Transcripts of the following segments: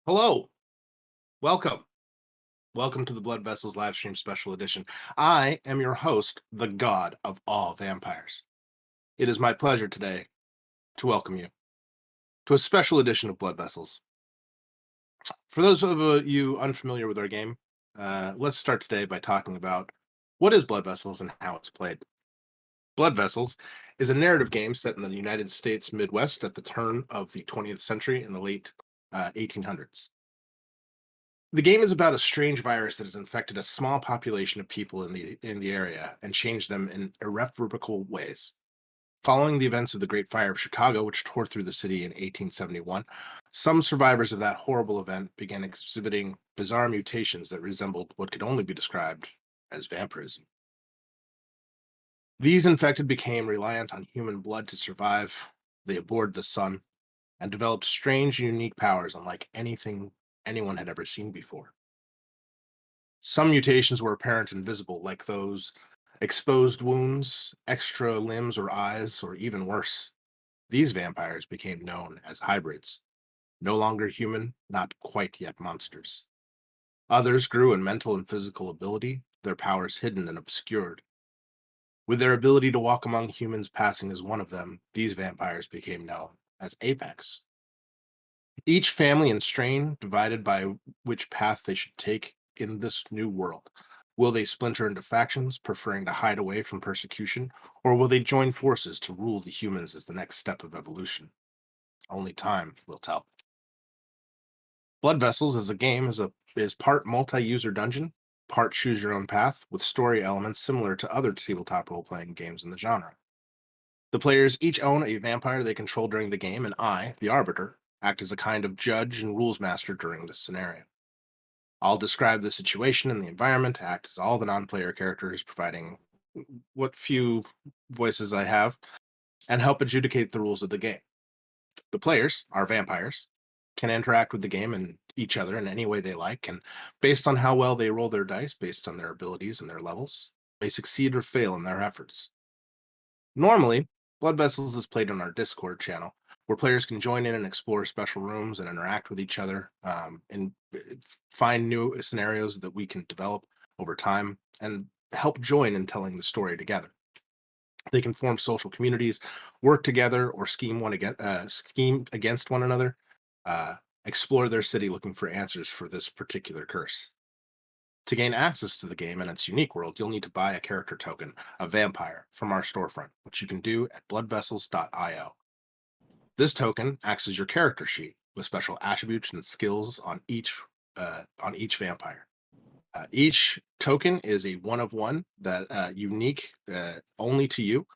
Hello, welcome. Welcome to the Blood Vessels live stream special edition. I am your host, the god of all vampires. It is my pleasure today to welcome you to a special edition of Blood Vessels. For those of you unfamiliar with our game, let's start today by talking about what is Blood Vessels and how it's played. Blood Vessels is a narrative game set in the United States Midwest at the turn of the 20th century in the late 1800s. The game is about a strange virus that has infected a small population of people in the area and changed them in irreversible ways. Following the events of the Great Fire of Chicago, which tore through the city in 1871, some survivors of that horrible event began exhibiting bizarre mutations that resembled what could only be described as vampirism. These infected became reliant on human blood to survive. They abhorred the sun and developed strange, unique powers unlike anything anyone had ever seen before. Some mutations were apparent and visible, like those exposed wounds, extra limbs or eyes, or even worse. These vampires became known as hybrids, no longer human, not quite yet monsters. Others grew in mental and physical ability, their powers hidden and obscured. With their ability to walk among humans passing as one of them, these vampires became known as Apex. Each family and strain divided by which path they should take in this new world. Will they splinter into factions, preferring to hide away from persecution, or will they join forces to rule the humans as the next step of evolution? Only time will tell. Blood Vessels as a game is part multi-user dungeon, part choose your own path, with story elements similar to other tabletop role-playing games in the genre. The players each own a vampire they control during the game, and I, the Arbiter, act as a kind of judge and rules master during this scenario. I'll describe the situation and the environment, act as all the non-player characters, providing what few voices I have, and help adjudicate the rules of the game. The players, our vampires, can interact with the game and each other in any way they like, and based on how well they roll their dice, based on their abilities and their levels, may succeed or fail in their efforts. Normally, Blood Vessels is played on our Discord channel, where players can join in and explore special rooms and interact with each other, and find new scenarios that we can develop over time and help join in telling the story together. They can form social communities, work together, or scheme against one another. Explore their city looking for answers for this particular curse. To gain access to the game and its unique world, you'll need to buy a character token, a vampire, from our storefront, which you can do at bloodvessels.io. This token acts as your character sheet with special attributes and skills on each vampire. Each token is a one of one that unique only to you,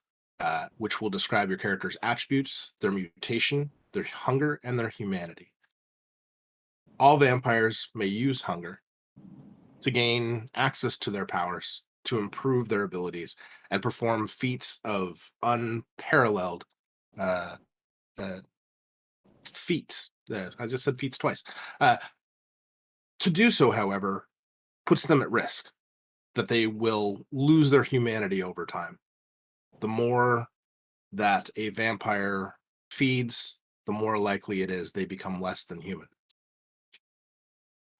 which will describe your character's attributes, their mutation, their hunger, and their humanity. All vampires may use hunger to gain access to their powers, to improve their abilities, and perform feats of unparalleled uh, uh, feats. I just said feats twice. Uh, to do so, however, puts them at risk that they will lose their humanity over time. The more that a vampire feeds, the more likely it is they become less than human.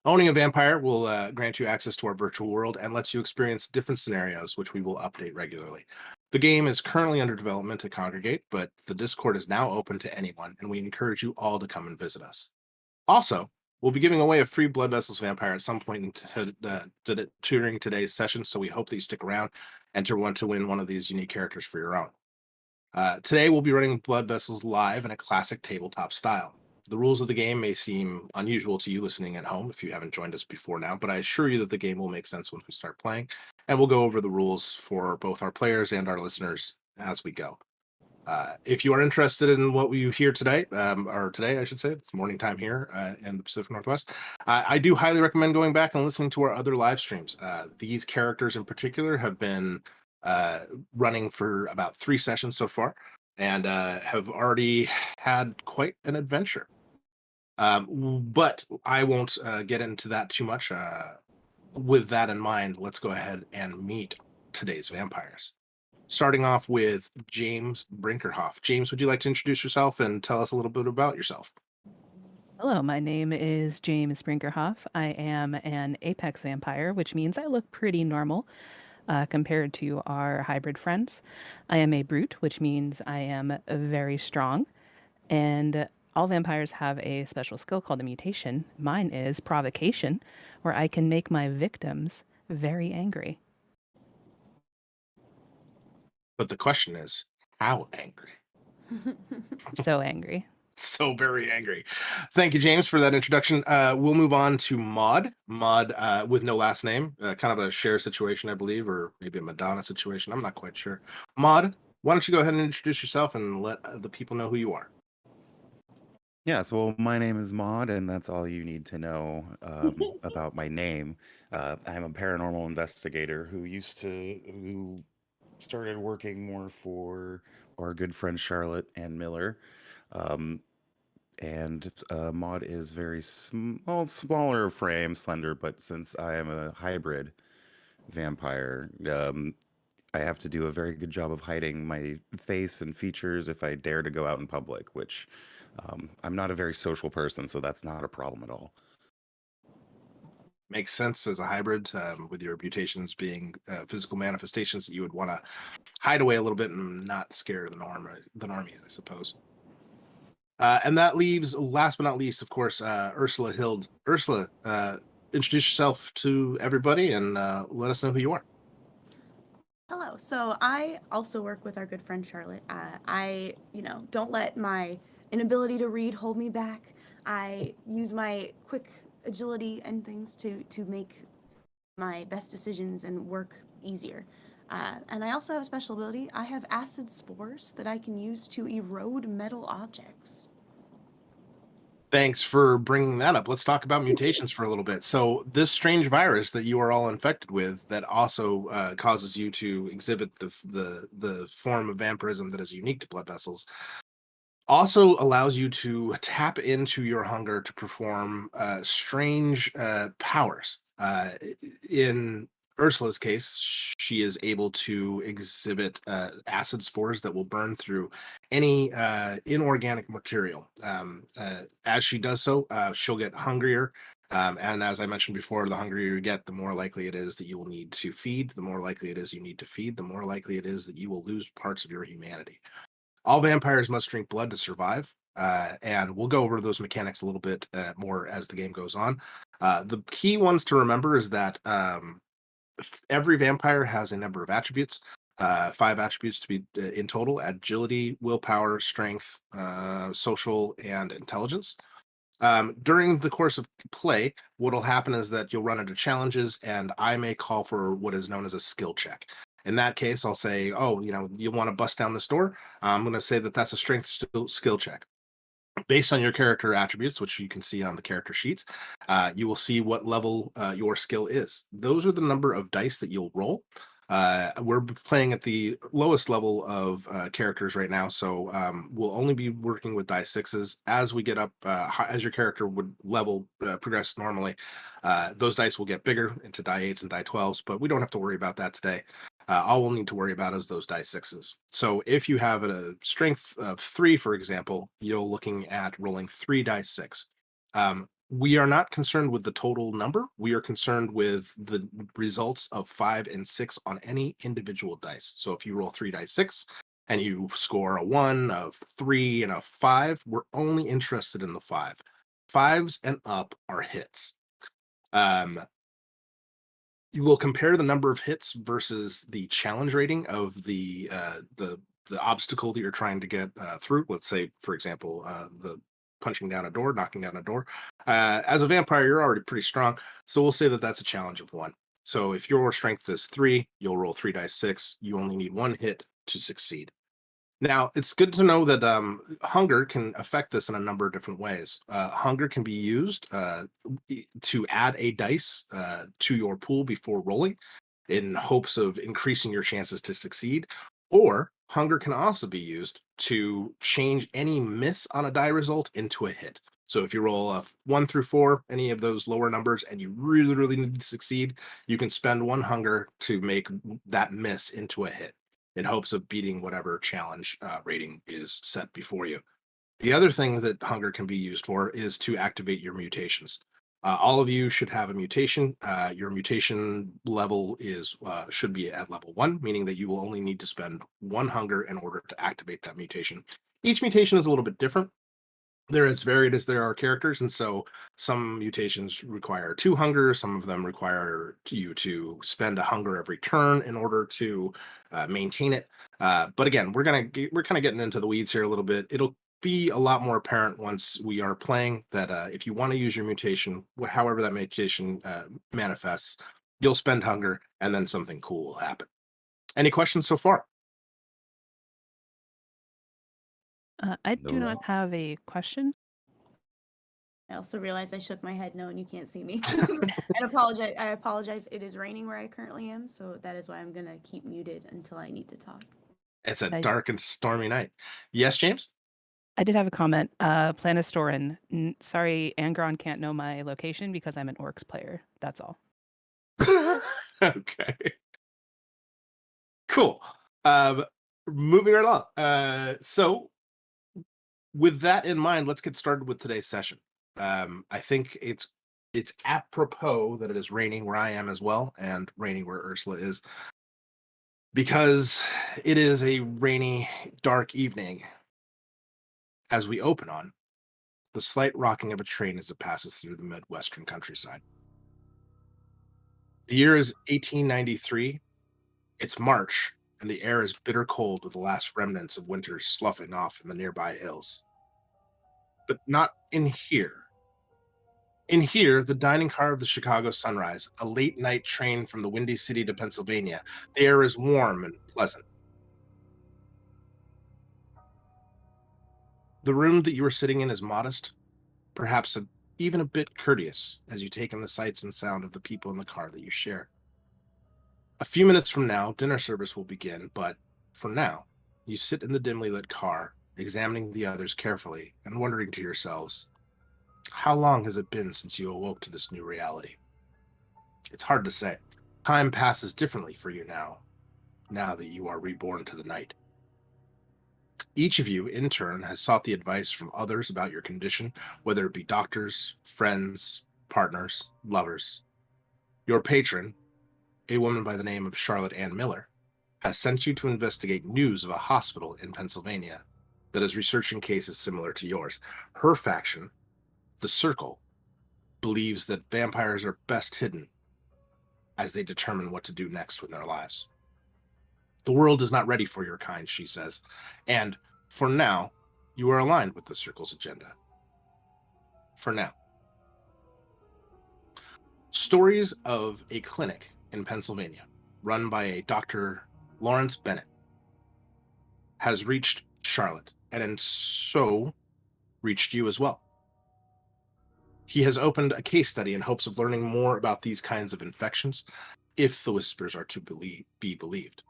Owning a vampire will grant you access to our virtual world and lets you experience different scenarios, which we will update regularly. The game is currently under development at Congregate, but the Discord is now open to anyone, and we encourage you all to come and visit us. Also, we'll be giving away a free Blood Vessels vampire at some point during today's session, so we hope that you stick around and to want to win one of these unique characters for your own. Today, we'll be running Blood Vessels live in a classic tabletop style. The rules of the game may seem unusual to you listening at home if you haven't joined us before now, but I assure you that the game will make sense once we start playing, and we'll go over the rules for both our players and our listeners as we go. If you are interested in what we hear today, or today, I should say, it's morning time here in the Pacific Northwest, I do highly recommend going back and listening to our other live streams. These characters in particular have been uh, running for about 3 sessions so far and have already had quite an adventure. But I won't get into that too much. With that in mind, let's go ahead and meet today's vampires. Starting off with James Brinkerhoff. James, would you like to introduce yourself and tell us a little bit about yourself? Hello, my name is James Brinkerhoff. I am an apex vampire, which means I look pretty normal compared to our hybrid friends. I am a brute, which means I am very strong. And all vampires have a special skill called a mutation. Mine is provocation, where I can make my victims very angry. But the question is, how angry? So angry. So very angry. Thank you, James, for that introduction. We'll move on to Maud. Maud with no last name, kind of a share situation, I believe, or maybe a Madonna situation. I'm not quite sure. Maud, why don't you go ahead and introduce yourself and let the people know who you are? Yeah, so my name is Maud, and that's all you need to know about my name. I'm a paranormal investigator who started working more for our good friend Charlotte and Miller. Um, and Maud is very smaller frame, slender, but since I am a hybrid vampire, I have to do a very good job of hiding my face and features if I dare to go out in public, which I'm not a very social person, so that's not a problem at all. Makes sense as a hybrid, with your mutations being physical manifestations that you would want to hide away a little bit and not scare the normies, I suppose. And that leaves, last but not least, of course, Ursula Hild. Ursula, introduce yourself to everybody and let us know who you are. Hello. So I also work with our good friend Charlotte. Don't let my inability to read hold me back. I use my quick agility and things to make my best decisions and work easier. And I also have a special ability. I have acid spores that I can use to erode metal objects. Thanks for bringing that up. Let's talk about mutations for a little bit. So, this strange virus that you are all infected with, that also causes you to exhibit the form of vampirism that is unique to blood vessels, also allows you to tap into your hunger to perform strange powers. In Ursula's case, she is able to exhibit acid spores that will burn through any inorganic material. As she does so, she'll get hungrier. And as I mentioned before, the hungrier you get, the more likely it is that you will need to feed. The more likely it is you need to feed, the more likely it is that you will lose parts of your humanity. All vampires must drink blood to survive. And we'll go over those mechanics a little bit more as the game goes on. The key ones to remember is that every vampire has a number of attributes, five attributes to be in total: agility, willpower, strength, social, and intelligence. During the course of play, what'll happen is that you'll run into challenges, and I may call for what is known as a skill check. In that case, I'll say, "Oh, you want to bust down this door?" I'm going to say that that's a strength skill check based on your character attributes, which you can see on the character sheets. You will see what level your skill is. Those are the number of dice that you'll roll. We're playing at the lowest level of characters right now, so we'll only be working with die sixes. As we get up, as your character would level progress normally, those dice will get bigger into die eights and die 12s, but we don't have to worry about that today. All we'll need to worry about is those die sixes. So if you have a strength of three, for example, you're looking at rolling three die six. We are not concerned with the total number. We are concerned with the results of five and six on any individual dice. So if you roll three die six and you score a one, a three, and a five, we're only interested in the five. Fives and up are hits. Um, you will compare the number of hits versus the challenge rating of the obstacle that you're trying to get through. Let's say, for example, the punching down a door, knocking down a door. As a vampire, you're already pretty strong, so we'll say that that's a challenge of one. So if your strength is three, you'll roll three dice six. You only need one hit to succeed. Now, it's good to know that hunger can affect this in a number of different ways. Hunger can be used to add a dice to your pool before rolling in hopes of increasing your chances to succeed. Or hunger can also be used to change any miss on a die result into a hit. So if you roll a one through four, any of those lower numbers, and you really, really need to succeed, you can spend one hunger to make that miss into a hit in hopes of beating whatever challenge rating is set before you. The other thing that hunger can be used for is to activate your mutations. All of you should have a mutation. Your mutation level is should be at level 1, meaning that you will only need to spend 1 hunger in order to activate that mutation. Each mutation is a little bit different. They're as varied as there are characters, and so some mutations require 2 hunger. Some of them require you to spend a hunger every turn in order to maintain it. But again, we're kind of getting into the weeds here a little bit. It'll be a lot more apparent once we are playing that if you want to use your mutation, however that mutation manifests, you'll spend hunger, and then something cool will happen. Any questions so far? I do No. not have a question. I also realized I shook my head no, and you can't see me. And apologize. I apologize. It is raining where I currently am, so that is why I'm gonna keep muted until I need to talk. It's a I- dark and stormy night. Yes, James? I did have a comment. Planistorin. Sorry, Angron can't know my location because I'm an Orcs player. That's all. Okay. Cool. Moving right along. So with that in mind, let's get started with today's session. I think it's apropos that it is raining where I am as well, and raining where Ursula is, because it is a rainy, dark evening as we open on the slight rocking of a train as it passes through the Midwestern countryside. The year is 1893. It's March, and the air is bitter cold with the last remnants of winter sloughing off in the nearby hills. But not in here. In here, the dining car of the Chicago Sunrise, a late night train from the Windy City to Pennsylvania, the air is warm and pleasant. The room that you are sitting in is modest, perhaps even a bit courteous, as you take in the sights and sound of the people in the car that you share. A few minutes from now, dinner service will begin, but for now, you sit in the dimly lit car, examining the others carefully and wondering to yourselves, how long has it been since you awoke to this new reality? It's hard to say. Time passes differently for you now that you are reborn to the night. Each of you, in turn, has sought the advice from others about your condition, whether it be doctors, friends, partners, lovers. Your patron, a woman by the name of Charlotte Ann Miller, has sent you to investigate news of a hospital in Pennsylvania that is researching cases similar to yours. Her faction, the Circle, believes that vampires are best hidden as they determine what to do next with their lives. The world is not ready for your kind, she says, and for now, you are aligned with the Circle's agenda. For now. Stories of a clinic in Pennsylvania, run by a Dr. Lawrence Bennett, has reached Charlotte, and so reached you as well. He has opened a case study in hopes of learning more about these kinds of infections, if the whispers are to be believed.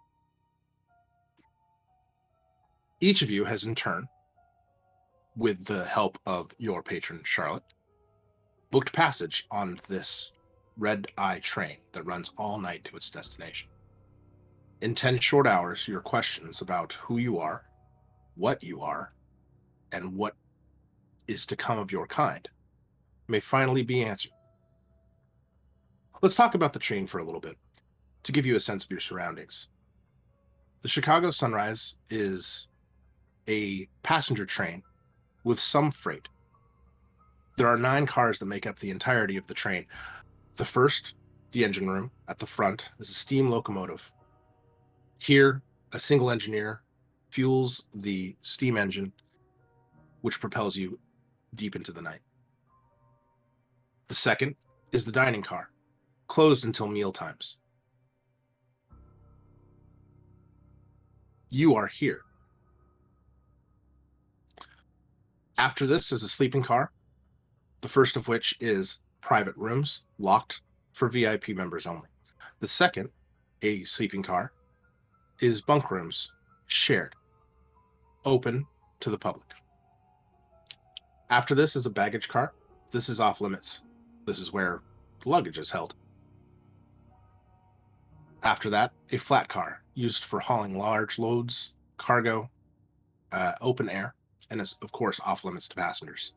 Each of you has in turn, with the help of your patron Charlotte, booked passage on this red-eye train that runs all night to its destination. In 10 short hours, your questions about who you are, and what is to come of your kind may finally be answered. Let's talk about the train for a little bit, to give you a sense of your surroundings. The Chicago Sunrise is a passenger train with some freight. There are 9 cars that make up the entirety of the train. The first, the engine room, at the front, is a steam locomotive. Here, a single engineer fuels the steam engine, which propels you deep into the night. The second is the dining car, closed until meal times. You are here. After this is a sleeping car, the first of which is private rooms, locked for VIP members only. The second, a sleeping car, is bunk rooms, shared, open to the public. After this is a baggage car. This is off limits. This is where luggage is held. After that, a flat car used for hauling large loads, cargo, open air. and is, of course, off limits to passengers.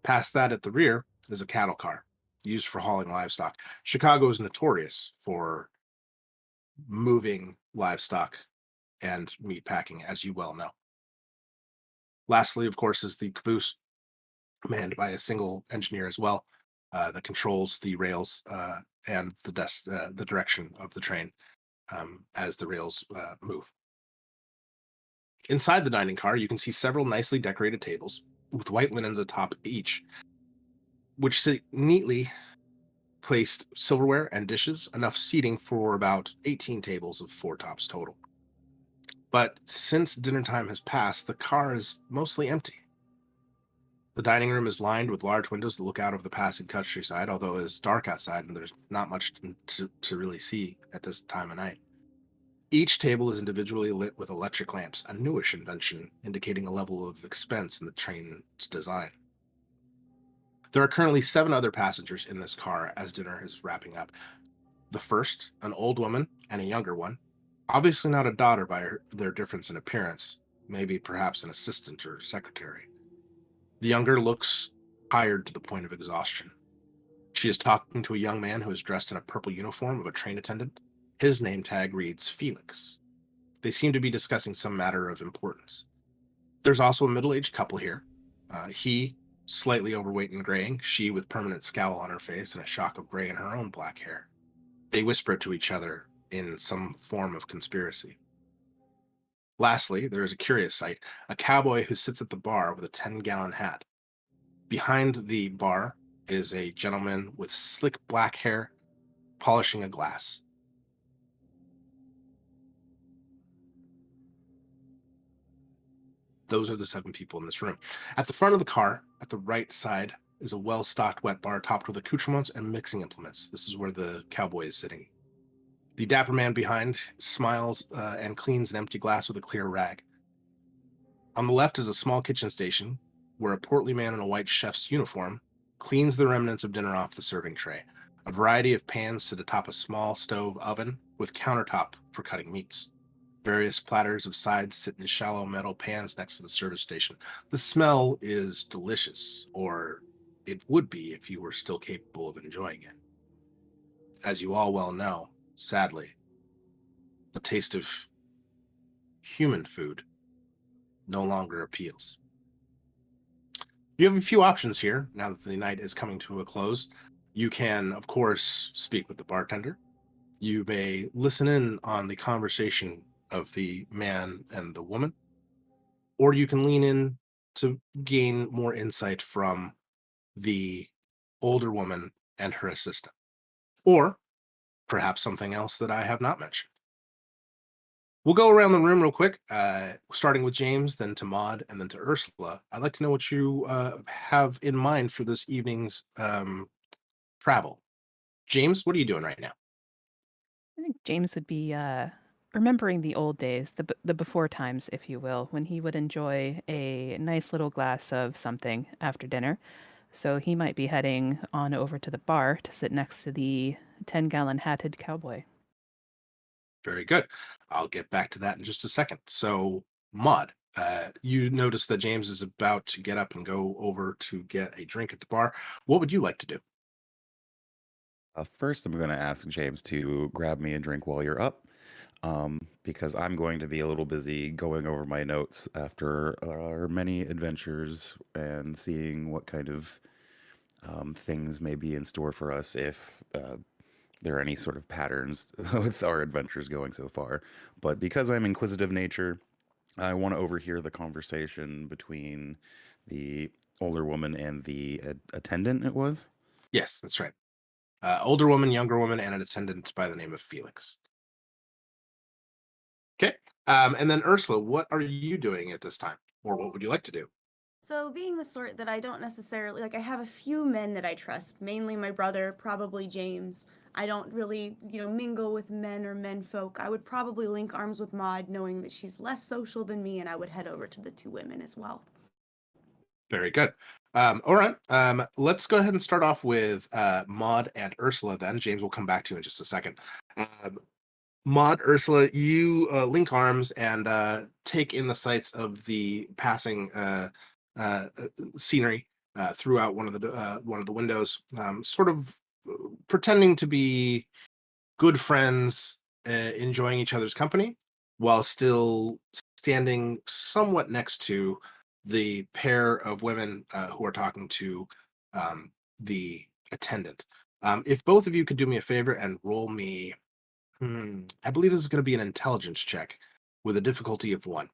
Past that at the rear is a cattle car used for hauling livestock. Chicago is notorious for moving livestock and meat packing, as you well know. Lastly, of course, is the caboose, manned by a single engineer as well, that controls the rails and the direction of the train as the rails move. Inside the dining car, you can see several nicely decorated tables with white linens atop each, which sit neatly placed silverware and dishes, enough seating for about 18 tables of 4 tops total. But since dinner time has passed, the car is mostly empty. The dining room is lined with large windows that look out over the passing countryside, although it's dark outside and there's not much to really see at this time of night. Each table is individually lit with electric lamps, a newish invention indicating a level of expense in the train's design. There are currently 7 other passengers in this car as dinner is wrapping up. The first, an old woman, and a younger one, obviously not a daughter by their difference in appearance, maybe perhaps an assistant or secretary. The younger looks tired to the point of exhaustion. She is talking to a young man who is dressed in a purple uniform of a train attendant. His name tag reads Felix. They seem to be discussing some matter of importance. There's also a middle-aged couple here. He, slightly overweight and graying, she with permanent scowl on her face and a shock of gray in her own black hair. They whisper to each other in some form of conspiracy. Lastly, there is a curious sight, a cowboy who sits at the bar with a 10-gallon hat. Behind the bar is a gentleman with slick black hair polishing a glass. Those are the 7 people in this room. At the front of the car, at the right side, is a well-stocked wet bar topped with accoutrements and mixing implements. This is where the cowboy is sitting. The dapper man behind smiles and cleans an empty glass with a clear rag. On the left is a small kitchen station where a portly man in a white chef's uniform cleans the remnants of dinner off the serving tray. A variety of pans sit atop a small stove oven with countertop for cutting meats. Various platters of sides sit in shallow metal pans next to the service station. The smell is delicious, or it would be if you were still capable of enjoying it. As you all well know, sadly, the taste of human food no longer appeals. You have a few options here now that the night is coming to a close. You can, of course, speak with the bartender. You may listen in on the conversation of the man and the woman, or you can lean in to gain more insight from the older woman and her assistant, or perhaps something else that I have not mentioned. We'll go around the room real quick, starting with James, then to Maud, and then to Ursula. I'd like to know what you have in mind for this evening's travel. James, what are you doing right now? I think James would be remembering the old days, the before times, if you will, when he would enjoy a nice little glass of something after dinner. So he might be heading on over to the bar to sit next to the 10-gallon hatted cowboy. Very good. I'll get back to that in just a second. So, Maud, you notice that James is about to get up and go over to get a drink at the bar. What would you like to do? First, I'm going to ask James to grab me a drink while you're up, because I'm going to be a little busy going over my notes after our many adventures and seeing what kind of things may be in store for us if there are any sort of patterns with our adventures going so far. But because I'm inquisitive nature, I want to overhear the conversation between the older woman and the attendant, it was? Yes, that's right. Older woman, younger woman, and an attendant by the name of Felix. Okay. And then Ursula, what are you doing at this time? Or what would you like to do? So, being the sort that I don't necessarily like, I have a few men that I trust, mainly my brother, probably James. I don't really, mingle with men or menfolk. I would probably link arms with Maud, knowing that she's less social than me, and I would head over to the 2 women as well. Very good. All right. Let's go ahead and start off with Maud and Ursula then. James will come back to you in just a second. Maud, Ursula, you link arms and take in the sights of the passing scenery throughout one of the windows, sort of pretending to be good friends, enjoying each other's company, while still standing somewhat next to the pair of women who are talking to the attendant. If both of you could do me a favor and roll me, I believe this is going to be an intelligence check with a difficulty of 1.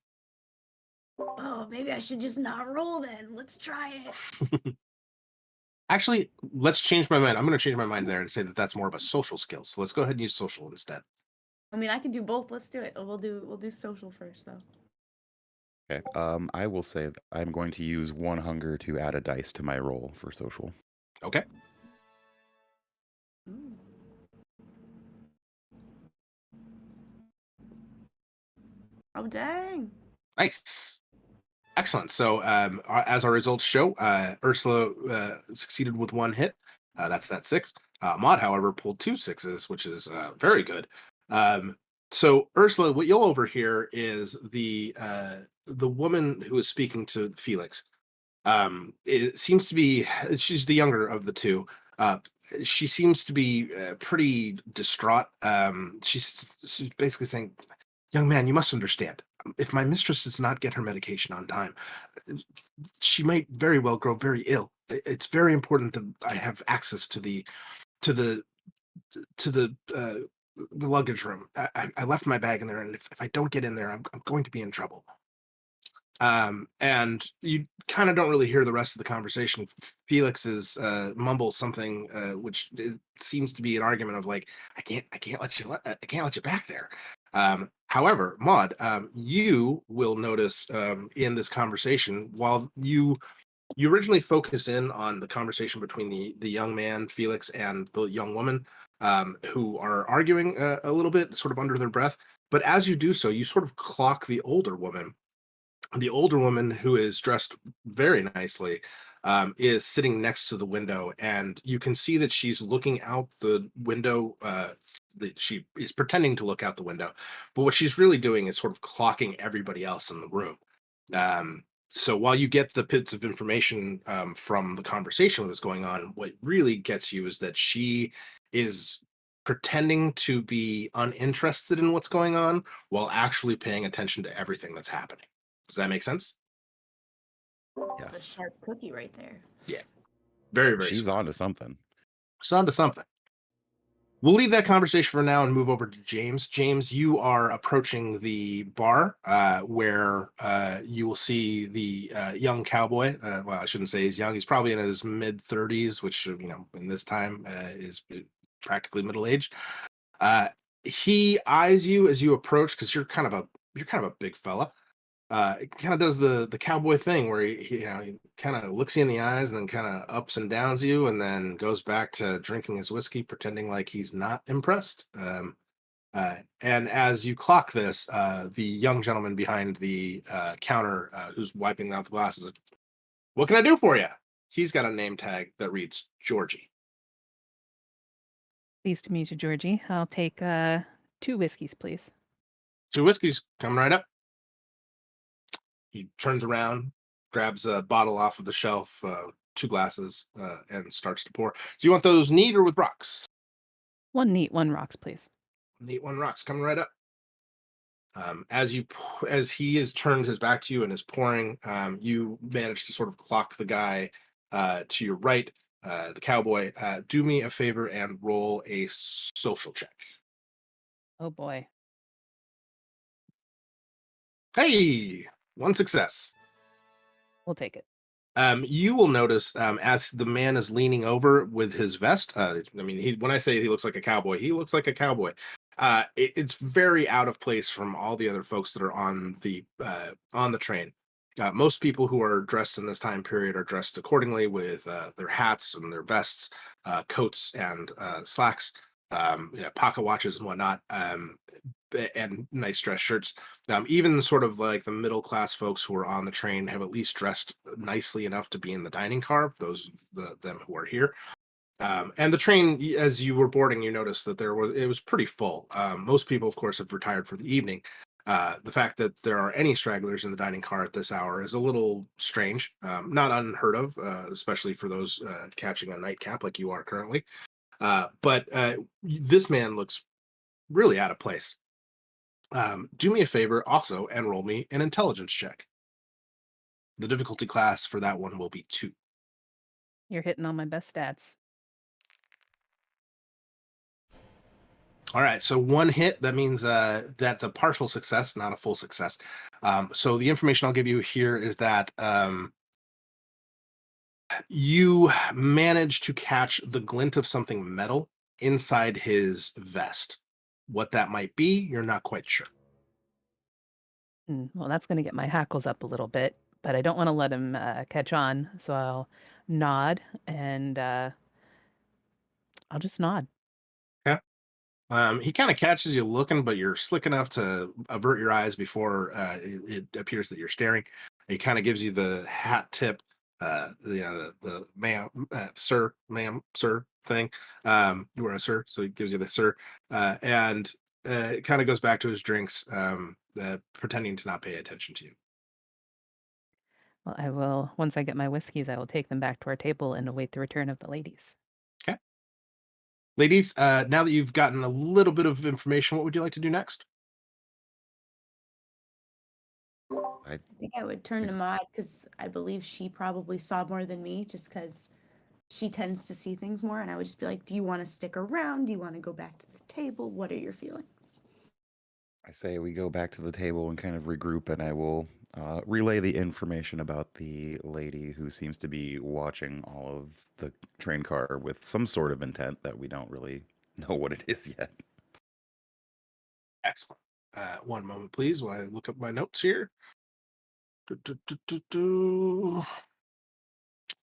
Oh, maybe I should just not roll then. Let's try it. Actually, let's change my mind. I'm going to change my mind there and say that that's more of a social skill. So let's go ahead and use social instead. I mean, I can do both. Let's do it. We'll do social first though. Okay. I will say that I'm going to use 1 hunger to add a dice to my roll for social. Okay. Ooh. Oh dang! Nice. Excellent. So, as our results show, Ursula succeeded with 1 hit. That's 6. Maud, however, pulled 2 6s, which is very good. So, Ursula, what you'll overhear is the woman who is speaking to Felix. It seems to be she's the younger of the two. Uh, she seems to be pretty distraught. She's basically saying, "Young man, you must understand. If my mistress does not get her medication on time, she might very well grow very ill. It's very important that I have access to the to the luggage room. I left my bag in there, and if I don't get in there, I'm going to be in trouble." And you kind of don't really hear the rest of the conversation. Felix is mumbles something, which seems to be an argument of like, I can't let you back there. However, Maud, you will notice in this conversation, while you originally focused in on the conversation between the young man Felix and the young woman, who are arguing a little bit, sort of under their breath. But as you do so, you sort of clock the older woman. The older woman, who is dressed very nicely, is sitting next to the window, and you can see that she's looking out the window. That she is pretending to look out the window, but what she's really doing is sort of clocking everybody else in the room. So while you get the bits of information from the conversation that's going on, what really gets you is that she is pretending to be uninterested in what's going on while actually paying attention to everything that's happening. Does that make sense? It's a Yes. sharp cookie right there. Yeah. Very, very She's smart. on to something. It's on to something. We'll leave that conversation for now and move over to James. James, you are approaching the bar where you will see the young cowboy. Well, I shouldn't say he's young. He's probably in his mid-30s, which, in this time is practically middle-aged. He eyes you as you approach because you're kind of a big fella. It kind of does the cowboy thing where he kind of looks you in the eyes and then kind of ups and downs you and then goes back to drinking his whiskey, pretending like he's not impressed. And as you clock this, the young gentleman behind the counter, who's wiping out the glasses, "What can I do for you?" He's got a name tag that reads Georgie. Pleased to meet you, Georgie. I'll take 2 whiskeys, please. 2 whiskeys coming right up. He turns around, grabs a bottle off of the shelf, 2 glasses, and starts to pour. Do you want those neat or with rocks? 1 neat, 1 rocks, please. Neat, 1 rocks coming right up. As he has turned his back to you and is pouring, you manage to sort of clock the guy to your right, the cowboy. Do me a favor and roll a social check. Oh boy. Hey, 1 success. We'll take it. You will notice as the man is leaning over with his vest. When I say he looks like a cowboy, he looks like a cowboy. It's very out of place from all the other folks that are on the train. Most people who are dressed in this time period are dressed accordingly with their hats and their vests, coats and slacks, pocket watches and whatnot. And nice dress shirts. Even sort of like the middle class folks who are on the train have at least dressed nicely enough to be in the dining car. Them who are here. And the train, as you were boarding, you noticed that it was pretty full. Most people, of course, have retired for the evening. The fact that there are any stragglers in the dining car at this hour is a little strange, not unheard of, especially for those catching a nightcap like you are currently. But this man looks really out of place. Do me a favor also and roll me an intelligence check. The difficulty class for that one will be 2. You're hitting on my best stats. All right, so 1 hit, that means that's a partial success, not a full success. So the information I'll give you here is that you managed to catch the glint of something metal inside his vest. What that might be, you're not quite sure. Well, that's going to get my hackles up a little bit, but I don't want to let him catch on. So I'll nod and I'll just nod. Yeah. He kind of catches you looking, but you're slick enough to avert your eyes before it appears that you're staring. He kind of gives you the hat tip, the ma'am, sir, ma'am, sir thing. You were a sir, so he gives you the sir, and it kind of goes back to his drinks, pretending to not pay attention to you. Well, I will, once I get my whiskeys, I will take them back to our table and await the return of the ladies. Okay, ladies. Now that you've gotten a little bit of information, what would you like to do next? I I think I would turn to Maud because I believe she probably saw more than me just because she tends to see things more. And I would just be like, do you want to stick around? Do you want to go back to the table? What are your feelings? I say we go back to the table and kind of regroup, and I will relay the information about the lady who seems to be watching all of the train car with some sort of intent that we don't really know what it is yet. Excellent. One moment, please, while I look up my notes here. Do.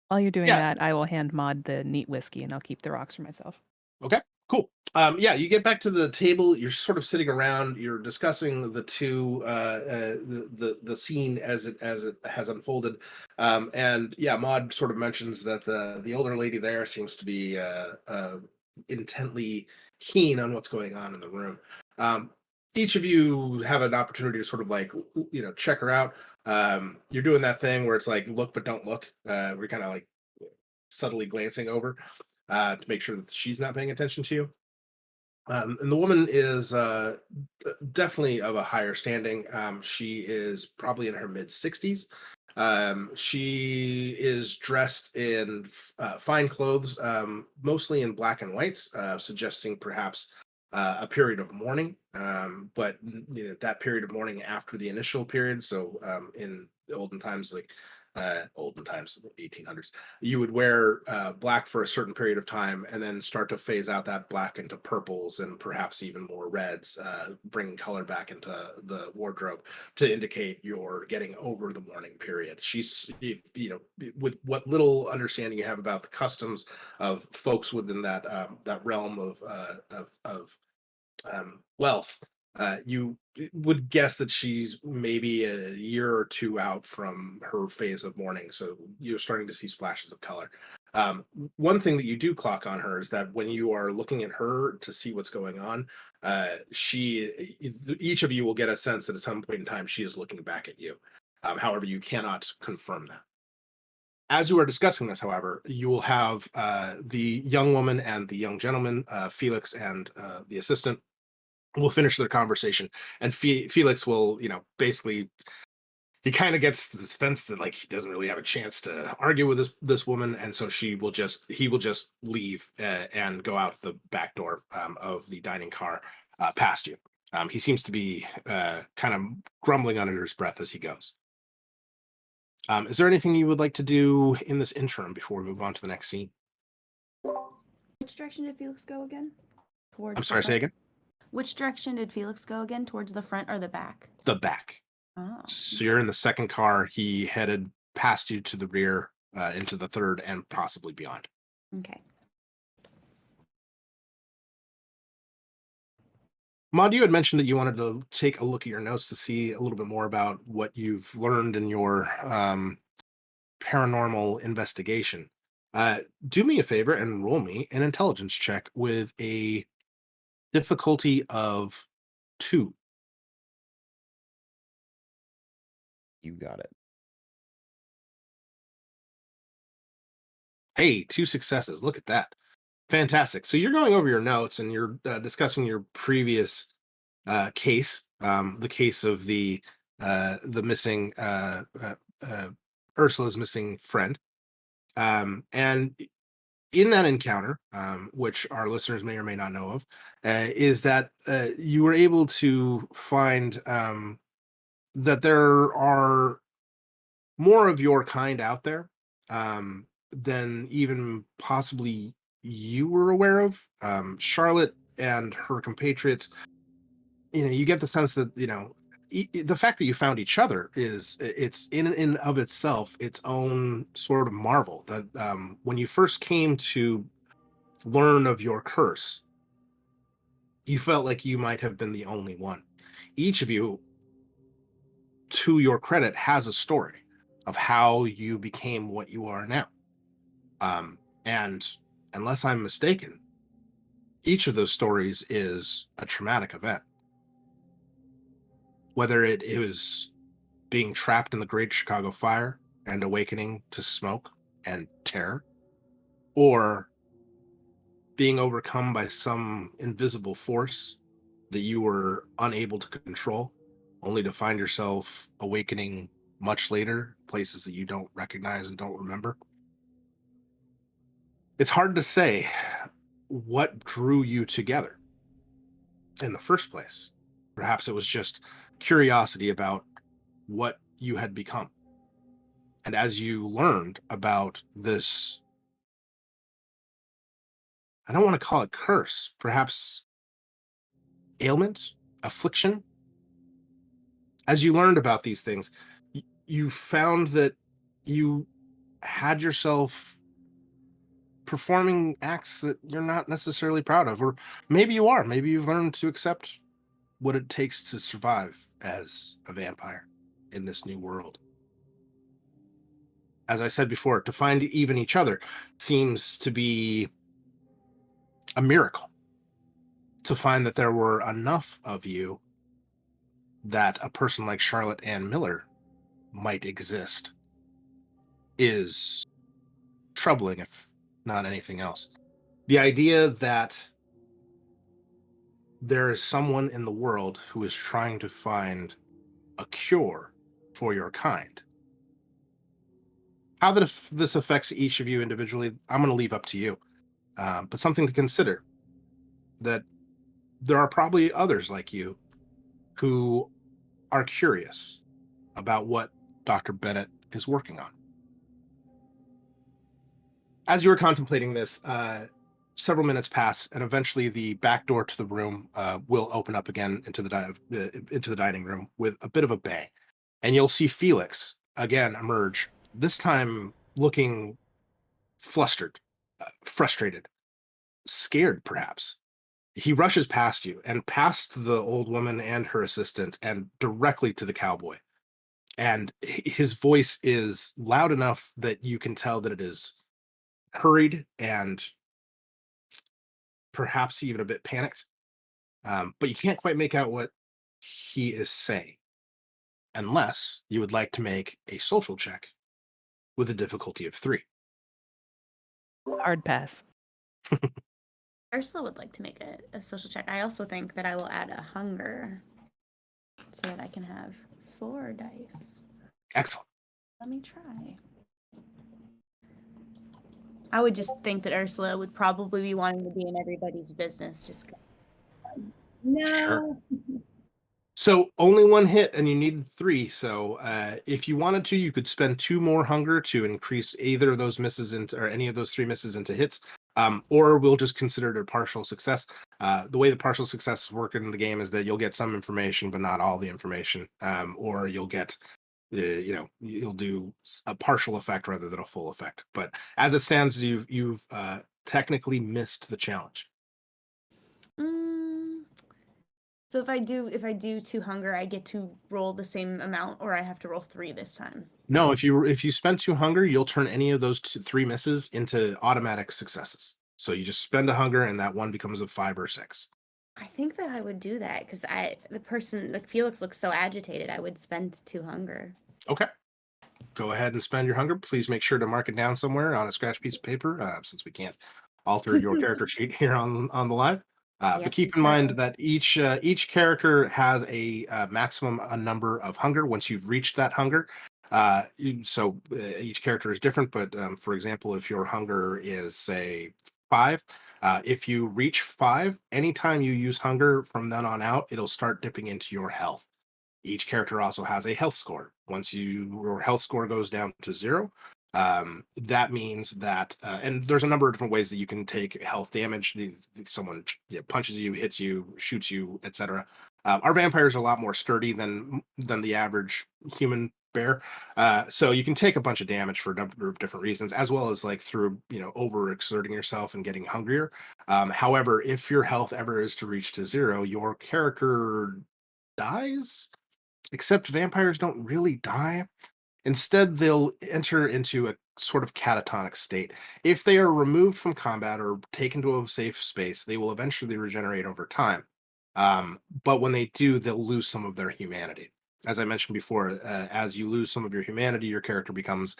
While you're doing Yeah. that, I will hand Maud the neat whiskey and I'll keep the rocks for myself. Okay, cool. Yeah, you get back to the table. You're sort of sitting around. You're discussing the two, the scene as it has unfolded. And yeah, Maud sort of mentions that the older lady there seems to be intently keen on what's going on in the room. Each of you have an opportunity to sort of like check her out. You're doing that thing where it's like look but don't look. We're kind of like subtly glancing over to make sure that she's not paying attention to you. And the woman is definitely of a higher standing. She is probably in her mid 60s. She is dressed in fine clothes, mostly in black and whites, suggesting perhaps a period of mourning. But that period of mourning after the initial period. So in the olden times, like olden times, the 1800s, you would wear black for a certain period of time and then start to phase out that black into purples and perhaps even more reds, bringing color back into the wardrobe to indicate you're getting over the mourning period. She's, with what little understanding you have about the customs of folks within that realm of wealth, you would guess that she's maybe a year or 2 out from her phase of mourning. So you're starting to see splashes of color. One thing that you do clock on her is that when you are looking at her to see what's going on, each of you will get a sense that at some point in time she is looking back at you. However, you cannot confirm that. As you are discussing this, however, you will have the young woman and the young gentleman, Felix and the assistant, will finish their conversation, and Felix will, basically, he kind of gets the sense that like he doesn't really have a chance to argue with this woman, and so he will just leave and go out the back door of the dining car past you. He seems to be kind of grumbling under his breath as he goes. Is there anything you would like to do in this interim before we move on to the next scene? Which direction did Felix go again? Towards I'm the sorry, say front? again. Which direction did Felix go again? Towards the front or the back? The back. Oh. So you're in the second car. He headed past you to the rear, into the third, and possibly beyond. Okay. Maud, you had mentioned that you wanted to take a look at your notes to see a little bit more about what you've learned in your paranormal investigation. Do me a favor and roll me an intelligence check with a difficulty of 2. You got it. Hey, 2 successes. Look at that. Fantastic. So you're going over your notes and you're discussing your previous case, the case of the missing Ursula's missing friend. And in that encounter, which our listeners may or may not know of, is that you were able to find that there are more of your kind out there than even possibly you were aware of. Charlotte and her compatriots, you get the sense that, the fact that you found each other it's in of itself its own sort of marvel. That when you first came to learn of your curse, you felt like you might have been the only one. Each of you, to your credit, has a story of how you became what you are now. And unless I'm mistaken, each of those stories is a traumatic event. Whether it was being trapped in the Great Chicago Fire and awakening to smoke and terror, or being overcome by some invisible force that you were unable to control, only to find yourself awakening much later, places that you don't recognize and don't remember. It's hard to say what drew you together in the first place. Perhaps it was just curiosity about what you had become. And as you learned about this, I don't want to call it curse, perhaps ailment, affliction, as you learned about these things, you found that you had yourself performing acts that you're not necessarily proud of, or maybe you are. Maybe you've learned to accept what it takes to survive as a vampire in this new world. As I said before, to find even each other seems to be a miracle. To find that there were enough of you that a person like Charlotte Ann Miller might exist is troubling, if not anything else. The idea that there is someone in the world who is trying to find a cure for your kind. How this affects each of you individually, I'm going to leave up to you. But something to consider, that there are probably others like you who are curious about what Dr. Bennett is working on. As you were contemplating this, several minutes pass, and eventually the back door to the room will open up again into the dining room with a bit of a bang, and you'll see Felix again emerge. This time, looking flustered, frustrated, scared, perhaps. He rushes past you and past the old woman and her assistant, and directly to the cowboy. And his voice is loud enough that you can tell that it is hurried and perhaps even a bit panicked, but you can't quite make out what he is saying, unless you would like to make a social check with a difficulty of 3. Hard pass. Ursula would like to make a social check. I also think that I will add a hunger so that I can have 4 dice. Excellent. Let me try. I would just think that Ursula would probably be wanting to be in everybody's business. No. Sure. So only 1 hit, and you need 3. So if you wanted to, you could spend 2 more hunger to increase either of those misses into, or any of those 3 misses into hits, or we'll just consider it a partial success. The way the partial successes work in the game is that you'll get some information, but not all the information, or you'll get, you'll do a partial effect rather than a full effect. But as it stands, you've technically missed the challenge. So if I do 2 hunger, I get to roll the same amount, or I have to roll 3 this time? No, if you spend 2 hunger, you'll turn any of those 3 misses into automatic successes. So you just spend a hunger, and that one becomes a 5 or 6. I think that I would do that because Felix looks so agitated. I would spend 2 hunger. Okay. Go ahead and spend your hunger. Please make sure to mark it down somewhere on a scratch piece of paper, since we can't alter your character sheet here on the live. But Yep, keep in mind exactly. that each character has a maximum number of hunger. Once you've reached that hunger, each character is different. But for example, if your hunger is say 5, if you reach 5, anytime you use hunger from then on out, it'll start dipping into your health. Each character also has a health score. Once your health score goes down to 0, that means that, and there's a number of different ways that you can take health damage. Someone punches you, hits you, shoots you, etc. Our vampires are a lot more sturdy than the average human bear, so you can take a bunch of damage for a number of different reasons, as well as like through overexerting yourself and getting hungrier. However, if your health ever is to reach to 0, your character dies, except vampires don't really die. Instead, they'll enter into a sort of catatonic state. If they are removed from combat or taken to a safe space, they will eventually regenerate over time. But when they do, they'll lose some of their humanity. As I mentioned before, as you lose some of your humanity, your character becomes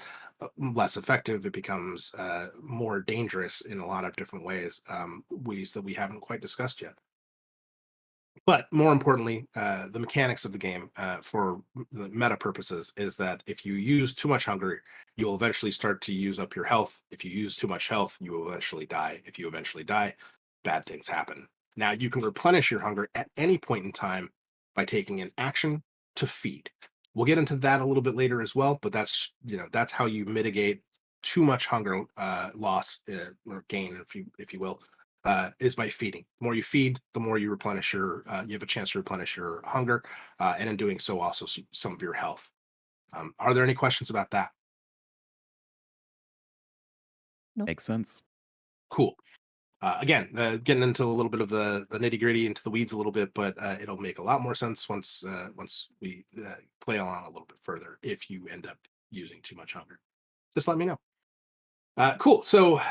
less effective. It becomes more dangerous in a lot of different ways that we haven't quite discussed yet. But more importantly, the mechanics of the game for the meta purposes is that if you use too much hunger, you'll eventually start to use up your health. If you use too much health, you will eventually die. If you eventually die, bad things happen. Now, you can replenish your hunger at any point in time by taking an action to feed. We'll get into that a little bit later as well, but that's how you mitigate too much hunger loss or gain, if you will, is by feeding. The more you feed, the more you replenish you have a chance to replenish your hunger, and in doing so, also some of your health. Are there any questions about that? Makes sense. Cool. Again, getting into a little bit of the nitty gritty, into the weeds a little bit, but it'll make a lot more sense once we play along a little bit further. If you end up using too much hunger, just let me know. Cool. So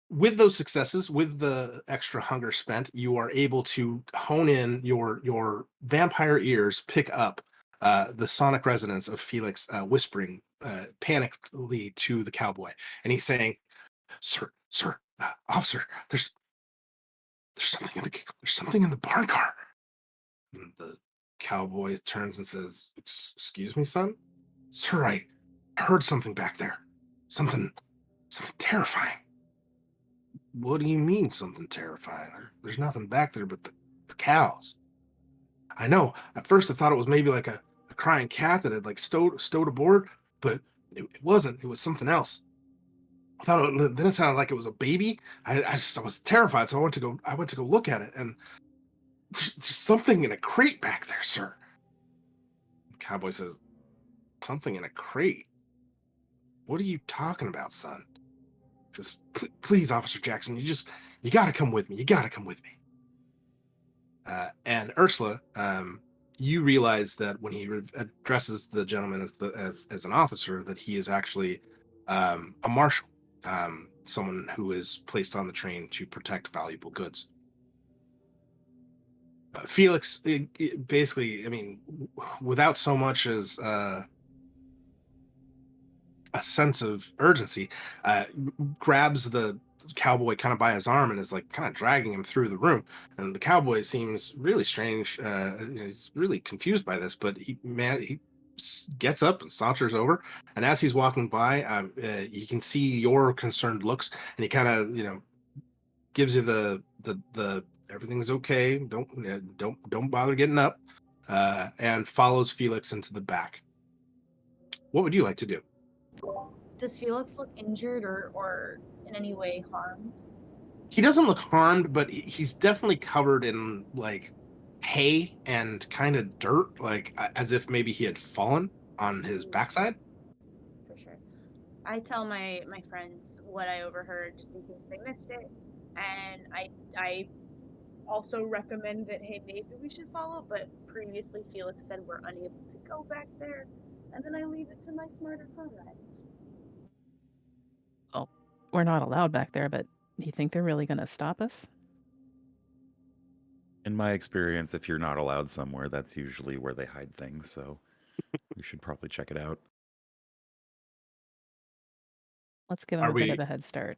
with those successes, with the extra hunger spent, you are able to hone in your vampire ears, pick up the sonic resonance of Felix whispering panically to the cowboy, and he's saying, "Sir, officer, there's something in the barn car." And the cowboy turns and says, "Excuse me, son? Sir, I heard something back there. Something terrifying." "What do you mean something terrifying? There's nothing back there but the cows." "I know. At first I thought it was maybe like a crying cat that had like stowed aboard, but it wasn't. It was something else. Then it sounded like it was a baby. I was terrified, so I went to go look at it, and there's something in a crate back there, sir." The cowboy says, "Something in a crate? What are you talking about, son?" He says, Please, Officer Jackson, you gotta come with me. You gotta come with me." And Ursula, you realize that when he addresses the gentleman as an officer, that he is actually a marshal, someone who is placed on the train to protect valuable goods. Felix, basically, I mean, without so much as a sense of urgency, uh, grabs the cowboy kind of by his arm and is like kind of dragging him through the room. And the cowboy seems really strange. He's really confused by this, but he gets up and saunters over. And as he's walking by, you can see your concerned looks, and he kind of gives you the everything's okay. Don't bother getting up, and follows Felix into the back. What would you like to do? Does Felix look injured or in any way harmed? He doesn't look harmed, but he's definitely covered in like hay and kind of dirt, like as if maybe he had fallen on his backside. For sure. I tell my friends what I overheard just in case they missed it, and I also recommend that, hey, maybe we should follow, but previously Felix said we're unable to go back there, and then I leave it to my smarter comrades. Well, we're not allowed back there, but do you think they're really going to stop us? In my experience, if you're not allowed somewhere, that's usually where they hide things. So we should probably check it out. Let's give them Are a bit we of a head start.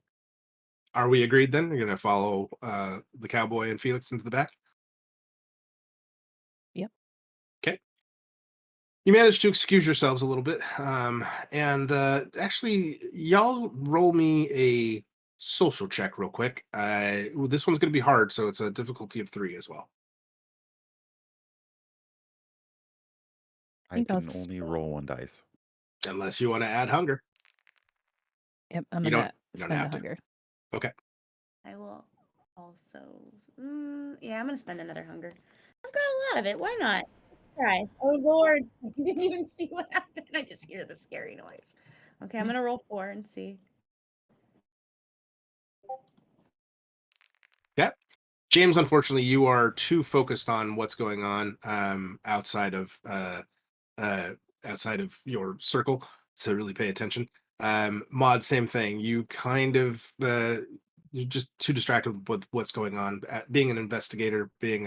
are we agreed then? You're going to follow the cowboy and Felix into the back? Yep. Okay. You manage to excuse yourselves a little bit. And actually, y'all roll me a social check real quick. This one's going to be hard, so it's a difficulty of 3 as well. I think I'll can only roll 1 dice. Unless you want to add hunger. Yep, I'm You going don't- to you don't spend the have to. hunger. Okay. I will also. Yeah, I'm gonna spend another hunger. I've got a lot of it. Why not? Let's try. Oh Lord! I didn't even see what happened. I just hear the scary noise. Okay, I'm gonna roll 4 and see. James, unfortunately, you are too focused on what's going on outside of your circle to really pay attention. Maud, same thing. You kind of you're just too distracted with what's going on. Being an investigator, being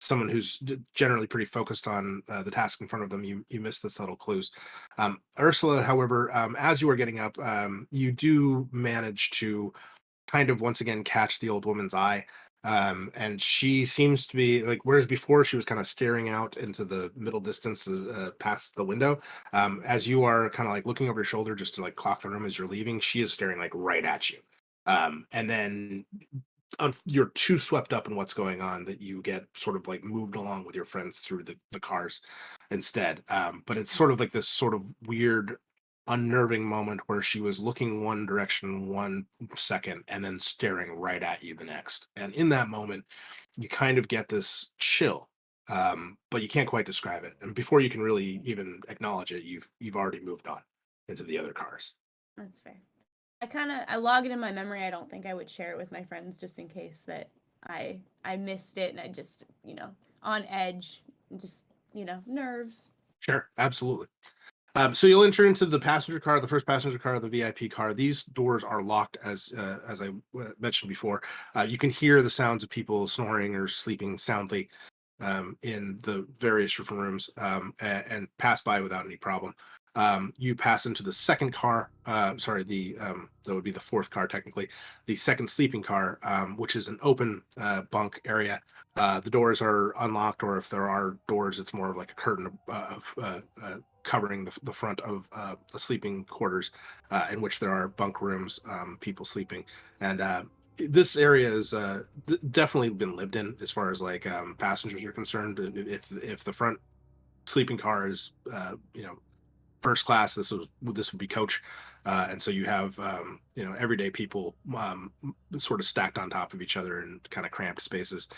someone who's generally pretty focused on the task in front of them, you miss the subtle clues. Ursula, however, as you are getting up, you do manage to kind of once again catch the old woman's eye. And she seems to be like, whereas before she was kind of staring out into the middle distance past the window, as you are kind of like looking over your shoulder just to like clock the room as you're leaving, she is staring like right at you. And then you're too swept up in what's going on that you get sort of like moved along with your friends through the cars instead. But it's sort of like this sort of weird unnerving moment where she was looking one direction 1 second and then staring right at you the next. And in that moment, you kind of get this chill, but you can't quite describe it. And before you can really even acknowledge it, you've already moved on into the other cars. That's fair. I log it in my memory. I don't think I would share it with my friends just in case that I missed it and I just, on edge, just, nerves. Sure, absolutely. So you'll enter into the passenger car, the first passenger car, the VIP car. These doors are locked, as I mentioned before. You can hear the sounds of people snoring or sleeping soundly in the various different rooms and pass by without any problem. You pass into the second car. Sorry, that would be the fourth car technically. The second sleeping car, which is an open bunk area. The doors are unlocked, or if there are doors, it's more of like a curtain of covering the front of the sleeping quarters, in which there are bunk rooms, people sleeping, and this area is definitely been lived in as far as like passengers are concerned. If the front sleeping car is first class, this would be coach, and so you have everyday people sort of stacked on top of each other in kind of cramped spaces.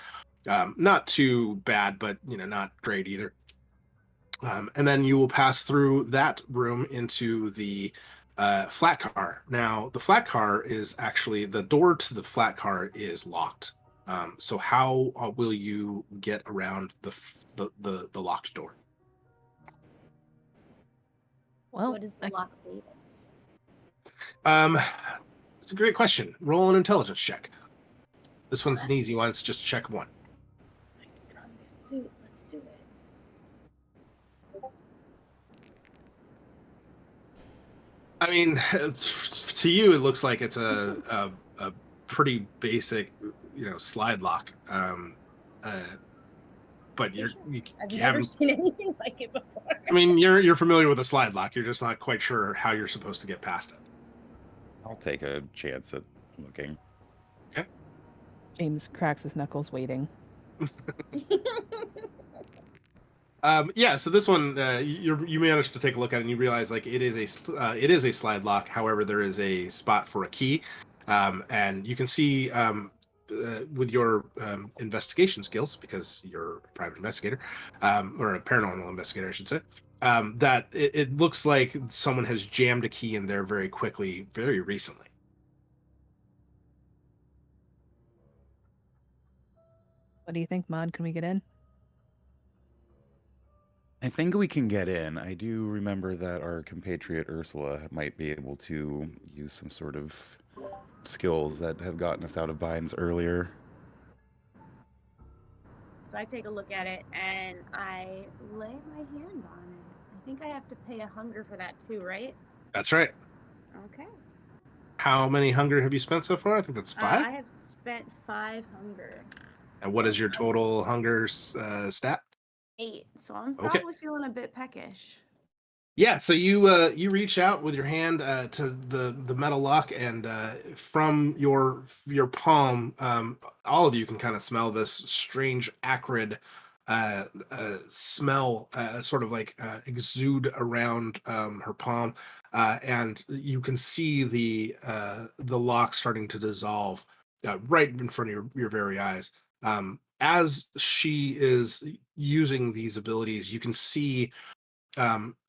Not too bad, but not great either. And then you will pass through that room into the flat car. Now, the flat car is actually, the door to the flat car is locked. So how will you get around the locked door? Well, What is the lock date? It's a great question. Roll an intelligence check. This one's an easy one. It's just a check of 1. My strongest suit. Let's do it. I mean, to you, it looks like it's a pretty basic, slide lock. But you I've you never haven't. seen anything like it before. I mean, you're familiar with a slide lock. You're just not quite sure how you're supposed to get past it. I'll take a chance at looking. Okay. James cracks his knuckles waiting. Yeah. So this one, you managed to take a look at it and you realize like it is a slide lock. However, there is a spot for a key, and you can see with your investigation skills, because you're a private investigator, or a paranormal investigator, I should say, that it looks like someone has jammed a key in there very quickly, very recently. What do you think, Maud? Can we get in? I think we can get in. I do remember that our compatriot Ursula might be able to use some sort of skills that have gotten us out of binds earlier. So I take a look at it and I lay my hand on it. I think I have to pay a hunger for that too, right? That's right. Okay. How many hunger have you spent so far? I think that's 5. I have spent 5 hunger. And what is your total hunger stat? 8. So I'm Okay. probably feeling a bit peckish. Yeah, so you reach out with your hand to the metal lock, and from your palm, all of you can kind of smell this strange, acrid smell, sort of like exude around her palm, and you can see the lock starting to dissolve right in front of your very eyes. As she is using these abilities, you can see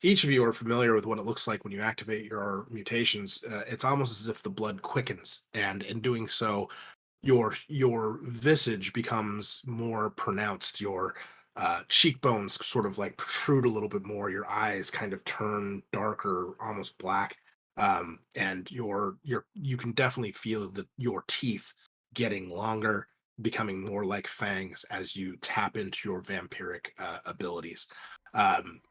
each of you are familiar with what it looks like when you activate your mutations. It's almost as if the blood quickens, and in doing so, your visage becomes more pronounced. Your cheekbones sort of like protrude a little bit more. Your eyes kind of turn darker, almost black, and you can definitely feel that your teeth getting longer, becoming more like fangs as you tap into your vampiric abilities. Um,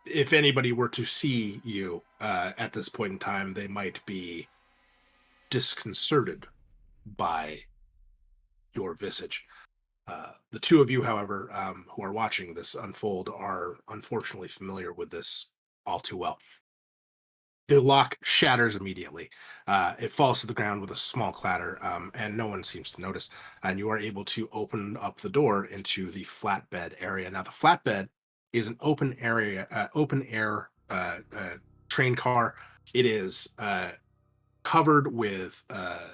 if anybody were to see you at this point in time, they might be disconcerted by your visage. The two of you, however, who are watching this unfold, are unfortunately familiar with this all too well. The lock shatters immediately. It falls to the ground with a small clatter, and no one seems to notice. And you are able to open up the door into the flatbed area. Now, the flatbed is an open area, open air train car. It is covered with uh,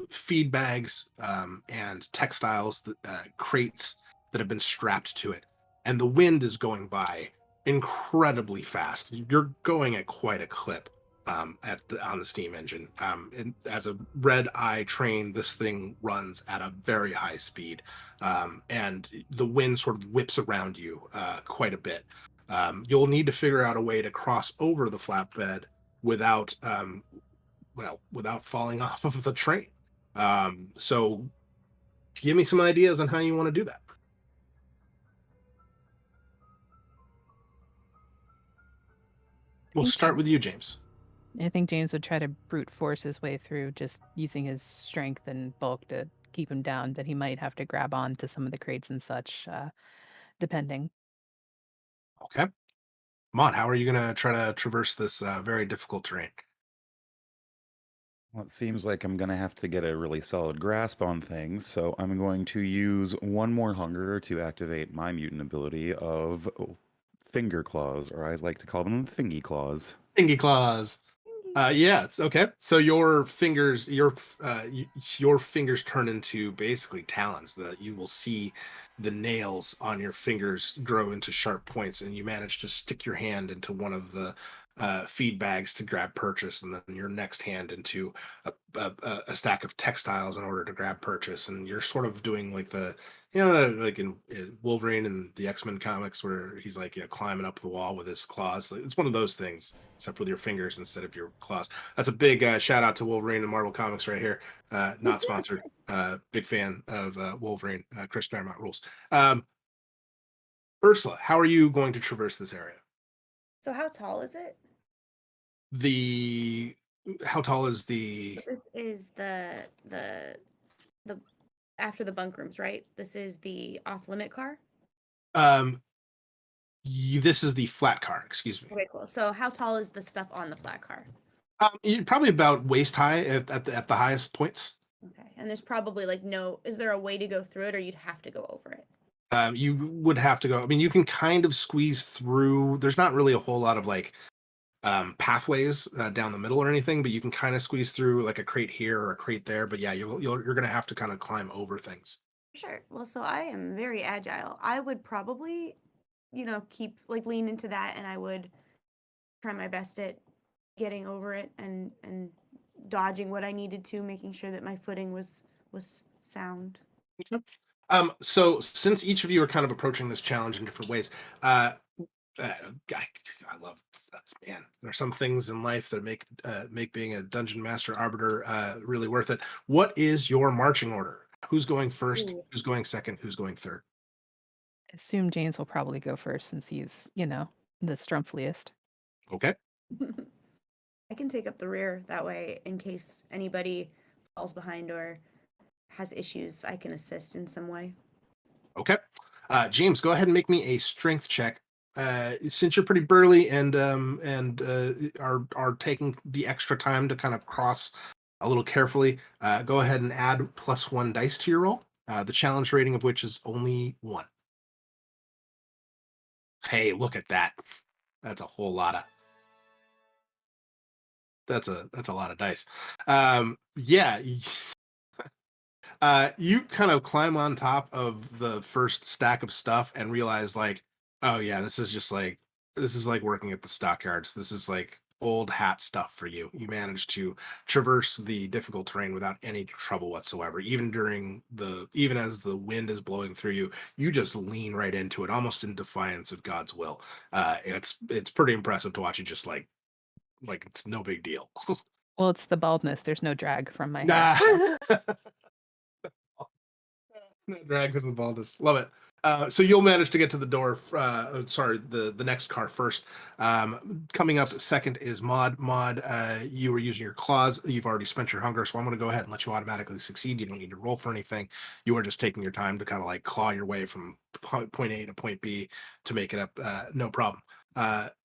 feed bags and textiles, crates that have been strapped to it. And the wind is going by incredibly fast. You're going at quite a clip on the steam engine. And as a red eye train, this thing runs at a very high speed, and the wind sort of whips around you quite a bit. You'll need to figure out a way to cross over the flatbed without without falling off of the train. So give me some ideas on how you want to do that. We'll start with you, James. I think James would try to brute force his way through, just using his strength and bulk to keep him down, but he might have to grab on to some of the crates and such, depending. Okay. Mon, how are you going to try to traverse this very difficult terrain? Well, it seems like I'm going to have to get a really solid grasp on things, so I'm going to use one more hunger to activate my mutant ability of finger claws, or I like to call them thingy claws. Thingy claws. Yes. Okay. So your fingers, your fingers turn into basically talons. That you will see the nails on your fingers grow into sharp points, and you manage to stick your hand into one of the feed bags to grab purchase, and then your next hand into a stack of textiles in order to grab purchase. And you're sort of doing like like in Wolverine and the X-Men comics, where he's like climbing up the wall with his claws. It's one of those things, except with your fingers instead of your claws. That's a big shout out to Wolverine and Marvel Comics right here. Not sponsored. Big fan of Wolverine. Chris Claremont rules. Ursula, how are you going to traverse this area? So how tall is it? How tall is the? This is the after the bunk rooms, right? This is the off limit car. This is the flat car. Excuse me. Okay, cool. So how tall is the stuff on the flat car? You're probably about waist high at the highest points. Okay, and there's probably like no. Is there a way to go through it, or you'd have to go over it? You would have to go. I mean, you can kind of squeeze through. There's not really a whole lot of like pathways down the middle or anything, but you can kind of squeeze through like a crate here or a crate there. But yeah, you're gonna have to kind of climb over things. Sure. Well, so I am very agile. I would probably, keep like lean into that, and I would try my best at getting over it and dodging what I needed to, making sure that my footing was sound. Okay. So since each of you are kind of approaching this challenge in different ways, I love that's man. There are some things in life that make being a dungeon master arbiter really worth it. What is your marching order? Who's going first? Ooh. Who's going second? Who's going third? I assume James will probably go first since he's, the strumfliest. Okay. I can take up the rear that way in case anybody falls behind or has issues. I can assist in some way. Okay. James, go ahead and make me a strength check. Since you're pretty burly and are taking the extra time to kind of cross a little carefully, go ahead and add +1 dice to your roll. The challenge rating of which is only 1. Hey, look at that. That's a whole lot of that's a lot of dice. Yeah, you kind of climb on top of the first stack of stuff and realize like, oh yeah, this is like working at the stockyards. This is like old hat stuff for you. You managed to traverse the difficult terrain without any trouble whatsoever. Even as the wind is blowing through you, you just lean right into it, almost in defiance of God's will. It's pretty impressive to watch you just like it's no big deal. Well, it's the baldness. There's no drag from my hair. Nah. so- No drag because of the baldness. Love it. So you'll manage to get to the door. Sorry, the next car first. Coming up second is Maud. Maud, you were using your claws. You've already spent your hunger, so I'm going to go ahead and let you automatically succeed. You don't need to roll for anything. You are just taking your time to kind of like claw your way from point A to point B to make it up. No problem.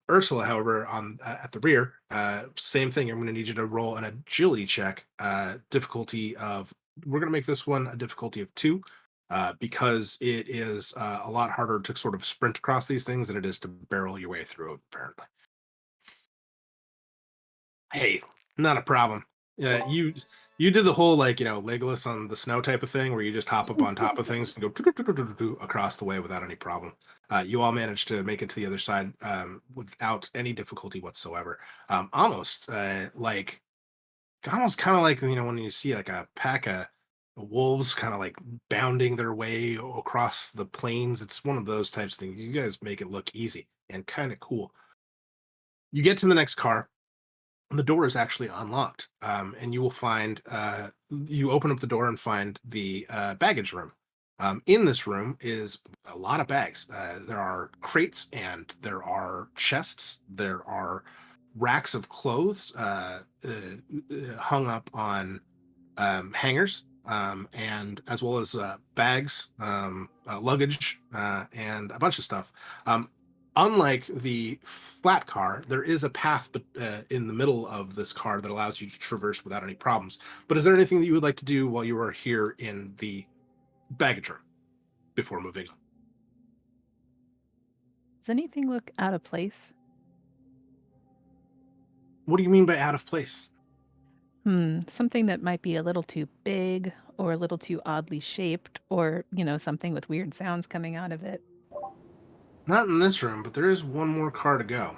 Ursula, however, on at the rear, same thing. I'm going to need you to roll an agility check. Difficulty of We're going to make this one a difficulty of 2 because it is a lot harder to sort of sprint across these things than it is to barrel your way through it, apparently. Hey, not a problem. Yeah, you did the whole like Legolas on the snow type of thing where you just hop up on top of things and go across the way without any problem. You all managed to make it to the other side without any difficulty whatsoever. Almost kind of like when you see like a pack of wolves kind of like bounding their way across the plains. It's one of those types of things. You guys make it look easy and kind of cool. You get to the next car. The door is actually unlocked, and you will find you open up the door and find the baggage room. In this room is a lot of bags. There are crates and there are chests. There are racks of clothes hung up on hangers, and as well as bags, luggage, and a bunch of stuff. Unlike the flat car, there is a path in the middle of this car that allows you to traverse without any problems. But is there anything that you would like to do while you are here in the baggage room before moving on? Does anything look out of place? What do you mean by out of place? Something that might be a little too big or a little too oddly shaped or, something with weird sounds coming out of it. Not in this room, but there is one more car to go.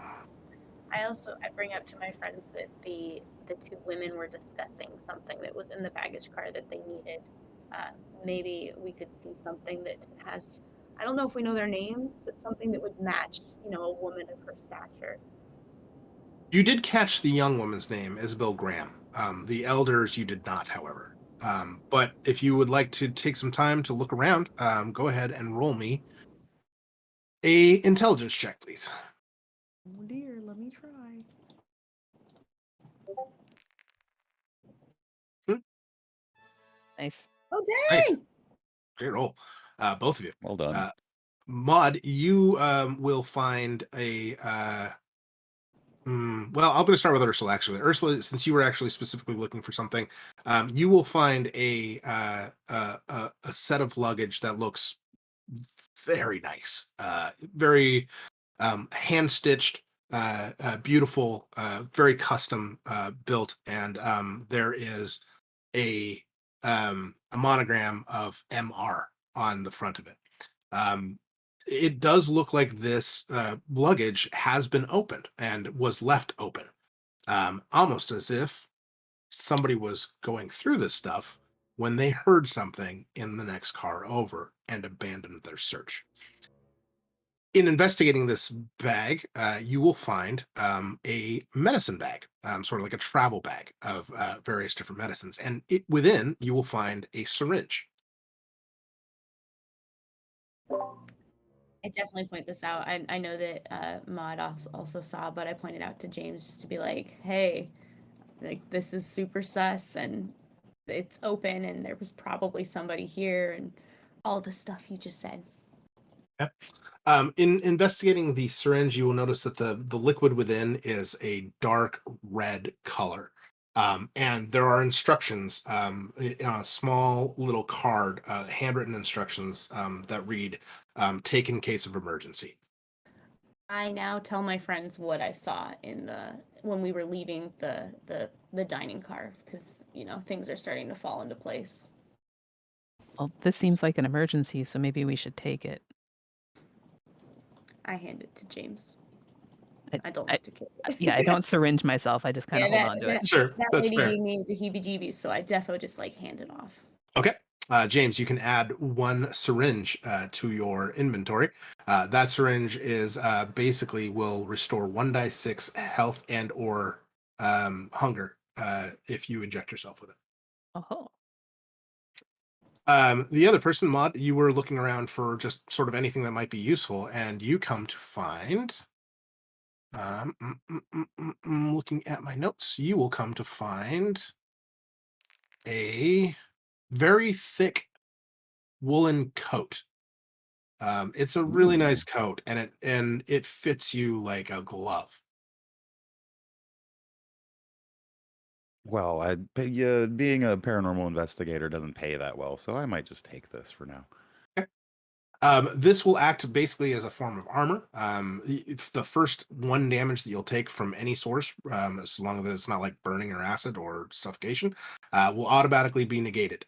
I bring up to my friends that the two women were discussing something that was in the baggage car that they needed. Maybe we could see something that has, I don't know if we know their names, but something that would match, a woman of her stature. You did catch the young woman's name, Isabel Graham. The elders you did not, however. But if you would like to take some time to look around, go ahead and roll me a intelligence check, please. Oh dear, let me try. Nice. Oh Nice. dang! Great roll. Both of you. Well done. Maud, you will find a well, I'm going to start with Ursula, actually. Ursula, since you were actually specifically looking for something, you will find a set of luggage that looks very nice, very hand-stitched, beautiful, very custom built, and there is a monogram of MR on the front of it. It does look like this luggage has been opened and was left open, almost as if somebody was going through this stuff when they heard something in the next car over and abandoned their search. In investigating this bag, you will find a medicine bag, sort of like a travel bag of various different medicines. And within, you will find a syringe. I definitely point this out. I know that Maud also saw, but I pointed out to James just to be like, hey, like this is super sus and it's open and there was probably somebody here and all the stuff you just said. Yep. In investigating the syringe, you will notice that the liquid within is a dark red color. And there are instructions on a small little card, handwritten instructions that read, take in case of emergency. I now tell my friends what I saw in the when we were leaving the dining car because things are starting to fall into place. Well, this seems like an emergency, so maybe we should take it. I hand it to James. I, I don't I, like to carry it. yeah, I don't syringe myself. I just kind of hold on to it. Sure, that that's lady fair. gave me the heebie-jeebies, so I defo just like hand it off. Okay. James, you can add one syringe to your inventory. That syringe is basically will restore 1d6 health and or hunger if you inject yourself with it. Oh, The other person, Maud, you were looking around for just sort of anything that might be useful, and you come to find. Looking at my notes, you will come to find a very thick woolen coat. It's a really Ooh. nice coat, and it fits you like a glove. Well, being a paranormal investigator doesn't pay that well, so I might just take this for now. This will act basically as a form of armor. If the first one damage that you'll take from any source, as long as it's not like burning or acid or suffocation, will automatically be negated.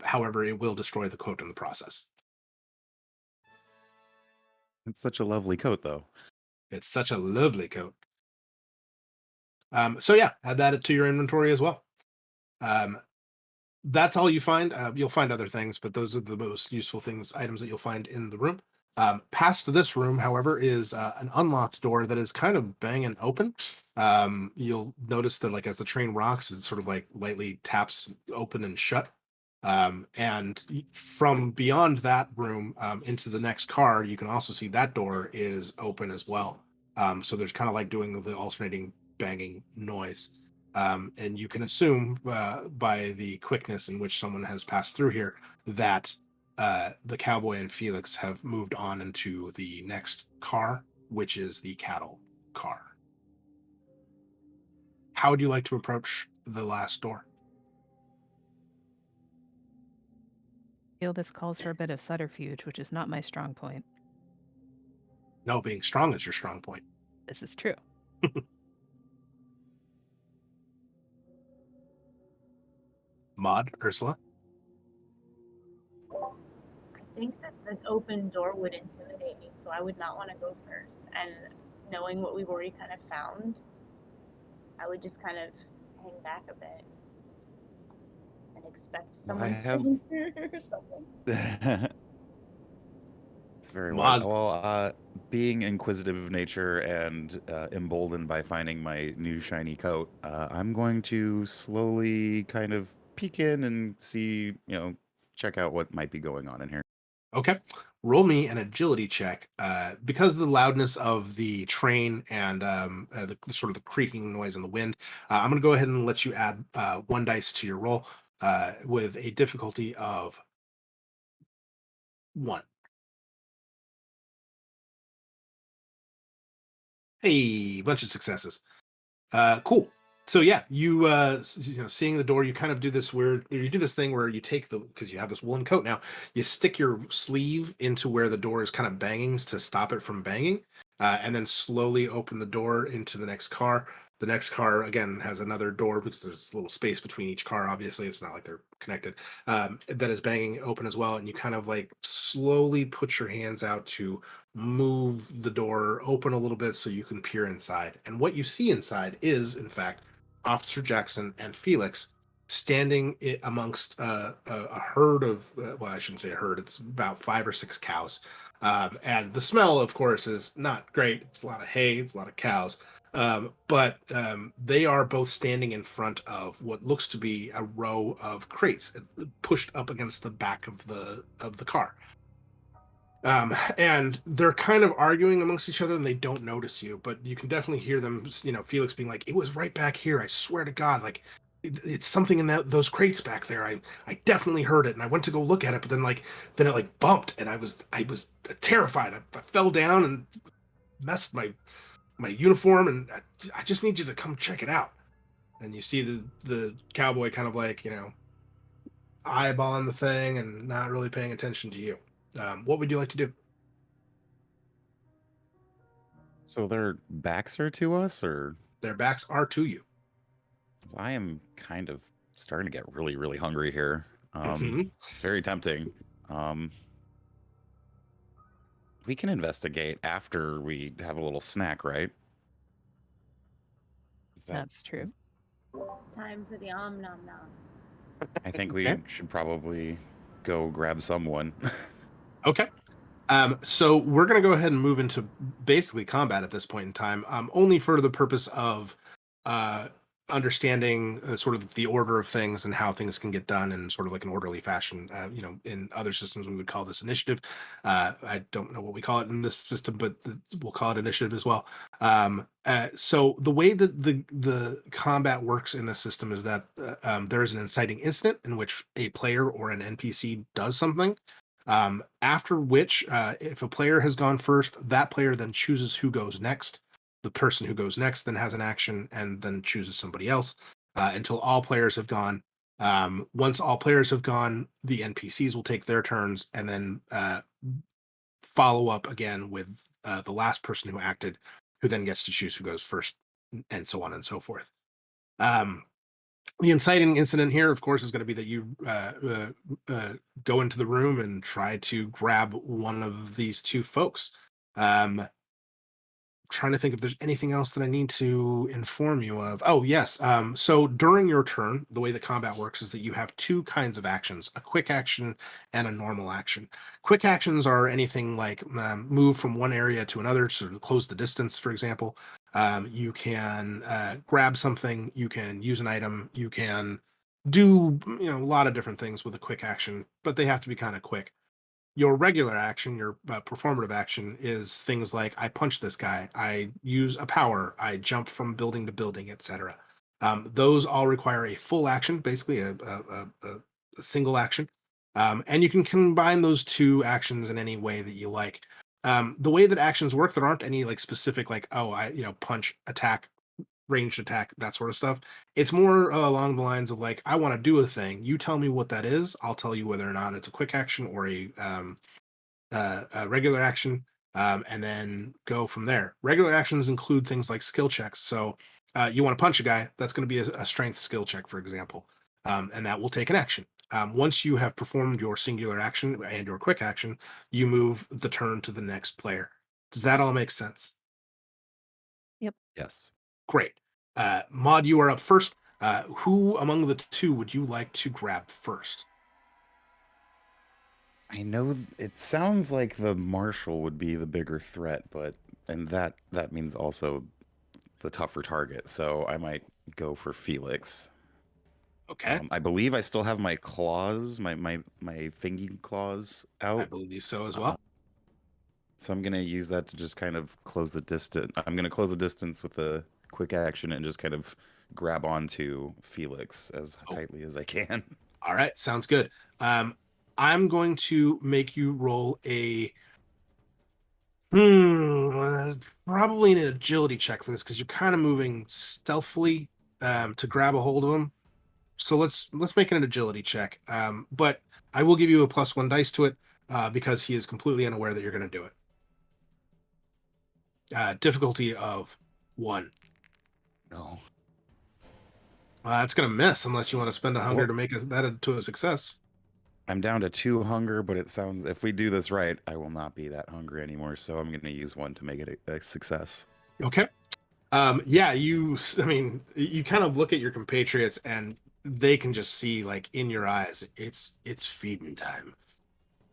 However, it will destroy the coat in the process. It's such a lovely coat, though. It's such a lovely coat. So yeah, add that to your inventory as well. That's all you find. You'll find other things, but those are the most useful items that you'll find in the room. Past this room, however, is an unlocked door that is kind of banging open. You'll notice that, like, as the train rocks, it sort of like lightly taps open and shut. And from beyond that room into the next car, you can also see that door is open as well. So there's kind of like doing the alternating banging noise. And you can assume by the quickness in which someone has passed through here that the cowboy and Felix have moved on into the next car, which is the cattle car. How would you like to approach the last door? I feel this calls for a bit of subterfuge, which is not my strong point. No, being strong is your strong point. This is true. Maud, Ursula? I think that the open door would intimidate me, so I would not want to go first. And knowing what we've already kind of found, I would just kind of hang back a bit and expect someone have- to enter or something. It's very Mod. wise. Well, being inquisitive of nature and emboldened by finding my new shiny coat, I'm going to slowly kind of peek in and see, check out what might be going on in here. Okay. Roll me an agility check. Because of the loudness of the train and the sort of the creaking noise in the wind, I'm going to go ahead and let you add one dice to your roll with a difficulty of 1. Hey, bunch of successes. Cool. So yeah, seeing the door, you kind of do this thing where you take because you have this woolen coat now, you stick your sleeve into where the door is kind of banging to stop it from banging, and then slowly open the door into the next car. The next car again has another door because there's a little space between each car. Obviously, it's not like they're connected. That is banging open as well, and you kind of like slowly put your hands out to move the door open a little bit so you can peer inside. And what you see inside is, in fact, Officer Jackson and Felix standing amongst a herd of, well, I shouldn't say a herd, it's about 5 or 6 cows. And the smell, of course, is not great. It's a lot of hay, it's a lot of cows. But they are both standing in front of what looks to be a row of crates pushed up against the back of the car. And they're kind of arguing amongst each other, and they don't notice you, but you can definitely hear them, Felix being like, "It was right back here. I swear to God, like it's something in those crates back there. I definitely heard it, and I went to go look at it, but then it like bumped, and I was terrified. I fell down and messed my uniform, and I just need you to come check it out." And you see the cowboy kind of like, eyeballing the thing and not really paying attention to you. What would you like to do? So their backs are to us, or Their backs are to you. 'cause I am kind of starting to get really, really hungry here. Mhm. It's very tempting. We can investigate after we have a little snack, right? Is that- That's true. Time for the om nom nom. I think we Okay. should probably go grab someone. Okay. So we're going to go ahead and move into basically combat at this point in time, only for the purpose of uh, understanding sort of the order of things and how things can get done in sort of like an orderly fashion. In other systems, we would call this initiative. I don't know what we call it in this system, but we'll call it initiative as well. So the way that the combat works in this system is that there is an inciting incident in which a player or an NPC does something. After which, if a player has gone first, that player then chooses who goes next. The person who goes next then has an action and then chooses somebody else until all players have gone. Once all players have gone, the NPCs will take their turns and then follow up again with the last person who acted, who then gets to choose who goes first, and so on and so forth. The inciting incident here, of course, is going to be that you go into the room and try to grab one of these two folks. Trying to think if there's anything else that I need to inform you of. Oh, yes. So during your turn, the way the combat works is that you have two kinds of actions, a quick action and a normal action. Quick actions are anything like move from one area to another, sort of close the distance, for example. You can grab something, you can use an item, you can do a lot of different things with a quick action, but they have to be kind of quick. Your regular action, your performative action, is things like I punch this guy, I use a power, I jump from building to building, etc. Those all require a full action, basically a single action, and you can combine those two actions in any way that you like. The way that actions work, there aren't any like specific like, oh, I punch, attack, ranged attack, that sort of stuff. It's more along the lines of like, I want to do a thing. You tell me what that is. I'll tell you whether or not it's a quick action or a regular action, and then go from there. Regular actions include things like skill checks. So you want to punch a guy, that's going to be a strength skill check, for example, and that will take an action. Once you have performed your singular action and your quick action, you move the turn to the next player. Does that all make sense? Yes. Great. Maud, you are up first. Who among the two would you like to grab first? I know it sounds like the marshal would be the bigger threat, and that means also the tougher target. So I might go for Felix. Okay. I believe I still have my claws, my finging claws I out. believe so as well. So I'm gonna use that to just kind of close the distance. I'm gonna close the distance with a quick action and just kind of grab onto Felix as tightly as I can. All right. Sounds good. I'm going to make you roll probably an agility check for this because you're kind of moving stealthily to grab a hold of him. So let's make it an agility check. But I will give you a +1 dice to it because he is completely unaware that you're going to do it. Difficulty of 1. No. It's going to miss unless you want to spend a hunger Well- to make that to a success. I'm down to 2 hunger, but it sounds if we do this right, I will not be that hungry anymore. So I'm gonna use 1 to make it a success. Okay. Yeah, you kind of look at your compatriots and they can just see, like, in your eyes, it's feeding time.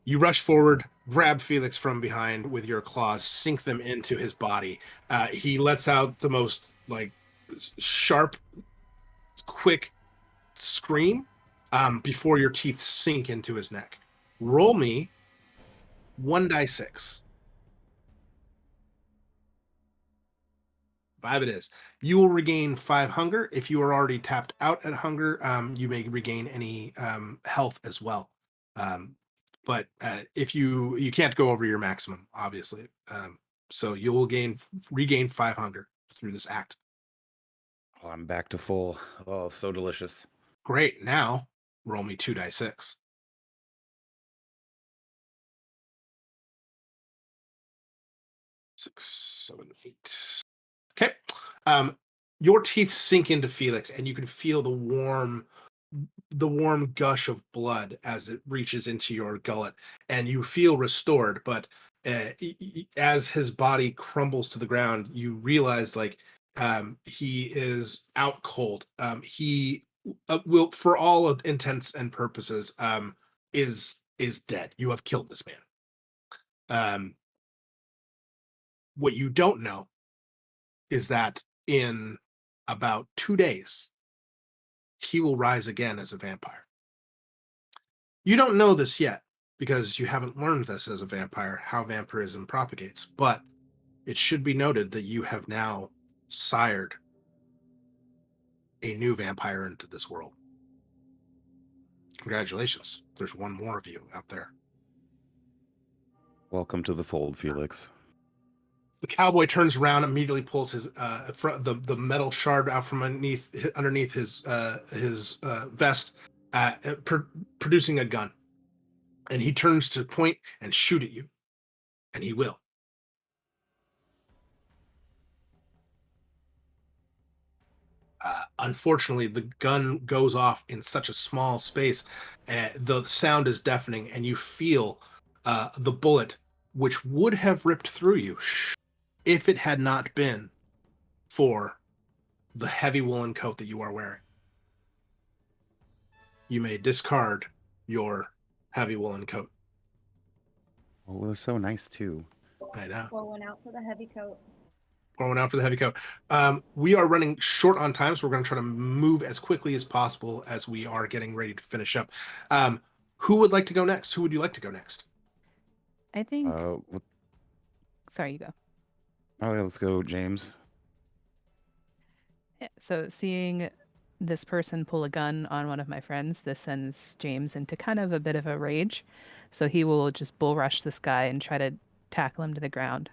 You rush forward, grab Felix from behind with your claws, sink them into his body. He lets out the most, like, sharp, quick scream before your teeth sink into his neck. Roll me 1d6. 5 it is. You will regain 5 hunger. If you are already tapped out at hunger, you may regain any health as well. But if you can't go over your maximum, obviously. So you will regain 5 hunger through this act. Oh, I'm back to full. Oh, so delicious. Great. Now roll me 2d6. 6, 7, 8. Okay. Your teeth sink into Felix, and you can feel the warm gush of blood as it reaches into your gullet, and you feel restored. But as his body crumbles to the ground, you realize, like, he is out cold. He will, for all intents and purposes, is dead. You have killed this man. What you don't know is that in about 2 days, he will rise again as a vampire. You don't know this yet because you haven't learned this as a vampire, how vampirism propagates, but it should be noted that you have now sired a new vampire into this world. Congratulations. There's one more of you out there. Welcome to the fold, Felix. The cowboy turns around, immediately pulls his the metal shard out from underneath his vest, producing a gun, and he turns to point and shoot at you, and he will. Unfortunately, the gun goes off in such a small space, the sound is deafening, and you feel the bullet, which would have ripped through you if it had not been for the heavy woolen coat that you are wearing. You may discard your heavy woolen coat. Oh, it was so nice too. I know. Pour one out for the heavy coat. Going out for the heavy coat. We are running short on time, so we're going to try to move as quickly as possible as we are getting ready to finish up. Who would like to go next? Who would you like to go next? I think. What- Sorry, you go. Oh, yeah, let's go, James. Yeah, so seeing this person pull a gun on one of my friends, this sends James into kind of a bit of a rage. So he will just bull rush this guy and try to tackle him to the ground.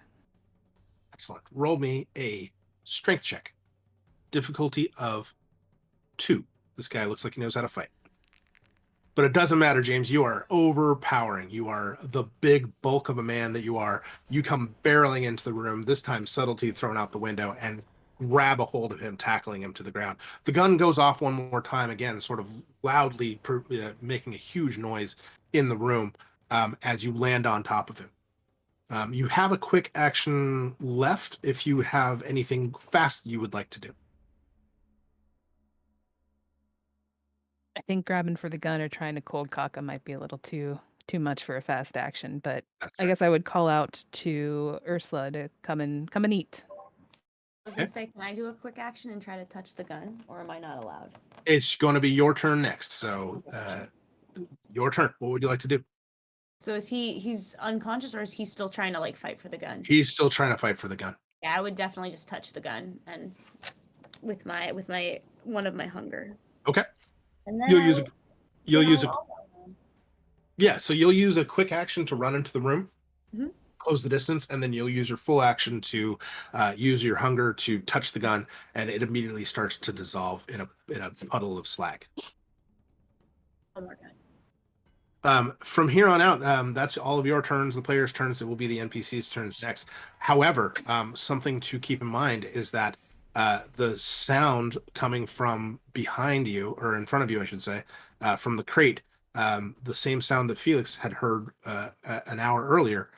Excellent. Roll me a strength check. Difficulty of 2. This guy looks like he knows how to fight. But it doesn't matter, James. You are overpowering. You are the big bulk of a man that you are. You come barreling into the room, this time subtlety thrown out the window, and grab a hold of him, tackling him to the ground. The gun goes off one more time, again, sort of loudly making a huge noise in the room as you land on top of him. You have a quick action left if you have anything fast you would like to do. I think grabbing for the gun or trying to cold cock him might be a little too much for a fast action, but That's I right. guess I would call out to Ursula to come and eat. I was gonna say, can I do a quick action and try to touch the gun, or am I not allowed? It's going to be your turn next, so your turn. What would you like to do? So he's unconscious, or is he still trying to like fight for the gun? He's still trying to fight for the gun. Yeah, I would definitely just touch the gun and with my one of my hunger. Okay. And then You'll I use would- you'll then I use would a also- yeah, so you'll use a quick action to run into the room, Mhm. close the distance, and then you'll use your full action to use your hunger to touch the gun, and it immediately starts to dissolve in a puddle of slag. One more time. From here on out, that's all of your turns, the players' turns. It will be the NPC's turns next. However, something to keep in mind is that the sound coming from behind you, or in front of you, I should say, from the crate, the same sound that Felix had heard an hour earlier,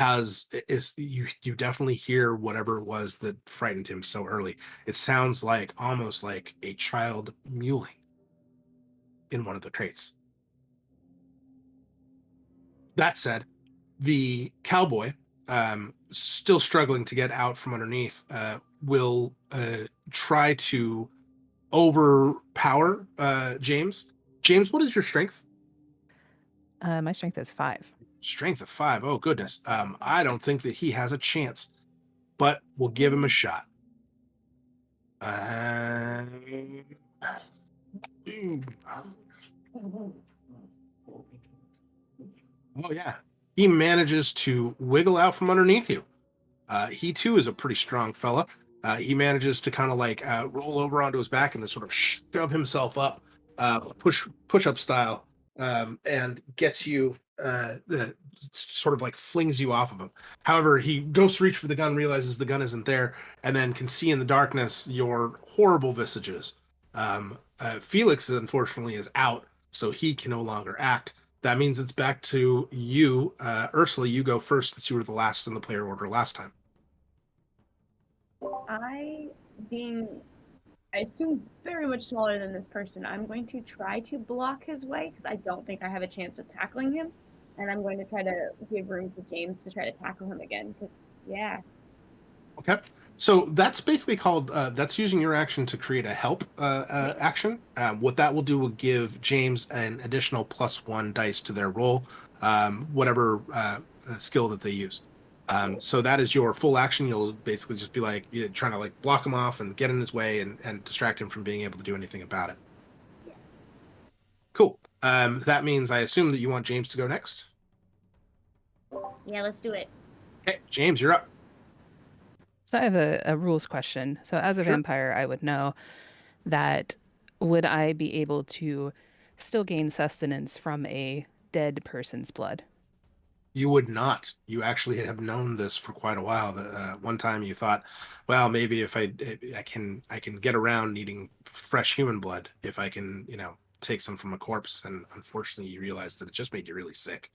you definitely hear whatever it was that frightened him so early. It sounds like almost like a child mewling in one of the crates. That said, the cowboy, still struggling to get out from underneath, will try to overpower James. James, what is your strength? My strength is 5. Strength of 5. Oh goodness. I don't think that he has a chance, but we'll give him a shot. Oh yeah, he manages to wiggle out from underneath you. He too is a pretty strong fella. He manages to kind of like roll over onto his back and then sort of shove himself up, push up style, and gets you sort of like flings you off of him. However, he goes to reach for the gun, realizes the gun isn't there, and then can see in the darkness your horrible visages. Felix, unfortunately, is out, so he can no longer act. That means it's back to you, Ursula. You go first since you were the last in the player order last time. I, being, I assume, very much smaller than this person, I'm going to try to block his way because I don't think I have a chance of tackling him. And I'm going to try to give room to James to try to tackle him again because, yeah. Okay. So that's basically called, that's using your action to create a help action. What that will do will give James an additional +1 dice to their roll, whatever skill that they use. So that is your full action. You'll basically just be like trying to like block him off and get in his way and distract him from being able to do anything about it. Yeah. Cool. That means I assume that you want James to go next. Yeah, let's do it. Okay, James, you're up. So I have a rules question. So as a Sure. vampire, I would know that would I be able to still gain sustenance from a dead person's blood? You would not. You actually have known this for quite a while. One time you thought, well, maybe if I can get around needing fresh human blood if I can, take some from a corpse. And unfortunately, you realized that it just made you really sick.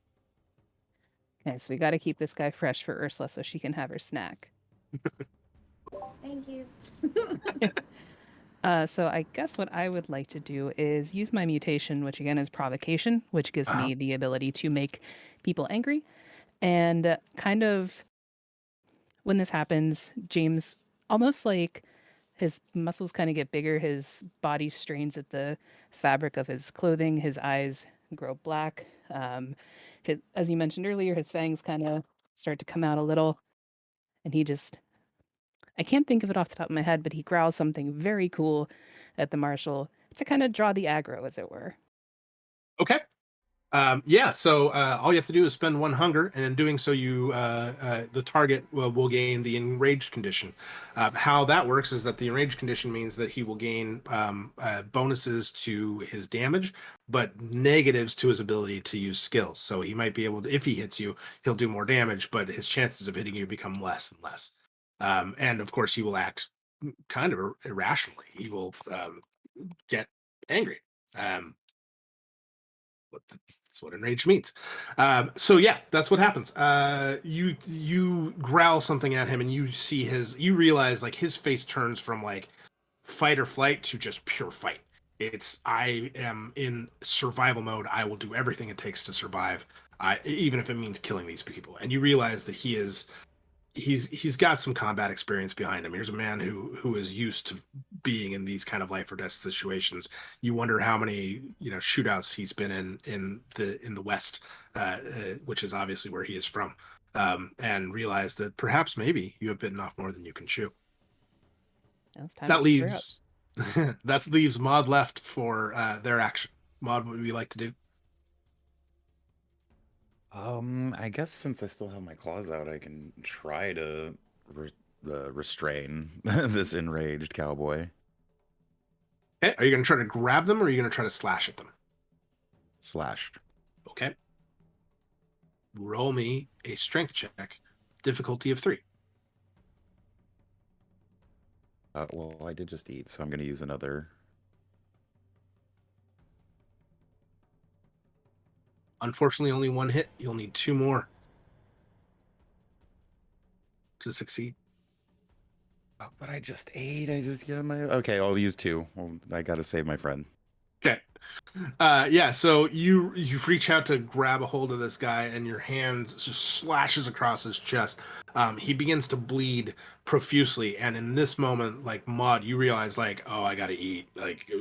Okay, so we got to keep this guy fresh for Ursula so she can have her snack. Thank you. So I guess what I would like to do is use my mutation, which again is provocation, which gives me the ability to make people angry. And kind of when this happens, James almost like his muscles kind of get bigger, his body strains at the fabric of his clothing, his eyes grow black. As you mentioned earlier, his fangs kind of start to come out a little, and he just I can't think of it off the top of my head, but he growls something very cool at the marshal to kind of draw the aggro, as it were. Okay. Yeah, so all you have to do is spend 1 hunger, and in doing so, the target will gain the enraged condition. How that works is that the enraged condition means that he will gain bonuses to his damage, but negatives to his ability to use skills. So he might be able to, if he hits you, he'll do more damage, but his chances of hitting you become less and less. And of course, he will act kind of irrationally. He will get angry. That's what enraged means. So yeah, that's what happens. You growl something at him, and you realize like his face turns from like fight or flight to just pure fight. It's I am in survival mode. I will do everything it takes to survive, even if it means killing these people. And you realize that he's got some combat experience behind him. Here's a man who is used to being in these kind of life or death situations. You wonder how many shootouts he's been in the West, which is obviously where he is from, and realize that perhaps maybe you have bitten off more than you can chew. Now it's time That to square up. leaves that leaves Maud left for their action. Maud, what would you like to do? I guess since I still have my claws out, I can try to restrain this enraged cowboy. Okay, are you going to try to grab them, or are you going to try to slash at them? Slash. Okay. Roll me a strength check, difficulty of 3. Well, I did just eat, so I'm going to use another. Unfortunately, only 1 hit. You'll need 2 more. to succeed. Oh, but I just ate. I just got my. Okay, I'll use 2. Well, I got to save my friend. Okay. Yeah, so you reach out to grab a hold of this guy, and your hand just slashes across his chest. He begins to bleed profusely, and in this moment, like Maud, you realize, like, oh, I gotta eat. Like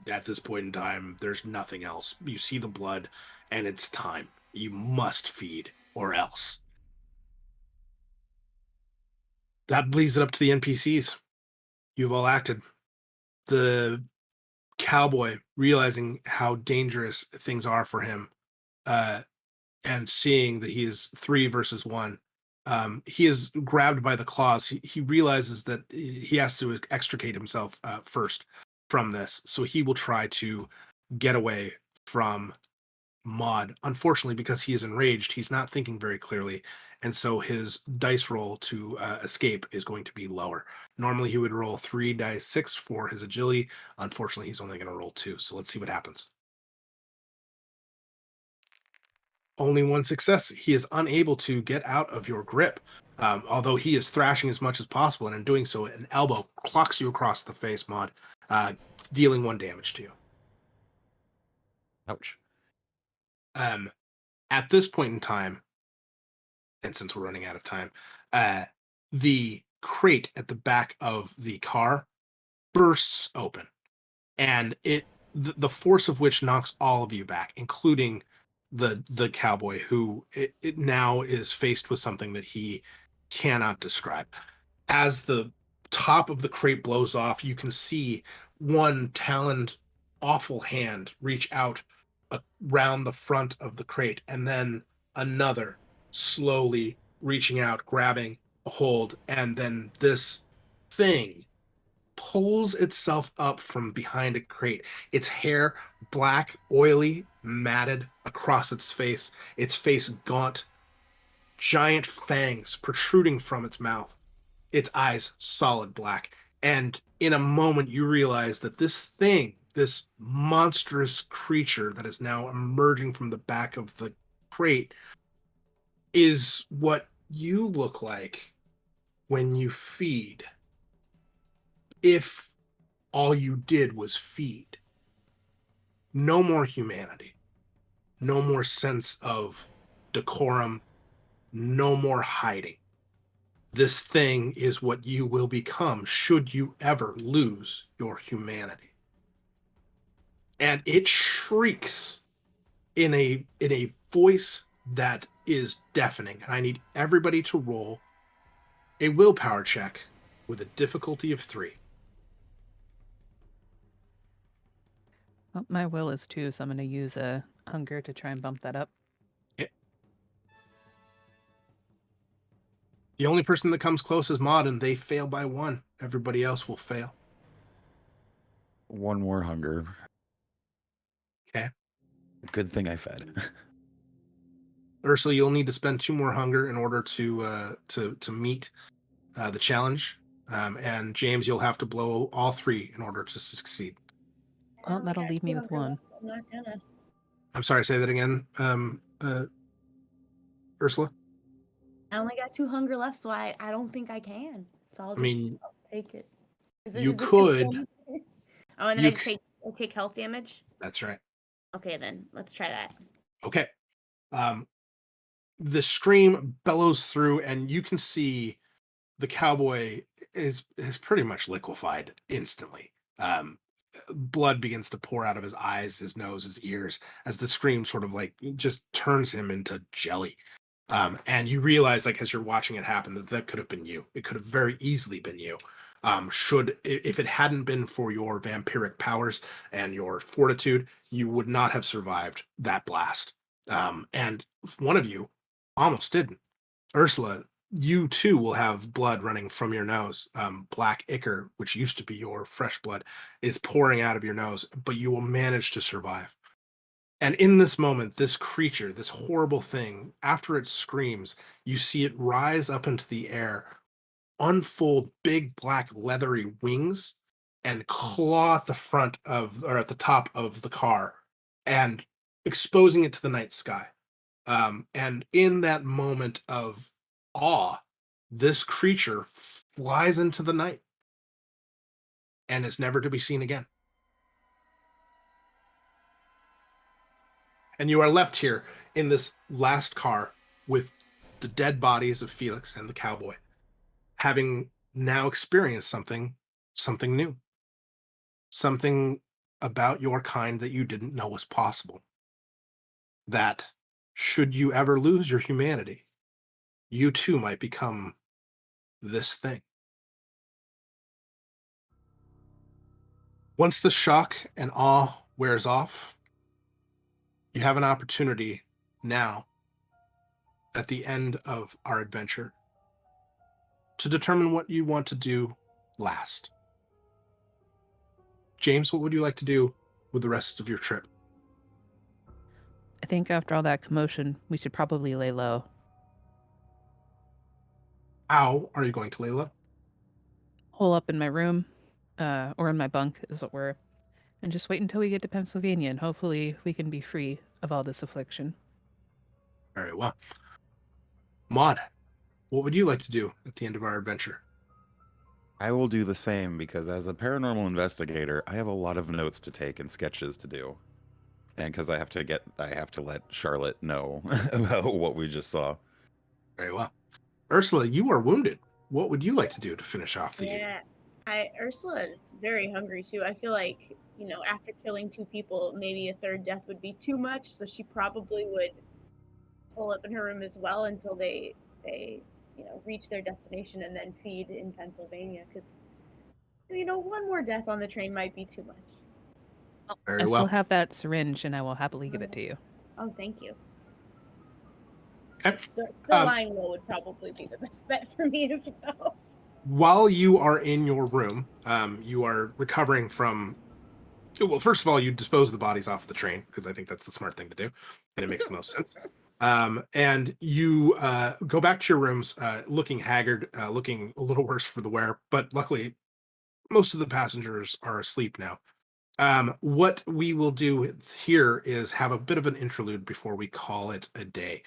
at this point in time, there's nothing else. You see the blood, and it's time. You must feed, or else. That leaves it up to the NPCs. You've all acted. The cowboy, realizing how dangerous things are for him, uh, and seeing that he is 3 versus 1, he is grabbed by the claws. He realizes that he has to extricate himself first from this, so he will try to get away from Maud. Unfortunately, because he is enraged, he's not thinking very clearly, and so his dice roll to escape is going to be lower. Normally, he would roll 3 dice 6 for his agility. Unfortunately, he's only going to roll 2. So let's see what happens. Only 1 success. He is unable to get out of your grip, although he is thrashing as much as possible, and in doing so, an elbow clocks you across the face, Maud, dealing 1 damage to you. Ouch. At this point in time, and since we're running out of time, the crate at the back of the car bursts open, and the force of which knocks all of you back, including the cowboy, who it now is faced with something that he cannot describe. As the top of the crate blows off, you can see one taloned, awful hand reach out around the front of the crate, and then another slowly reaching out, grabbing a hold, and then this thing pulls itself up from behind a crate. Its hair black, oily, matted across its face gaunt, giant fangs protruding from its mouth, its eyes solid black. And in a moment, you realize that this thing, this monstrous creature that is now emerging from the back of the crate, is what you look like when you feed. If all you did was feed. No more humanity. No more sense of decorum. No more hiding. This thing is what you will become should you ever lose your humanity. And it shrieks in a voice that is deafening. And I need everybody to roll a willpower check with a difficulty of 3. Well, my will is 2, so I'm going to use a hunger to try and bump that up. The only person that comes close is Maud, and they fail by 1. Everybody else will fail. 1 more hunger. Okay. Good thing I fed. Ursula, you'll need to spend 2 more hunger in order to meet the challenge. And James, you'll have to blow all 3 in order to succeed. Well, that'll leave me with 1. I'm not gonna. I'm sorry, say that again, Ursula? I only got 2 hunger left, so I don't think I can. So I'll take it. You could. Oh, and then I take health damage? That's right. Okay, then. Let's try that. Okay. The scream bellows through, and you can see the cowboy is pretty much liquefied instantly. Blood begins to pour out of his eyes, his nose, his ears, as the scream sort of like just turns him into jelly. And you realize, like, as you're watching it happen, that could have been you. It could have very easily been you. If it hadn't been for your vampiric powers and your fortitude, you would not have survived that blast. And one of you almost didn't. Ursula, you too will have blood running from your nose. Black ichor, which used to be your fresh blood, is pouring out of your nose, but you will manage to survive. And in this moment, this creature, this horrible thing, after it screams, you see it rise up into the air, unfold big black leathery wings, and claw at the front of, or at the top of the car, and exposing it to the night sky. And in that moment of awe, this creature flies into the night and is never to be seen again. And you are left here in this last car with the dead bodies of Felix and the cowboy, having now experienced something new, something about your kind that you didn't know was possible. That should you ever lose your humanity, you too might become this thing. Once the shock and awe wears off, you have an opportunity now at the end of our adventure to determine what you want to do last. James, what would you like to do with the rest of your trip? I think after all that commotion, we should probably lay low. How are you going to lay low? Hole up in my room, or in my bunk, as it were, and just wait until we get to Pennsylvania, and hopefully we can be free of all this affliction. Very well. Maud, what would you like to do at the end of our adventure? I will do the same because as a paranormal investigator, I have a lot of notes to take and sketches to do. And because I have to let Charlotte know about what we just saw. Very well. Ursula, you are wounded. What would you like to do to finish off the evening? Yeah, Ursula is very hungry too. I feel like, after killing 2 people, maybe a third death would be too much, so she probably would pull up in her room as well until they reach their destination and then feed in Pennsylvania, because one more death on the train might be too much. Very I well. still have that syringe, and I will happily give it to you. Oh, thank you. Okay. Still lying low would probably be the best bet for me as well. While you are in your room, you are recovering from. Well, first of all, you dispose the bodies off the train because I think that's the smart thing to do, and it makes the most sense. And you go back to your rooms, looking haggard, looking a little worse for the wear, but luckily, most of the passengers are asleep now. What we will do here is have a bit of an interlude before we call it a day.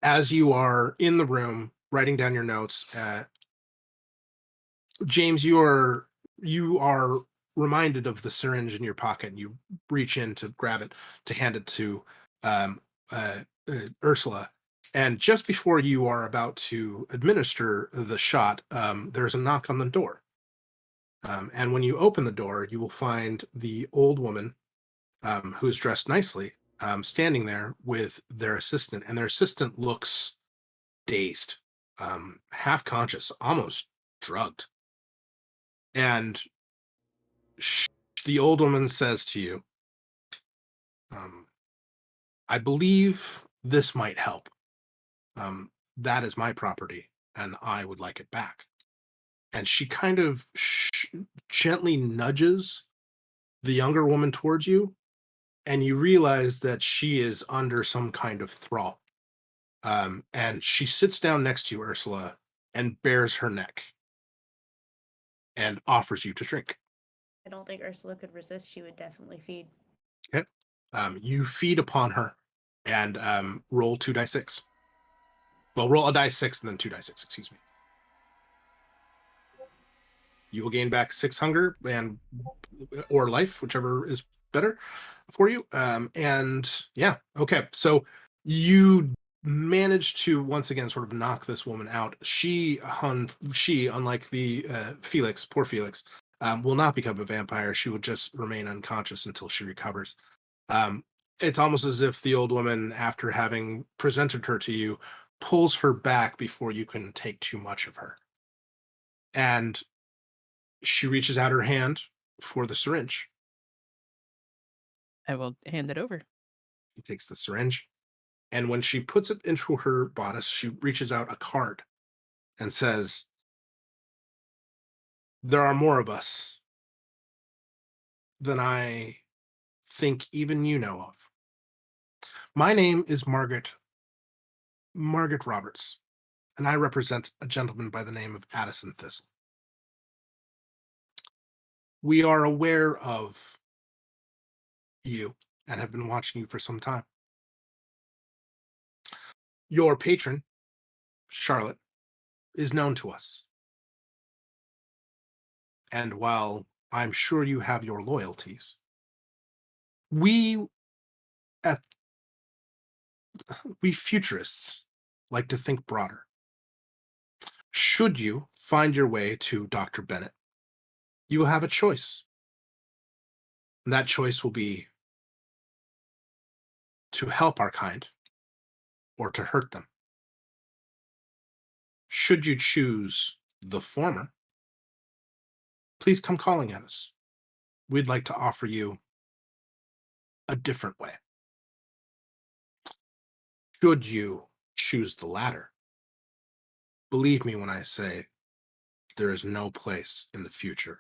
As you are in the room writing down your notes, James, you are reminded of the syringe in your pocket, and you reach in to grab it to hand it to um, Ursula. And just before you are about to administer the shot, there's a knock on the door. And when you open the door, you will find the old woman who's dressed nicely standing there with their assistant. And their assistant looks dazed, half conscious, almost drugged. And the old woman says to you, I believe this might help. That is my property, and I would like it back. And she kind of gently nudges the younger woman towards you, and you realize that she is under some kind of thrall. And she sits down next to you, Ursula, and bares her neck and offers you to drink. I don't think Ursula could resist. She would definitely feed. Okay. You feed upon her and roll 2d6. Well, roll a die 6 and then 2d6, excuse me. You will gain back 6 hunger and or life, whichever is better for you. And yeah, okay. So you managed to once again sort of knock this woman out. She, unlike the poor Felix, will not become a vampire. She will just remain unconscious until she recovers. It's almost as if the old woman, after having presented her to you, pulls her back before you can take too much of her. And she reaches out her hand for the syringe. I will hand it over. She takes the syringe, and when she puts it into her bodice, she reaches out a card and says, there are more of us than I think even you know of. My name is Margaret Roberts, and I represent a gentleman by the name of Addison Thistle. We are aware of you and have been watching you for some time. Your patron, Charlotte, is known to us. And while I'm sure you have your loyalties, we at we futurists like to think broader. Should you find your way to Dr. Bennett, you will have a choice. And that choice will be to help our kind or to hurt them. Should you choose the former, please come calling at us. We'd like to offer you a different way. Should you choose the latter, believe me when I say there is no place in the future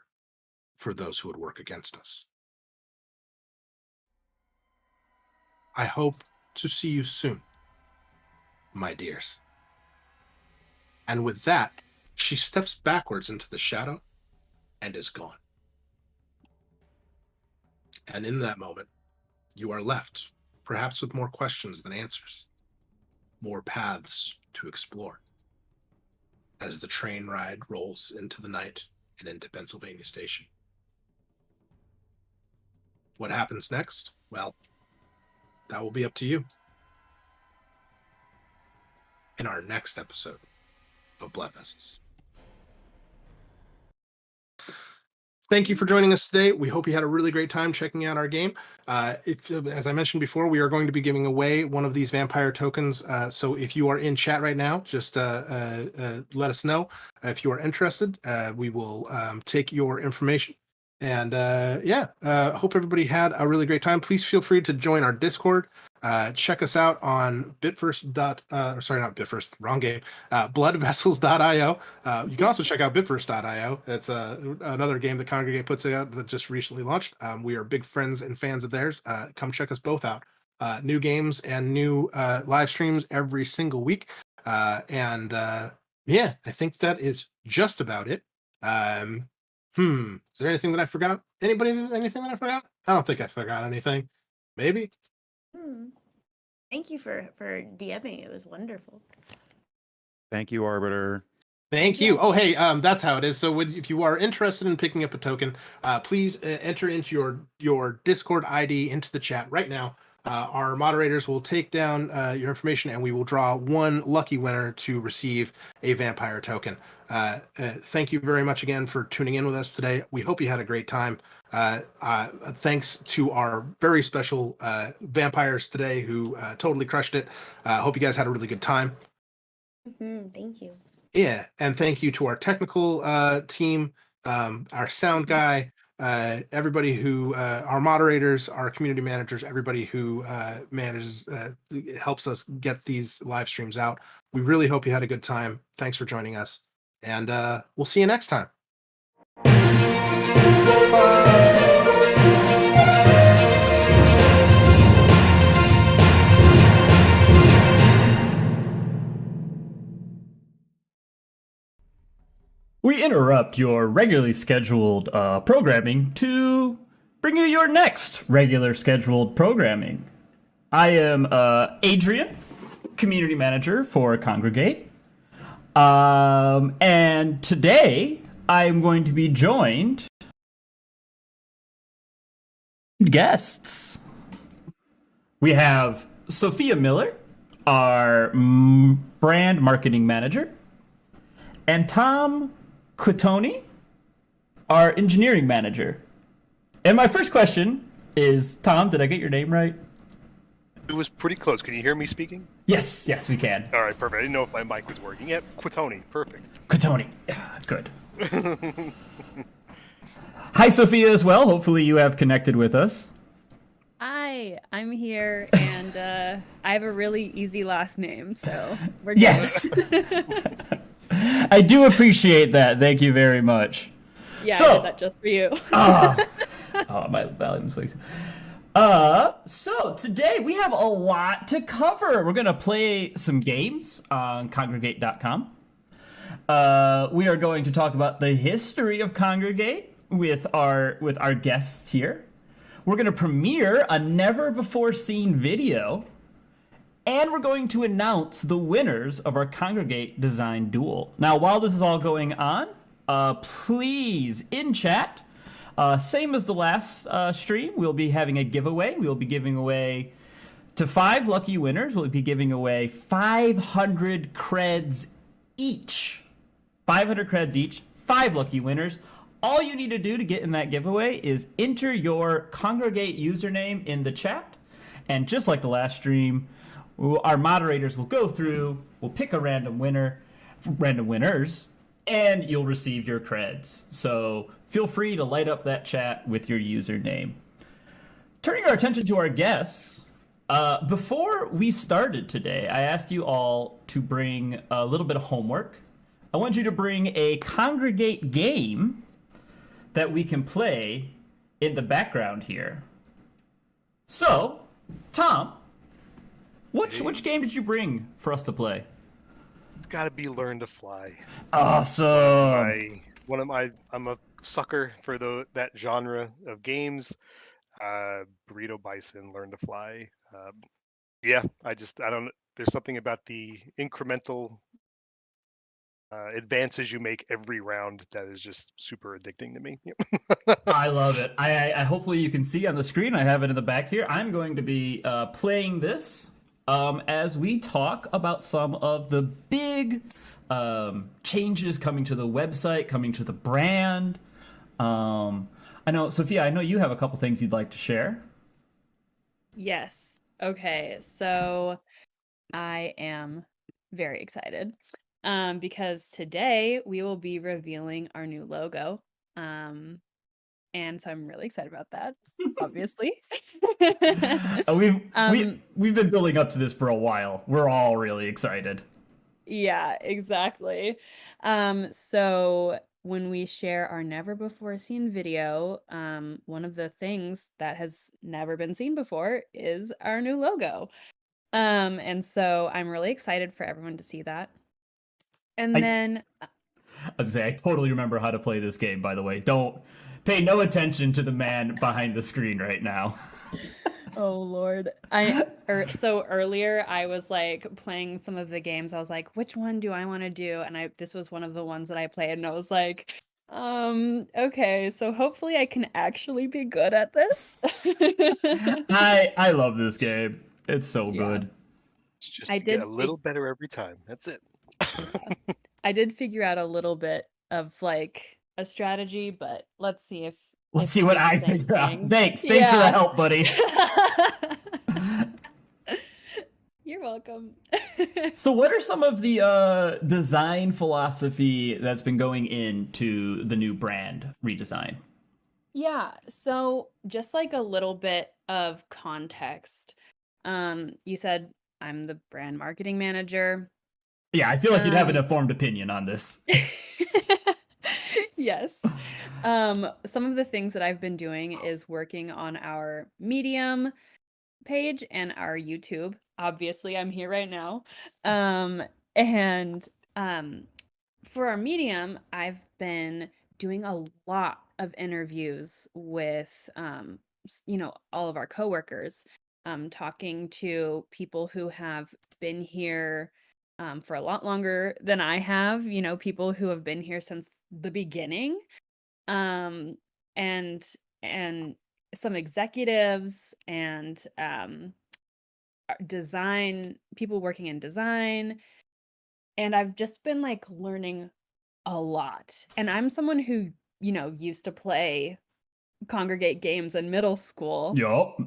for those who would work against us. I hope to see you soon, my dears. And with that, she steps backwards into the shadow and is gone. And in that moment, you are left, perhaps with more questions than answers, more paths to explore, as the train ride rolls into the night and into Pennsylvania Station. What happens next? Well, that will be up to you in our next episode of Blood Vessels. Thank you for joining us today. We hope you had a really great time checking out our game. As I mentioned before, we are going to be giving away one of these vampire tokens. So if you are in chat right now, just let us know. If you are interested, we will take your information. And hope everybody had a really great time. Please feel free to join our Discord. Check us out on Bitverse. Not Bitverse, wrong game. Bloodvessels.io. You can also check out Bitverse.io. It's another game that Congregate puts out that just recently launched. We are big friends and fans of theirs. Come check us both out. New games and new live streams every single week. I think that is just about it. Is there anything that I forgot? Anything that I forgot? I don't think I forgot anything. Maybe. Thank you for DMing. It was wonderful. Thank you, Arbiter. Thank you. Oh, hey, that's how it is. So if you are interested in picking up a token, please enter into your Discord ID into the chat right now. Our moderators will take down your information and we will draw one lucky winner to receive a vampire token. Thank you very much again for tuning in with us today. We hope you had a great time. Thanks to our very special vampires today who totally crushed it. Hope you guys had a really good time. Thank you. Yeah, and thank you to our technical team, our sound guy, everybody who, our moderators, our community managers, everybody who manages, helps us get these live streams out. We really hope you had a good time. Thanks for joining us, and we'll see you next time. We interrupt your regularly scheduled programming to bring you your next regular scheduled programming. I am Adrian, community manager for Congregate. And today I'm going to be joined guests. We have Sophia Miller, our brand marketing manager, and Tom Quitoni, our engineering manager. And my first question is, Tom, did I get your name right? It was pretty close. Can you hear me speaking? Yes, we can. All right, perfect. I didn't know if my mic was working. Yep, Quitoni, perfect. Quitoni, yeah, good. Hi, Sophia, as well. Hopefully you have connected with us. Hi, I'm here, and I have a really easy last name, so we're good. Yes! I do appreciate that. Thank you very much. Yeah, So- I did that just for you. My volume mistakes. So today we have a lot to cover. We're gonna play some games on Congregate.com. We are going to talk about the history of Congregate with our guests here. We're gonna premiere a never before seen video, and we're going to announce the winners of our Congregate design duel. Now, while this is all going on, please, in chat, same as the last stream, we'll be having a giveaway. We'll be giving away to 5 lucky winners. We'll be giving away 500 creds each. 500 creds each, 5 lucky winners. All you need to do to get in that giveaway is enter your Congregate username in the chat. And just like the last stream, our moderators will go through, we'll pick a random winners, and you'll receive your creds. So feel free to light up that chat with your username. Turning our attention to our guests, before we started today, I asked you all to bring a little bit of homework. I want you to bring a Congregate game that we can play in the background here. So, Tom, which game did you bring for us to play? It's got to be Learn to Fly. Awesome. I'm a sucker for that genre of games. Burrito Bison, Learn to Fly. Yeah, I don't. There's something about the incremental advances you make every round that is just super addicting to me. I love it. I hopefully you can see on the screen. I have it in the back here. I'm going to be playing this as we talk about some of the big changes coming to the website, coming to the brand. I know, Sophia, I know you have a couple things you'd like to share. Yes. Okay. So I am very excited because today we will be revealing our new logo. And so I'm really excited about that, obviously. We've been building up to this for a while. We're all really excited. Yeah, exactly. So when we share our never before seen video, one of the things that has never been seen before is our new logo. And so I'm really excited for everyone to see that. And then I say I totally remember how to play this game, by the way. Don't pay no attention to the man behind the screen right now. oh Lord. So earlier I was like playing some of the games. I was like, which one do I want to do? And this was one of the ones that I played, and I was like, okay, so hopefully I can actually be good at this. I love this game. It's so good. It's just get a little better every time. That's it. I did figure out a little bit of like a strategy, but let's see what I figure out. Thanks for the help, buddy. You're welcome. So what are some of the design philosophy that's been going into the new brand redesign? Yeah, so just like a little bit of context. You said I'm the brand marketing manager. Yeah, I feel like you'd have an informed opinion on this. Yes. Some of the things that I've been doing is working on our Medium page and our YouTube. Obviously, I'm here right now. And for our Medium, I've been doing a lot of interviews with all of our coworkers, talking to people who have been here for a lot longer than I have, people who have been here since the beginning, and some executives and people working in design. And I've just been like learning a lot. And I'm someone who, used to play Congregate games in middle school. Yup.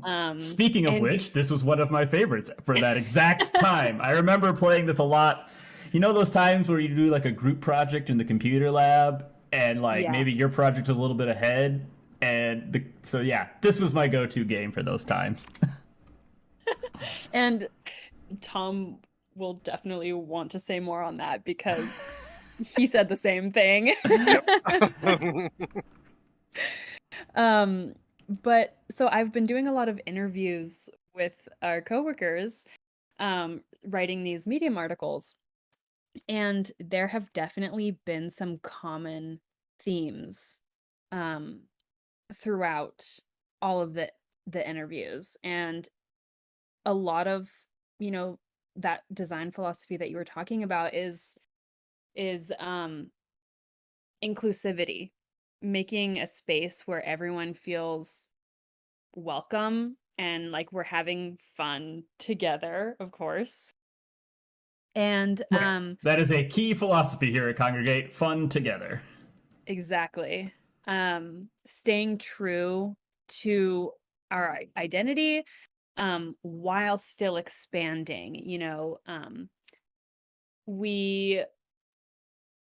Speaking of which, this was one of my favorites for that exact time. I remember playing this a lot. You know those times where you do like a group project in the computer lab and maybe your project was a little bit ahead, and this was my go-to game for those times. And Tom will definitely want to say more on that because he said the same thing. But so I've been doing a lot of interviews with our coworkers, writing these Medium articles, and there have definitely been some common themes throughout all of the interviews, and a lot of that design philosophy that you were talking about is inclusivity, making a space where everyone feels welcome and like we're having fun together, of course. And Right. That is a key philosophy here at Congregate. Fun together. exactly. Staying true to our identity while still expanding, you know.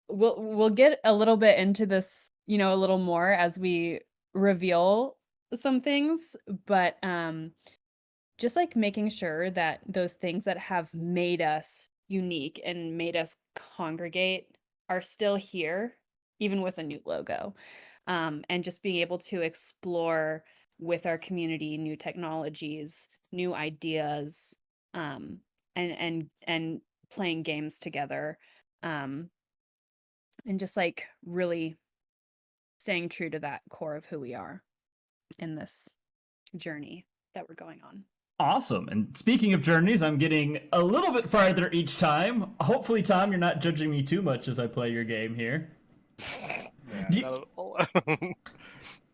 We'll get a little bit into this, you know, a little more as we reveal some things, but just like making sure that those things that have made us unique and made us congregate are still here, even with a new logo. And just being able to explore with our community new technologies, new ideas, and playing games together. And just like really staying true to that core of who we are in this journey that we're going on. Awesome. And speaking of journeys, I'm getting a little bit farther each time. Hopefully, Tom, you're not judging me too much as I play your game here. Yeah, not at all.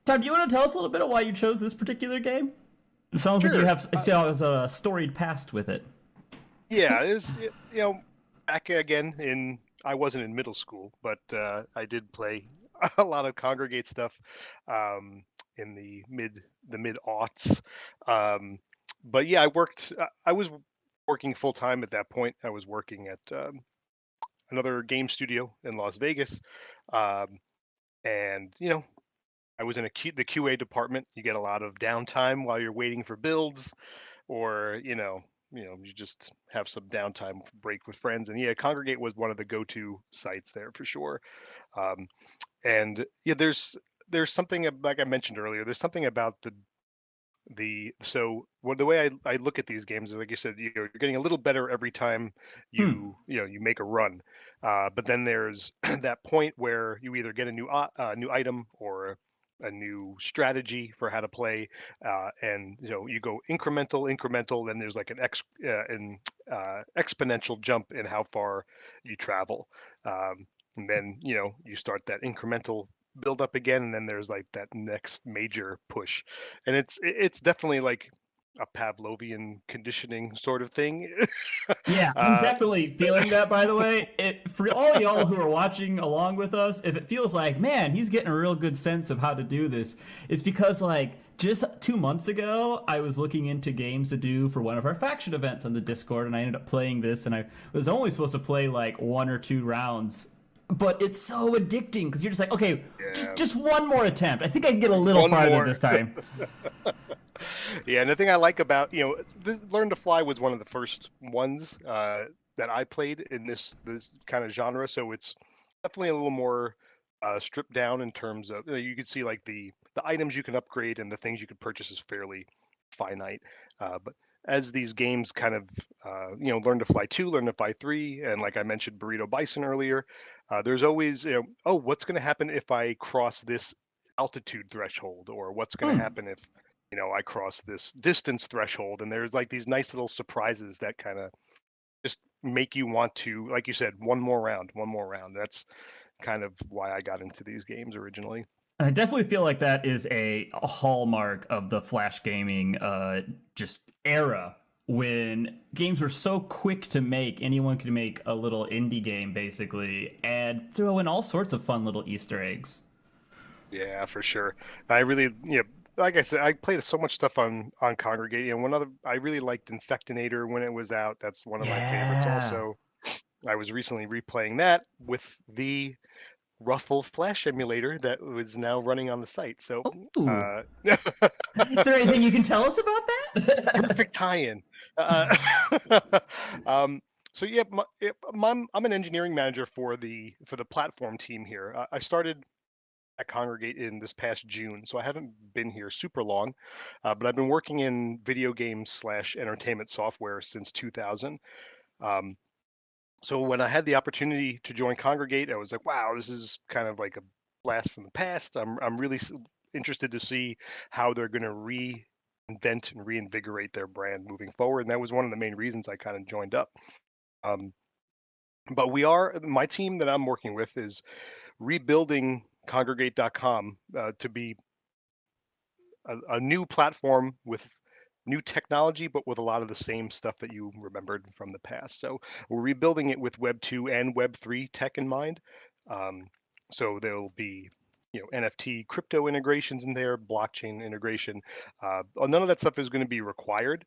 Tom, do you want to tell us a little bit of why you chose this particular game? It sounds like you Sure. have a storied past with it. Yeah, it was, back again I wasn't in middle school, but I did play a lot of Congregate stuff in the mid aughts. But yeah, I was working full time at that point. I was working at another game studio in Las Vegas, and I was in the QA department. You get a lot of downtime while you're waiting for builds, or you just have some downtime break with friends. And yeah, Congregate was one of the go-to sites there for sure. And yeah, there's something like I mentioned earlier. There's something about the way I look at these games is, like you said, you're getting a little better every time you make a run, but then there's that point where you either get a new item or a new strategy for how to play, and you go incremental, then there's like an exponential jump in how far you travel, and then you start that incremental build up again, and then there's like that next major push, and it's definitely like a Pavlovian conditioning sort of thing. Yeah, I'm definitely feeling that, by the way. For all y'all who are watching along with us, if it feels like, man, he's getting a real good sense of how to do this, it's because, like, just 2 months ago, I was looking into games to do for one of our faction events on the Discord, and I ended up playing this, and I was only supposed to play, like, 1 or 2 rounds. But it's so addicting, because you're just like, okay, just one more attempt. I think I can get a little farther this time. Yeah, and the thing I like about this Learn to Fly was one of the first ones that I played in this kind of genre, so it's definitely a little more stripped down in terms of you can see like the items you can upgrade and the things you can purchase is fairly finite. But as these games kind of Learn to Fly 2, Learn to Fly 3, and like I mentioned Burrito Bison earlier, there's always oh, what's going to happen if I cross this altitude threshold, or what's going to happen if I cross this distance threshold, and there's like these nice little surprises that kind of just make you want to, like you said, one more round. That's kind of why I got into these games originally. And I definitely feel like that is a hallmark of the flash gaming just era, when games were so quick to make. Anyone could make a little indie game basically and throw in all sorts of fun little Easter eggs. Yeah, for sure. I really, like I said, I played so much stuff on Congregate, and one other I really liked Infectinator when it was out. That's one of my favorites. Also, I was recently replaying that with the Ruffle Flash emulator that was now running on the site. So, Is there anything you can tell us about that? Perfect tie-in. So yeah, I'm an engineering manager for the platform team here. I started at Congregate in this past June, so I haven't been here super long, but I've been working in video games / entertainment software since 2000. So when I had the opportunity to join Congregate, I was like, wow, this is kind of like a blast from the past. I'm really interested to see how they're going to invent and reinvigorate their brand moving forward. And that was one of the main reasons I kind of joined up. But my team that I'm working with is rebuilding Congregate.com to be a new platform with new technology, but with a lot of the same stuff that you remembered from the past. So we're rebuilding it with Web 2 and Web 3 tech in mind. So there'll be NFT crypto integrations in there, blockchain integration. None of that stuff is going to be required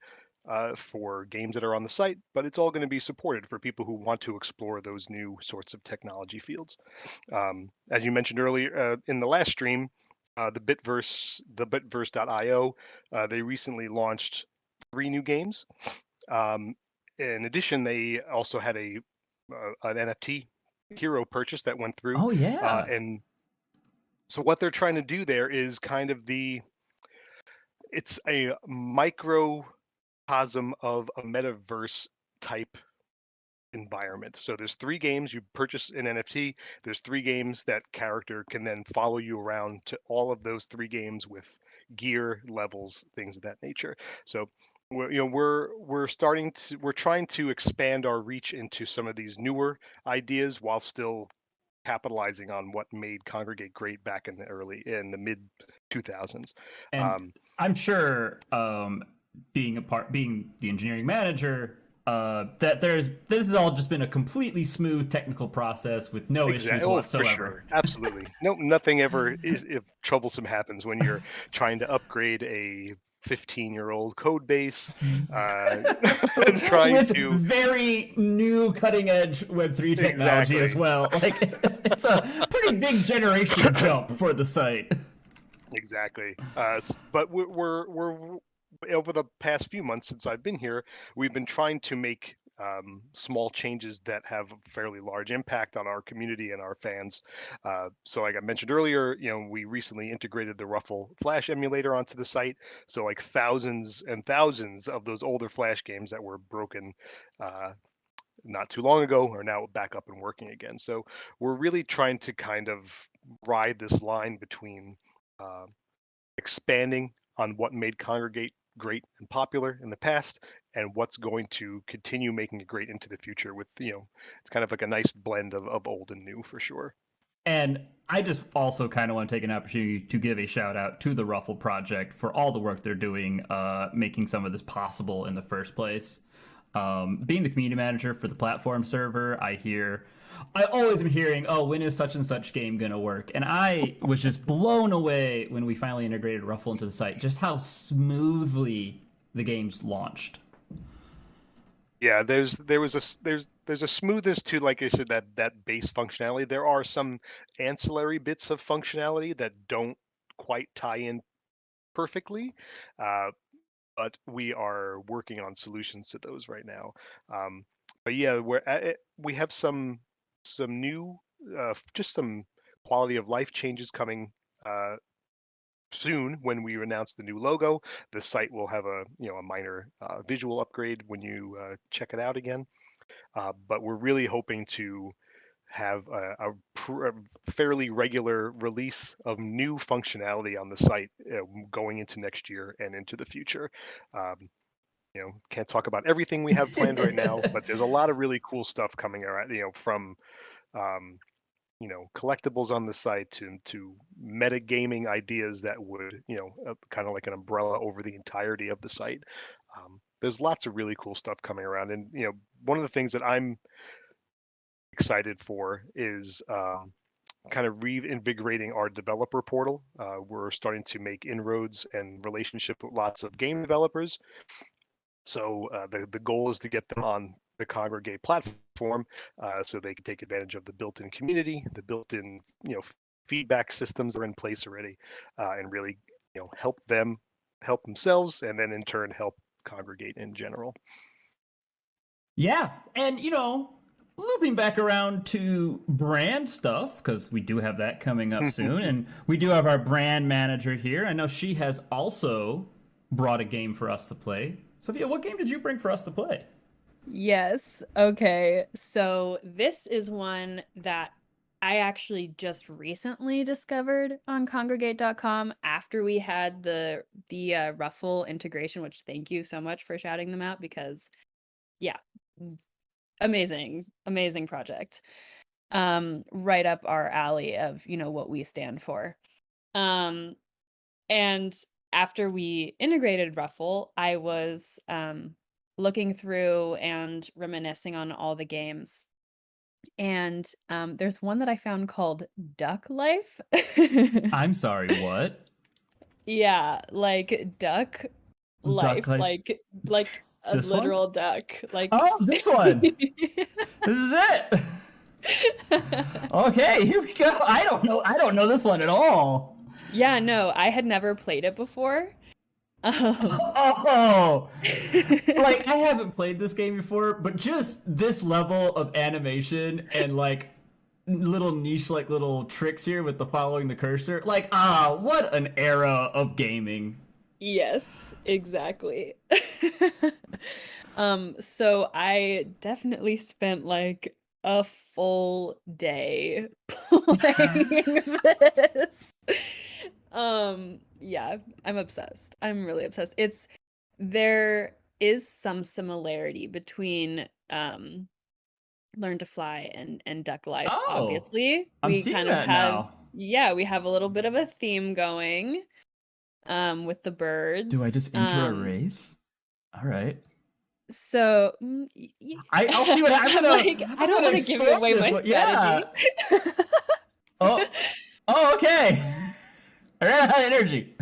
for games that are on the site, but it's all going to be supported for people who want to explore those new sorts of technology fields. As you mentioned earlier in the last stream, the Bitverse.io, they recently launched 3 new games. In addition, they also had an NFT hero purchase that went through. Oh yeah. And so what they're trying to do there is kind of it's a microcosm of a metaverse type environment. So there's 3 games you purchase an NFT. There's 3 games that character can then follow you around to all of those 3 games with gear, levels, things of that nature. So we're trying to expand our reach into some of these newer ideas while still capitalizing on what made Congregate great back in the mid 2000s. And I'm sure, being the engineering manager, that this has all just been a completely smooth technical process with no issues whatsoever. For sure. Absolutely. No, nothing ever if troublesome happens when you're trying to upgrade a 15-year-old code base, and trying with to very new cutting edge Web3 technology as well. Like, it's a pretty big generation jump for the site. Exactly. But we're over the past few months since I've been here, we've been trying to make small changes that have a fairly large impact on our community and our fans. So like I mentioned earlier, we recently integrated the Ruffle Flash emulator onto the site. So like thousands and thousands of those older Flash games that were broken not too long ago are now back up and working again. So we're really trying to kind of ride this line between expanding on what made Congregate great and popular in the past and what's going to continue making it great into the future with it's kind of like a nice blend of old and new for sure. And I just also kind of want to take an opportunity to give a shout out to the Ruffle project for all the work they're doing, making some of this possible in the first place. Being the community manager for the platform server, I always am hearing, oh, when is such and such game gonna work? And I was just blown away when we finally integrated Ruffle into the site, just how smoothly the game's launched. Yeah, there's a smoothness to, like I said, that base functionality. There are some ancillary bits of functionality that don't quite tie in perfectly, but we are working on solutions to those right now. But yeah, we have some new, just some quality of life changes coming soon when we announce the new logo. The site will have a minor visual upgrade when you check it out again. But we're really hoping to have a fairly regular release of new functionality on the site going into next year and into the future. Can't talk about everything we have planned right now, but there's a lot of really cool stuff coming around, from collectibles on the site to metagaming ideas that would, kind of like an umbrella over the entirety of the site. There's lots of really cool stuff coming around. And, one of the things that I'm excited for is kind of reinvigorating our developer portal. We're starting to make inroads and relationship with lots of game developers. So the goal is to get them on the Congregate platform so they can take advantage of the built-in community, the built-in feedback systems that are in place already, and really help themselves, and then in turn help Congregate in general. Yeah, and looping back around to brand stuff, because we do have that coming up soon, and we do have our brand manager here. I know she has also brought a game for us to play. Sophia, what game did you bring for us to play? Yes. Okay. So this is one that I actually just recently discovered on Congregate.com after we had the Ruffle integration, which thank you so much for shouting them out because yeah, amazing project. Right up our alley of, you know, what we stand for. And after we integrated Ruffle, I was looking through and reminiscing on all the games. And there's one that I found called Duck Life. I'm sorry, what? Yeah, like duck life, Life? like a This one? literal duck. Like Oh, this one. This is it. Okay, here we go. I don't know this one at all. Yeah, no, I had never played it before. Oh, like I haven't played this game before, but just this level of animation and like little niche, like little tricks here with the following the cursor, like what an era of gaming. Yes, exactly. So I definitely spent like a full day playing this. Yeah, I'm obsessed. I'm really obsessed. There is some similarity between Learn to Fly and Duck Life. Oh, Obviously, I'm we seeing kind of that have now. we have a little bit of a theme going with the birds. Do I just enter a race? All right. So I'll see what I'm gonna. like, I don't want to give away my strategy. Yeah. Oh, okay. I ran out of energy.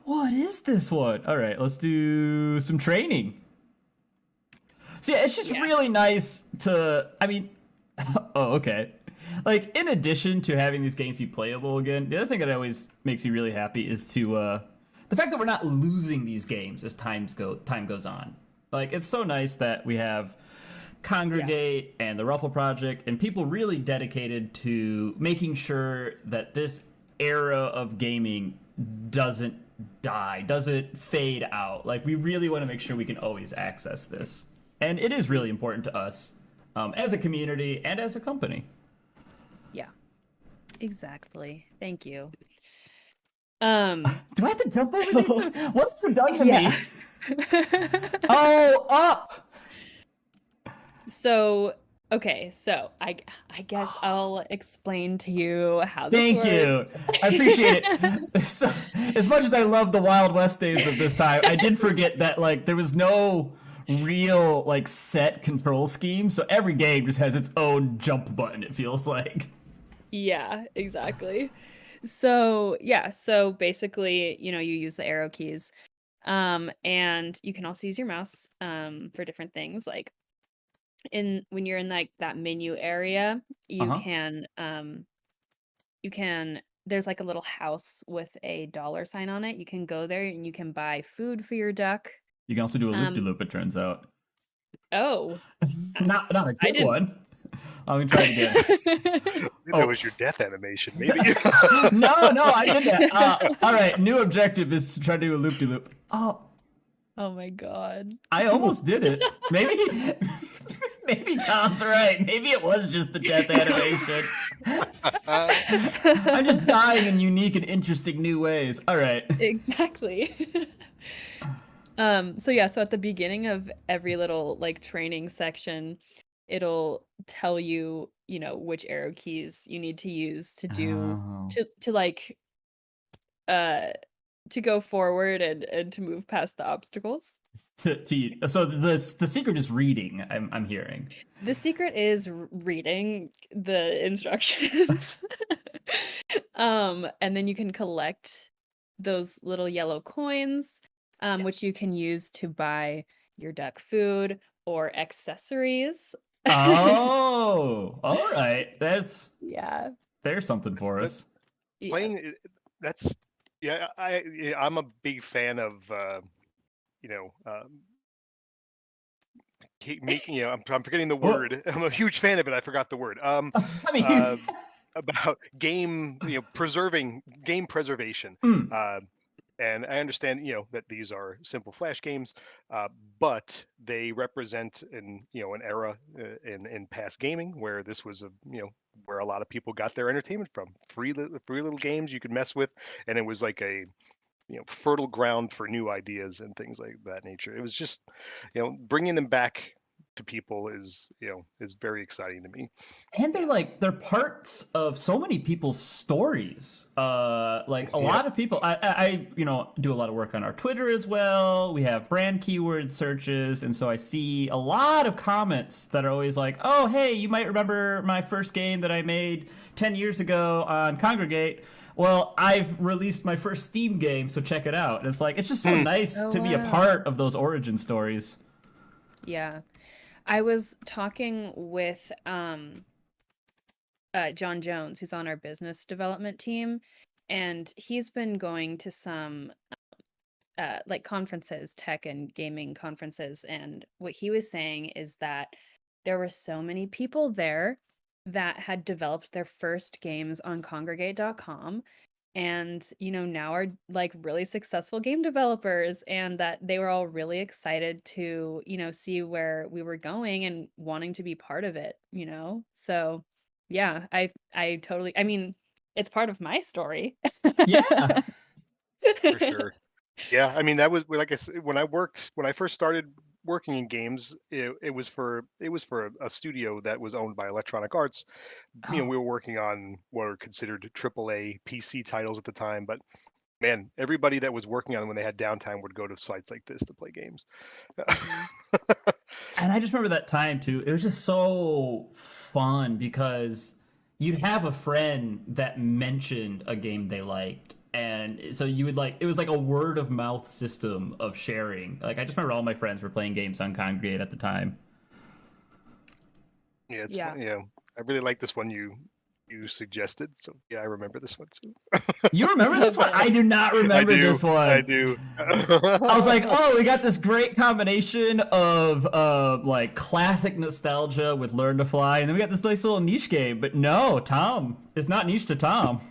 What is this one? All right, let's do some training. See, it's just really nice to. I mean, oh, okay. Like, in addition to having these games be playable again, the other thing that always makes me really happy is to the fact that we're not losing these games as time goes on. Like, it's so nice that we have Congregate and the Ruffle Project and people really dedicated to making sure that this era of gaming doesn't die, doesn't fade out. Like, we really want to make sure we can always access this. And it is really important to us as a community and as a company. Yeah, exactly. Thank you. Do I have to jump over these? What's the done to me? Oh, up! So, okay, so I guess I'll explain to you how this Thank works. you. I appreciate it. So, as much as I love the Wild West days of this time, I did forget that like there was no real like set control scheme, so every game just has its own jump button, it feels like. Yeah, exactly. So, yeah, so basically, you know, you use the arrow keys. And you can also use your mouse for different things. Like when you're in like that menu area, you can there's like a little house with a $sign on it. You can go there and you can buy food for your duck. You can also do a loop-de-loop, it turns out. Oh. Not a good one. I'm gonna try it again. That was your death animation, maybe. No, I did that. All right, new objective is to try to do a loop-de-loop. Oh my god. I almost did it. Maybe Tom's right. Maybe it was just the death animation. I'm just dying in unique and interesting new ways. All right. Exactly. So at the beginning of every little like training section, it'll tell you, you know, which arrow keys you need to use to do to like to go forward and to move past the obstacles. So the secret is reading. I'm hearing. The secret is reading the instructions. And then you can collect those little yellow coins, which you can use to buy your duck food or accessories. Oh, all right. There's something for us. Playing that's I'm a big fan of making I'm forgetting the word. I'm a huge fan of it. I forgot the word. About game preservation. And I understand, that these are simple flash games, but they represent an era in past gaming where this was where a lot of people got their entertainment from. Free little games you could mess with, and it was like a fertile ground for new ideas and things like that nature. It was just, bringing them back to people is very exciting to me. And they're parts of so many people's stories. Like a Yep. lot of people, I do a lot of work on our Twitter as well. We have brand keyword searches, and so I see a lot of comments that are always like, "Oh, hey, you might remember my first game that I made 10 years ago on Congregate. Well, I've released my first Steam game, so check it out." And it's like it's just so nice Oh, to be a wow. part of those origin stories. Yeah. I was talking with John Jones, who's on our business development team, and he's been going to some like conferences, tech and gaming conferences, and what he was saying is that there were so many people there that had developed their first games on congregate.com and now are like really successful game developers, and that they were all really excited to see where we were going and wanting to be part of it. So yeah, I totally, I mean, it's part of my story. Yeah. For sure. Yeah, I mean that was like I said, when I first started working in games, it was for a studio that was owned by Electronic Arts. We were working on what are considered AAA PC titles at the time, but man, everybody that was working on them when they had downtime would go to sites like this to play games. And I just remember that time too. It was just so fun because you'd have a friend that mentioned a game they liked. And so you would it was like a word of mouth system of sharing. Like, I just remember all my friends were playing games on Congregate at the time. Yeah, it's Yeah. fun. I really like this one you suggested. So yeah, I remember this one too. You remember this one? I do not remember this one. I do. I was like, oh, we got this great combination of like classic nostalgia with Learn to Fly, and then we got this nice little niche game. But no, Tom. It's not niche to Tom.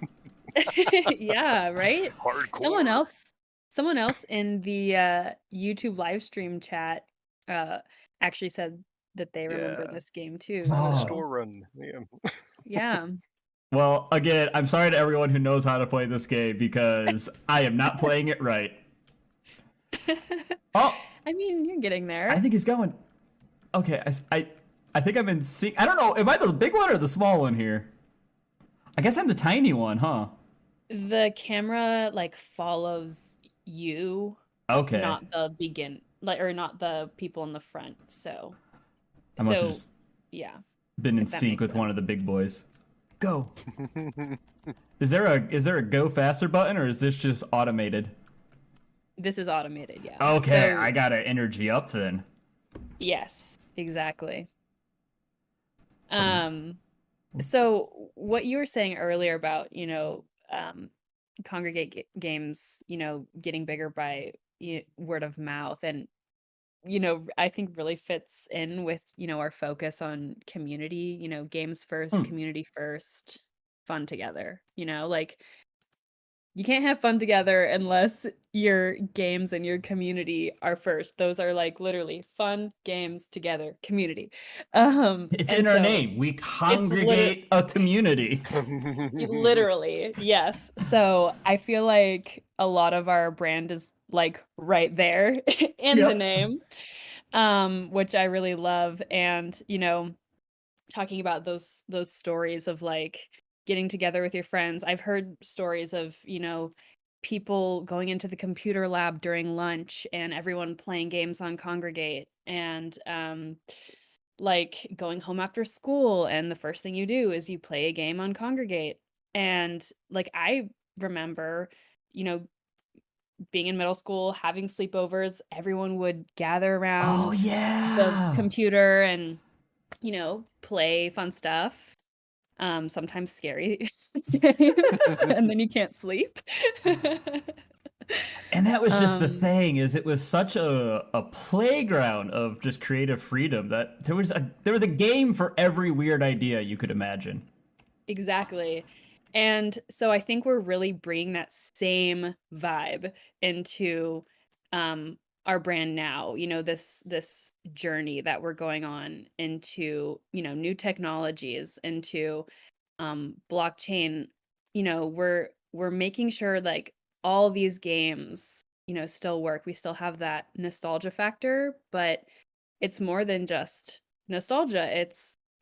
Yeah, right? Hardcore. Someone else in the YouTube live stream chat actually said that they remember Yeah. this game too. Oh. So, Store run. Yeah. yeah. Well, again, I'm sorry to everyone who knows how to play this game because I am not playing it right. Oh, I mean, you're getting there. I think he's going. Okay, I think I'm in sync. I don't know. Am I the big one or the small one here? I guess I'm the tiny one, huh? The camera like follows you, Okay. not the or not the people in the front. So I must have just yeah. been in if that sync makes with one of the sense. big boys. Go. Is there a go faster button or is this just automated? This is automated, yeah. Okay, So, I gotta energy up then. yes, exactly. So what you were saying earlier about, Congregate games, getting bigger by word of mouth, and I think really fits in with, our focus on community, games first, community first, fun together, like you can't have fun together unless your games and your community are first. Those are like literally fun games together, community. It's And in our so name. We congregate a community. literally, yes. So I feel like a lot of our brand is like right there in the Yep. name, which I really love. And talking about those stories of like getting together with your friends. I've heard stories of, people going into the computer lab during lunch and everyone playing games on Congregate, and like going home after school and the first thing you do is you play a game on Congregate. And like I remember, being in middle school, having sleepovers, everyone would gather around Oh the yeah. computer and play fun stuff, sometimes scary games, and then you can't sleep. And that was just the thing, is it was such a playground of just creative freedom that there was a game for every weird idea you could imagine. Exactly. And so I think we're really bringing that same vibe into our brand now, this journey that we're going on into, new technologies, into blockchain. We're making sure like all these games, still work. We still have that nostalgia factor, but it's more than just nostalgia.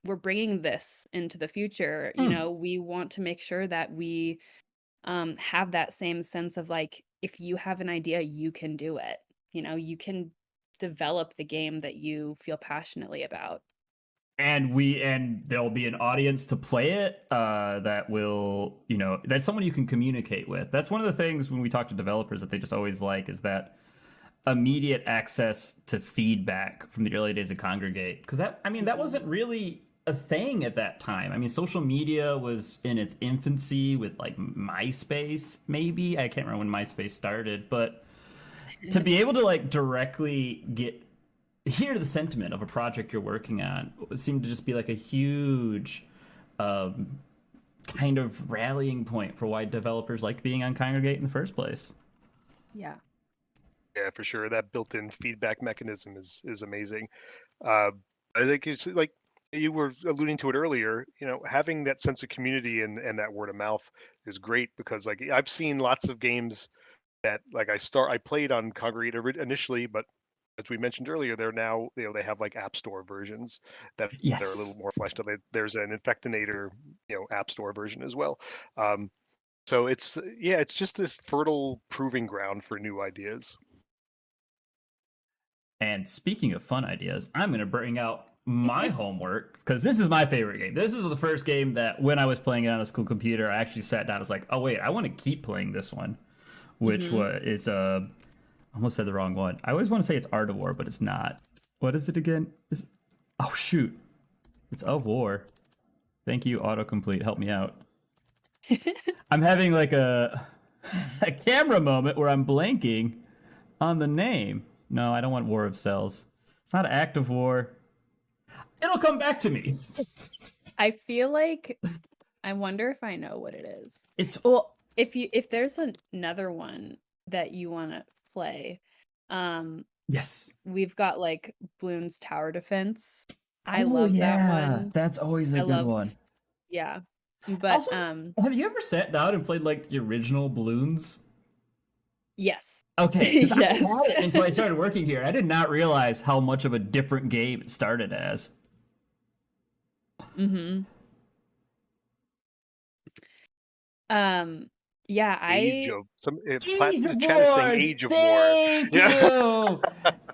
We're bringing this into the future. We want to make sure that we have that same sense of like, if you have an idea, you can do it. You can develop the game that you feel passionately about. And there'll be an audience to play it that will, that's someone you can communicate with. That's one of the things when we talk to developers that they just always like, is that immediate access to feedback from the early days of Congregate. Because that wasn't really a thing at that time. I mean, social media was in its infancy with like MySpace, maybe. I can't remember when MySpace started, but to be able to like directly hear the sentiment of a project you're working on seemed to just be like a huge kind of rallying point for why developers like being on Congregate in the first place. Yeah. Yeah, for sure. That built-in feedback mechanism is amazing. I think it's like you were alluding to it earlier. Having that sense of community and that word of mouth is great, because like I've seen lots of games that like I played on Congregate initially, but as we mentioned earlier, they're now they have like App Store versions that are a little more fleshed out. There's an Infectinator App Store version as well. So it's just this fertile proving ground for new ideas. And speaking of fun ideas, I'm going to bring out my homework, because this is my favorite game. This is the first game that when I was playing it on a school computer, I actually sat down and was like, oh wait, I want to keep playing this one, which is I almost said the wrong one. I always want to say it's Art of War, but it's not. What is it again? Oh shoot, it's Of War. Thank you, autocomplete. Help me out. I'm having like a camera moment where I'm blanking on the name. No, I don't want War of Cells. It's not Act of War. It'll come back to me. I feel like I wonder if I know what it is. Well, if there's another one that you want to play, yes, we've got like Bloons Tower Defense. I love that one. That's always a good one. Yeah. But also, have you ever sat down and played like the original Bloons? Yes. Okay. Yes. I had it until I started working here. I did not realize how much of a different game it started as. Mm-hmm. Yeah, Age of the chat is saying Age of War. Thank you.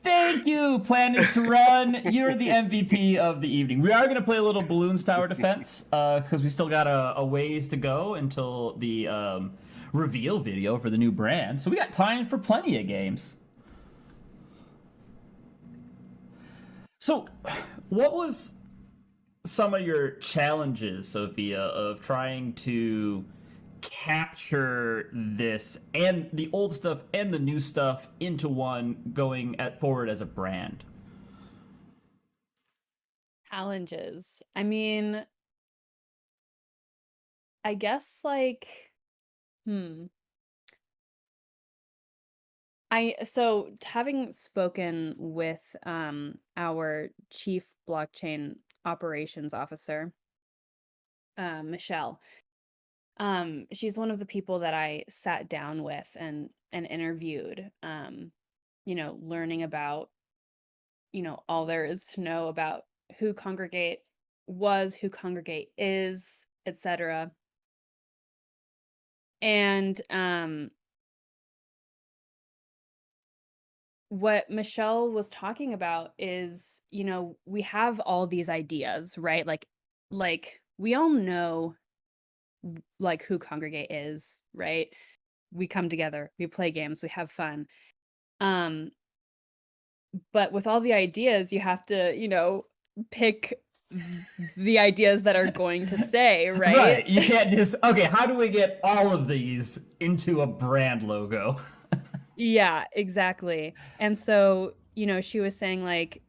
Thank you, Plan is to Run. You're the MVP of the evening. We are going to play a little Bloons Tower Defense because we still got a ways to go until the reveal video for the new brand. So we got time for plenty of games. So what was some of your challenges, Sophia, of trying to capture this and the old stuff and the new stuff into one going forward as a brand? Challenges. I mean, I guess like, having spoken with our chief blockchain operations officer, Michelle, she's one of the people that I sat down with and interviewed, learning about, all there is to know about who Congregate was, who Congregate is, etc. And what Michelle was talking about is, we have all these ideas, right? Like we all know like who Congregate is, right? We come together, we play games, we have fun. But with all the ideas, you have to, pick the ideas that are going to stay, right? Right. You can't just, okay, how do we get all of these into a brand logo? Yeah, exactly. And so, she was saying like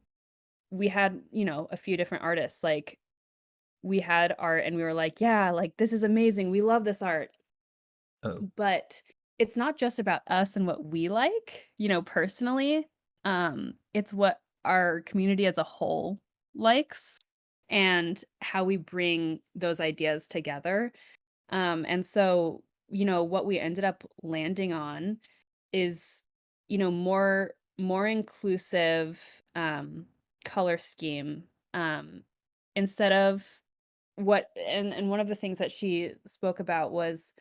we had, a few different artists, like we had art and we were like, yeah, like this is amazing. We love this art. Oh. But it's not just about us and what we like, personally. It's what our community as a whole likes and how we bring those ideas together. And so, what we ended up landing on is, more inclusive color scheme, instead of and one of the things that she spoke about was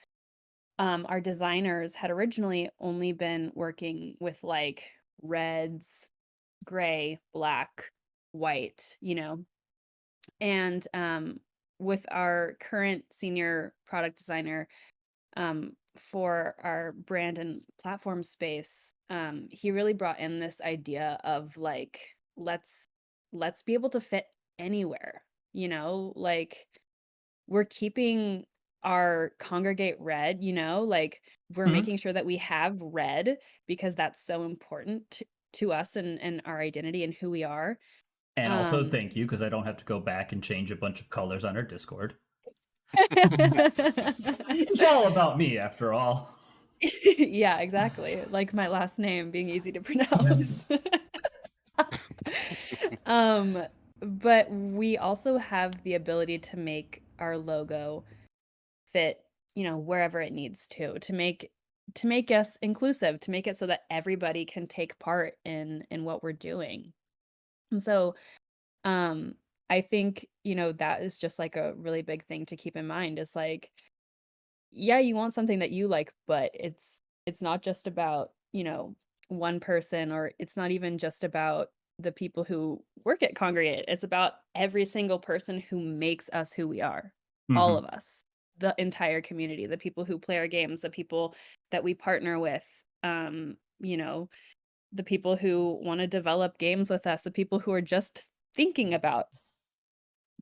our designers had originally only been working with like reds, gray, black, white, and with our current senior product designer, for our brand and platform space, he really brought in this idea of like, let's be able to fit anywhere, like we're keeping our Congregate red, like we're Mhm. making sure that we have red because that's so important to us and our identity and who we are. And also, Um, thank you, because I don't have to go back and change a bunch of colors on our Discord. yeah, It's all about me, after all. exactly. Like my last name being easy to pronounce. um, but we also have the ability to make our logo fit, wherever it needs to make us inclusive, to make it so that everybody can take part in what we're doing. And so um I think, that is just like a really big thing to keep in mind is like, yeah, you want something that you like, but it's not just about, one person, or it's not even just about the people who work at Congregate. It's about every single person who makes us who we are. All Mhm. of us, the entire community, the people who play our games, the people that we partner with, the people who want to develop games with us, the people who are just thinking about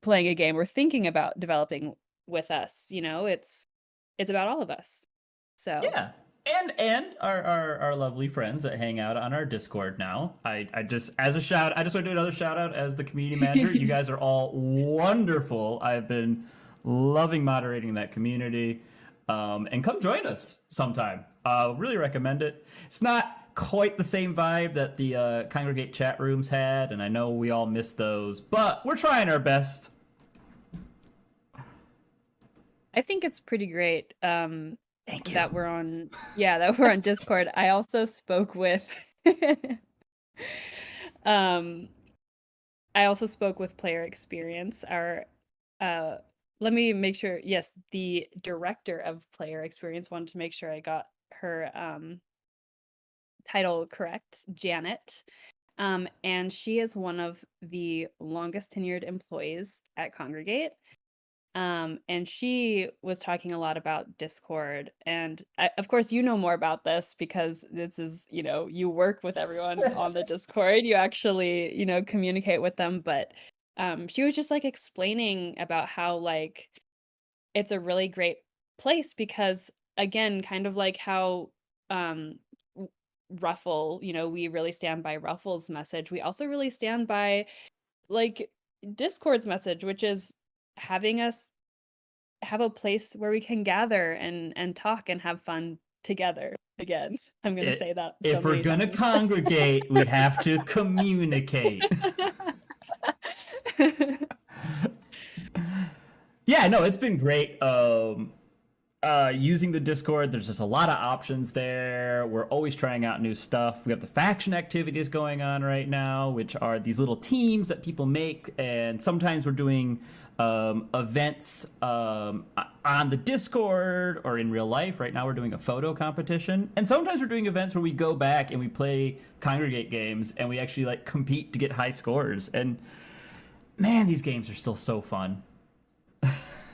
playing a game or thinking about developing with us. It's about all of us. So Yeah. And our lovely friends that hang out on our Discord now. I just as a shout I just want to do another shout out as the community manager. You guys are all wonderful. I've been loving moderating that community. And come join us sometime. Really recommend it. It's not quite the same vibe that the Congregate chat rooms had, and I know we all miss those, but we're trying our best. I think it's pretty great. Thank you. That we're on Discord. I also spoke with Player Experience, our let me make sure, yes, the director of Player Experience. Wanted to make sure I got her title correct, Janet. And she is one of the longest tenured employees at Congregate. And she was talking a lot about Discord, and of course you know more about this because this is, you work with everyone on the Discord, you actually, communicate with them, but she was just like explaining about how like it's a really great place because, again, kind of like how Ruffle, we really stand by Ruffle's message, we also really stand by like Discord's message, which is having us have a place where we can gather and talk and have fun together. Again, I'm gonna say that so If we're many gonna times. congregate, we have to communicate. Yeah, no, it's been great. Using the Discord, there's just a lot of options there. We're always trying out new stuff. We have the faction activities going on right now, which are these little teams that people make, and sometimes we're doing events on the Discord or in real life. Right now we're doing a photo competition, and sometimes we're doing events where we go back and we play Congregate games and we actually like compete to get high scores. And man, these games are still so fun.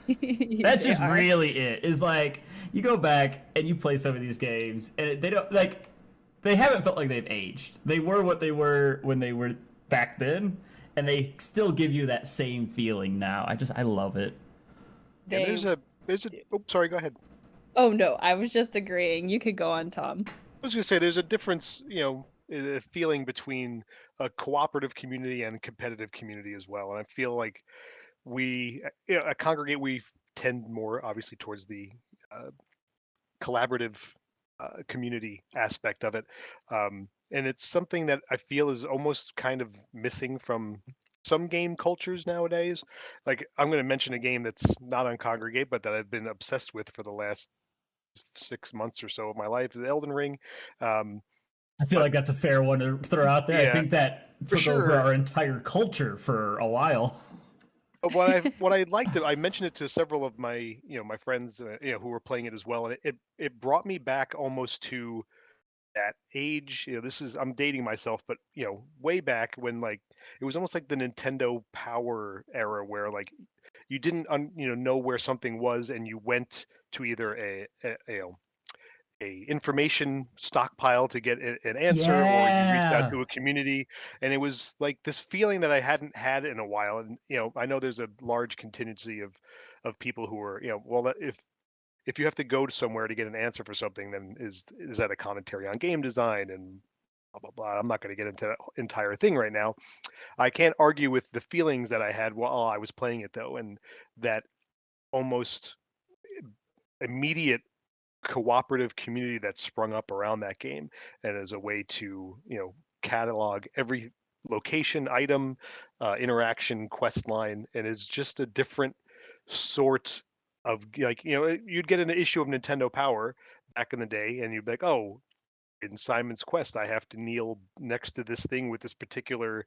That's just really it. Is like you go back and you play some of these games and they don't like, they haven't felt like they've aged. They were what they were when they were back then, and they still give you that same feeling now. I love it. And there's a oh, sorry, go ahead. Oh no, I was just agreeing. You could go on, Tom. I was gonna say there's a difference, a feeling between a cooperative community and competitive community as well. And I feel like we at Congregate we tend more obviously towards the collaborative community aspect of it, and it's something that I feel is almost kind of missing from some game cultures nowadays. Like I'm going to mention a game that's not on Congregate, but that I've been obsessed with for the last 6 months or so of my life, is Elden Ring. I feel like that's a fair one to throw out there. I Yeah, think that for took over sure. our entire culture for a while. What I liked it, I mentioned it to several of my my friends who were playing it as well, and it brought me back almost to that age. This is, I'm dating myself, but way back when, like, it was almost like the Nintendo Power era, where like you didn't know where something was, and you went to either a information stockpile to get an answer, or you reached out Yeah. to a community, and it was like this feeling that I hadn't had in a while. And I know there's a large contingency of people who are well, if you have to go to somewhere to get an answer for something, then is that a commentary on game design and blah blah blah. I'm not going to get into that entire thing right now. I can't argue with the feelings that I had while I was playing it, though, and that almost immediate cooperative community that sprung up around that game, and as a way to catalog every location, item, interaction, quest line, and it's just a different sort of, like, you'd get an issue of Nintendo Power back in the day, and you'd be like, oh, in Simon's Quest I have to kneel next to this thing with this particular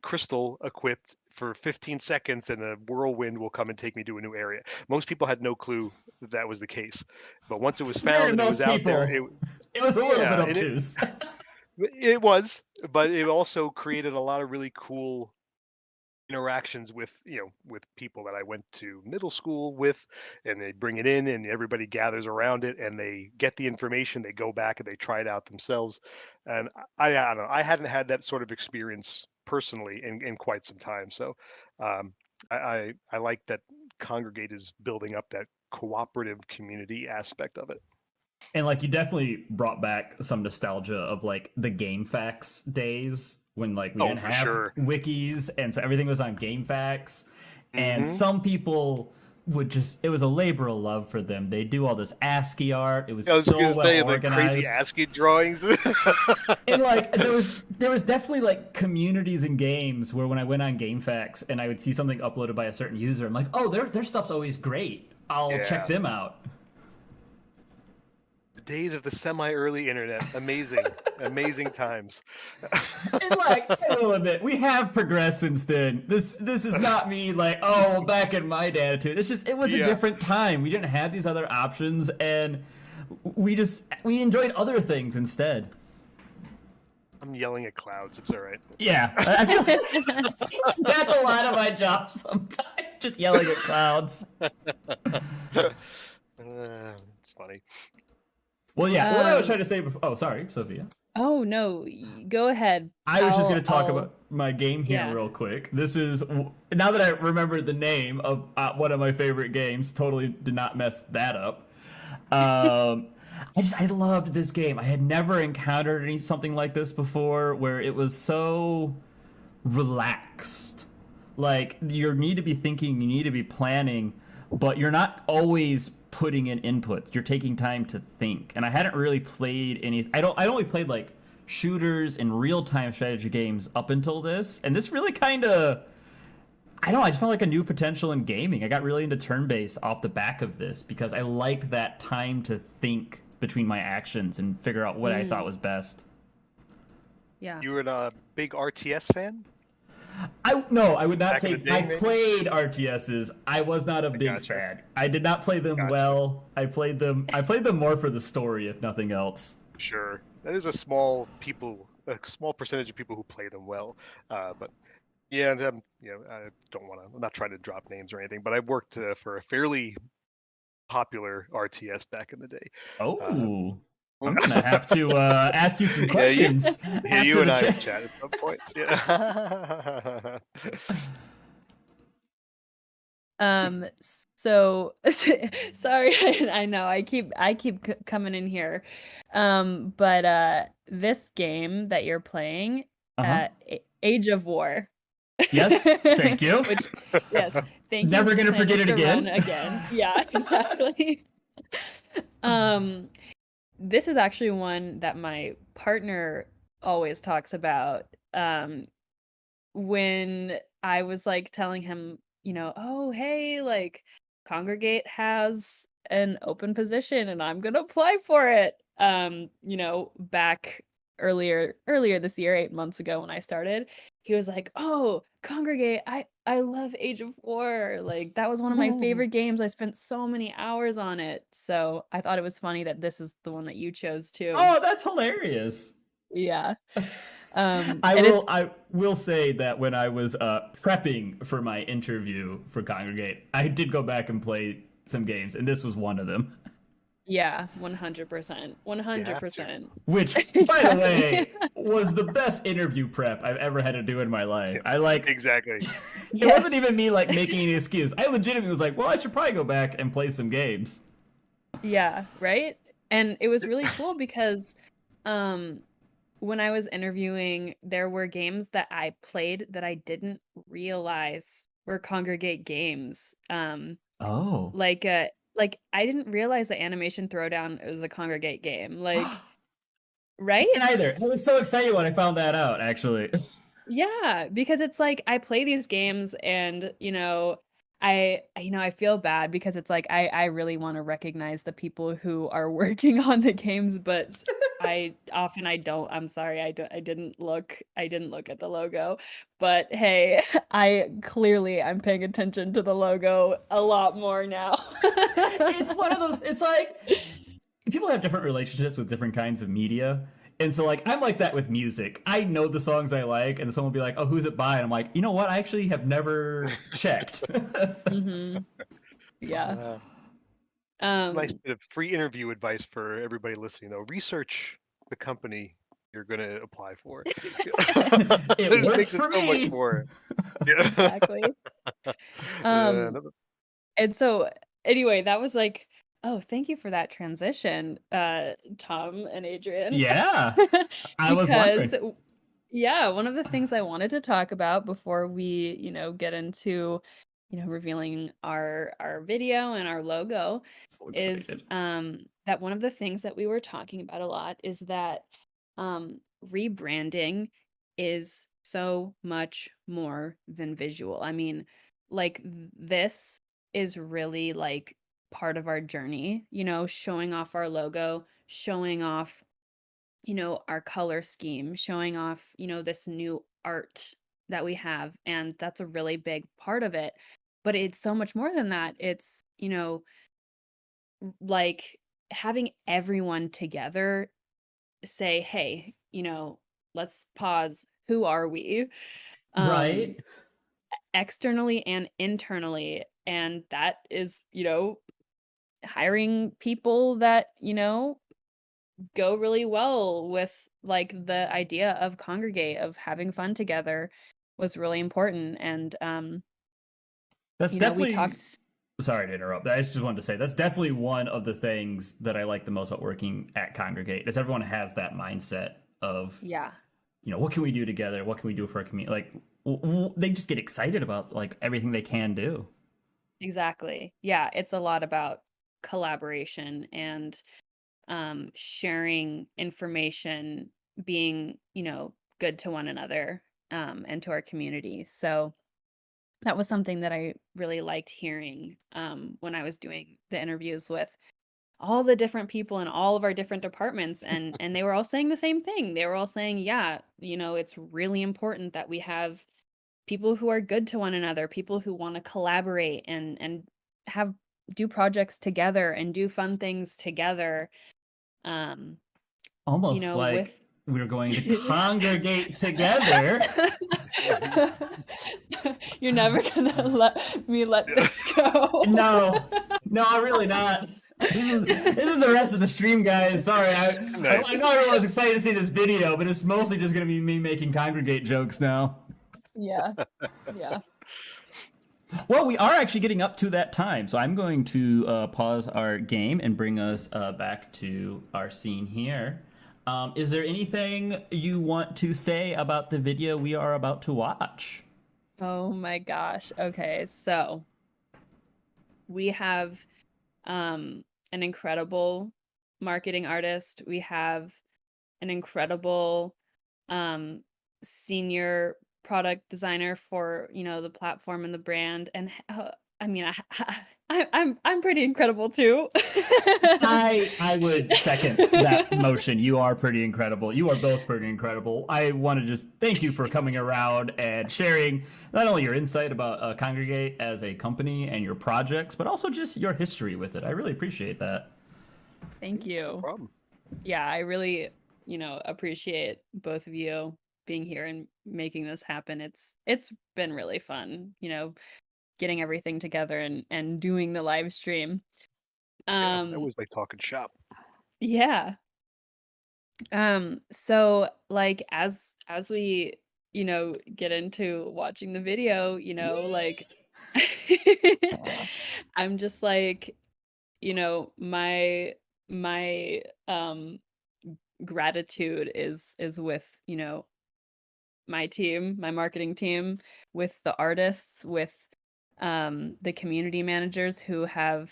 crystal equipped for 15 seconds, and a whirlwind will come and take me to a new area. Most people had no clue that was the case, but once it was found and it was Most out there, people. It was a little bit yeah, and obtuse. it was, but it also created a lot of really cool interactions with with people that I went to middle school with, and they bring it in and everybody gathers around it and they get the information, they go back and they try it out themselves. And I don't know, I hadn't had that sort of experience personally in quite some time. So I like that Congregate is building up that cooperative community aspect of it. And like you definitely brought back some nostalgia of like the GameFAQs days when like we Oh, didn't for have sure. wikis, and so everything was on GameFAQs. And Mhm. some people would just, it was a labor of love for them. They do all this ASCII art. It was I was so gonna well say the organized. crazy ASCII drawings. And like there was definitely like communities and games where when I went on GameFAQs and I would see something uploaded by a certain user, I'm like, oh, their stuff's always great. I'll Yeah. check them out. Days of the semi-early internet, amazing. Amazing times. And like, I will admit, we have progressed since then. This is not me like, oh, well, back in my day attitude. It's just, it was a Yeah. different time. We didn't have these other options, and we enjoyed other things instead. I'm yelling at clouds, it's all right. Yeah, I feel like that's a lot of my job sometimes, just yelling at clouds. It's funny. Well, yeah, what I was trying to say before. Oh, sorry, Sophia. Oh no, go ahead. I was just I'll- going to talk I'll- about my game here yeah. real quick. This is, now that I remember the name of one of my favorite games, totally did not mess that up. I loved this game. I had never encountered something like this before, where it was so relaxed. Like, you need to be thinking, you need to be planning, but you're not always putting in inputs. You're taking time to think. And I hadn't really played any. I only played like shooters and real-time strategy games up until this, and this really kind of, I don't know, I just found like a new potential in gaming. I got really into turn-based off the back of this because I liked that time to think between my actions and figure out what I thought was best. Yeah. You were a big RTS fan? I would not Back say in the day, I maybe? played RTSs. I was not a big gotcha. fan. I did not play them well. I played them more for the story, if nothing else. Sure. There's a small percentage of people who play them well. But yeah, and, I don't want to, I'm not trying to drop names or anything, but I worked for a fairly popular RTS back in the day. Oh, I'm gonna have to ask you some questions. Yeah, after you and the I chat. will chat at some point. Yeah. So sorry, I know I keep coming in here. But this game that you're playing, Uh-huh. Age of War. Yes, thank you. Which, yes, thank you. Never gonna forget it Mr. again. Run again. Yeah, exactly. This is actually one that my partner always talks about. When I was like telling him, oh, hey, like Congregate has an open position and I'm gonna apply for it. Back earlier this year, 8 months ago when I started, he was like, "Oh, Congregate, I love Age of War. Like that was one of my favorite games. I spent so many hours on it." So I thought it was funny that this is the one that you chose too. Oh, that's hilarious. Yeah. I will say that when I was prepping for my interview for Congregate, I did go back and play some games, and this was one of them. Yeah, 100%. 100%. Which, by the Exactly. way, was the best interview prep I've ever had to do in my life. Exactly. It wasn't even me like making any excuse. I legitimately was like, well, I should probably go back and play some games. Yeah, right? And it was really cool because when I was interviewing, there were games that I played that I didn't realize were Congregate games. Oh. Like I didn't realize that Animation Throwdown was a Congregate game. Like, right? And either. I was so excited when I found that out, actually. Yeah, because it's like I play these games and I feel bad because it's like I really want to recognize the people who are working on the games, but I don't. I'm sorry, I didn't look at the logo. But hey, I'm paying attention to the logo a lot more now. It's one of those, it's like people have different relationships with different kinds of media. And so, like, I'm like that with music. I know the songs I like, and someone will be like, oh, who's it by? And I'm like, you know what? I actually have never checked. Yeah. Nice bit of free interview advice for everybody listening, though. Research the company you're going to apply for. It worked makes for it so me. much more. Yeah. Exactly. Yeah, And so, anyway, that was like, oh, thank you for that transition, Tom and Adrian. Yeah. I was Because, wondering. yeah, one of the things I wanted to talk about before we, get into, revealing our video and our logo So is excited. that one of the things that we were talking about a lot is that rebranding is so much more than visual. I mean, like this is really like part of our journey, showing off our logo, showing off, our color scheme, showing off, this new art that we have. And that's a really big part of it. But it's so much more than that. It's, like having everyone together say, hey, let's pause. Who are we? Right. Externally and internally. And that is, hiring people that, go really well with like the idea of Congregate, of having fun together was really important. And That's we definitely. talked. Sorry to interrupt. I just wanted to say that's definitely one of the things that I like the most about working at Congregate is everyone has that mindset of, Yeah. what can we do together? What can we do for our community? Like they just get excited about like everything they can do. Exactly. Yeah, it's a lot about collaboration and sharing information, being, good to one another and to our community. So that was something that I really liked hearing when I was doing the interviews with all the different people in all of our different departments, and they were all saying the same thing. They were all saying, yeah, it's really important that we have people who are good to one another, people who want to collaborate and do projects together and do fun things together. Almost like with we're going to congregate together. You're never gonna let me let this go. No, I'm really not. This is the rest of the stream, guys. Sorry, I know everyone's excited to see this video, but it's mostly just going to be me making Congregate jokes now. Yeah. Well, we are actually getting up to that time, so I'm going to pause our game and bring us back to our scene here. Is there anything you want to say about the video we are about to watch? Oh my gosh. Okay, so we have an incredible marketing artist. We have an incredible senior product designer for, you know, the platform and the brand. And I mean, I'm pretty incredible too. I would second that motion. You are pretty incredible. You are both pretty incredible. I want to just thank you for coming around and sharing not only your insight about Congregate as a company and your projects, but also just your history with it. I really appreciate that. Thank you. No problem. Yeah, I really, you know, appreciate both of you being here and making this happen. It's been really fun, you know, getting everything together and doing the live stream. Yeah, I always like talking shop. Yeah. So like as we, you know, get into watching the video, you know, like I'm just like, you know, my gratitude is with, you know, my team, my marketing team, with the artists, with the community managers who have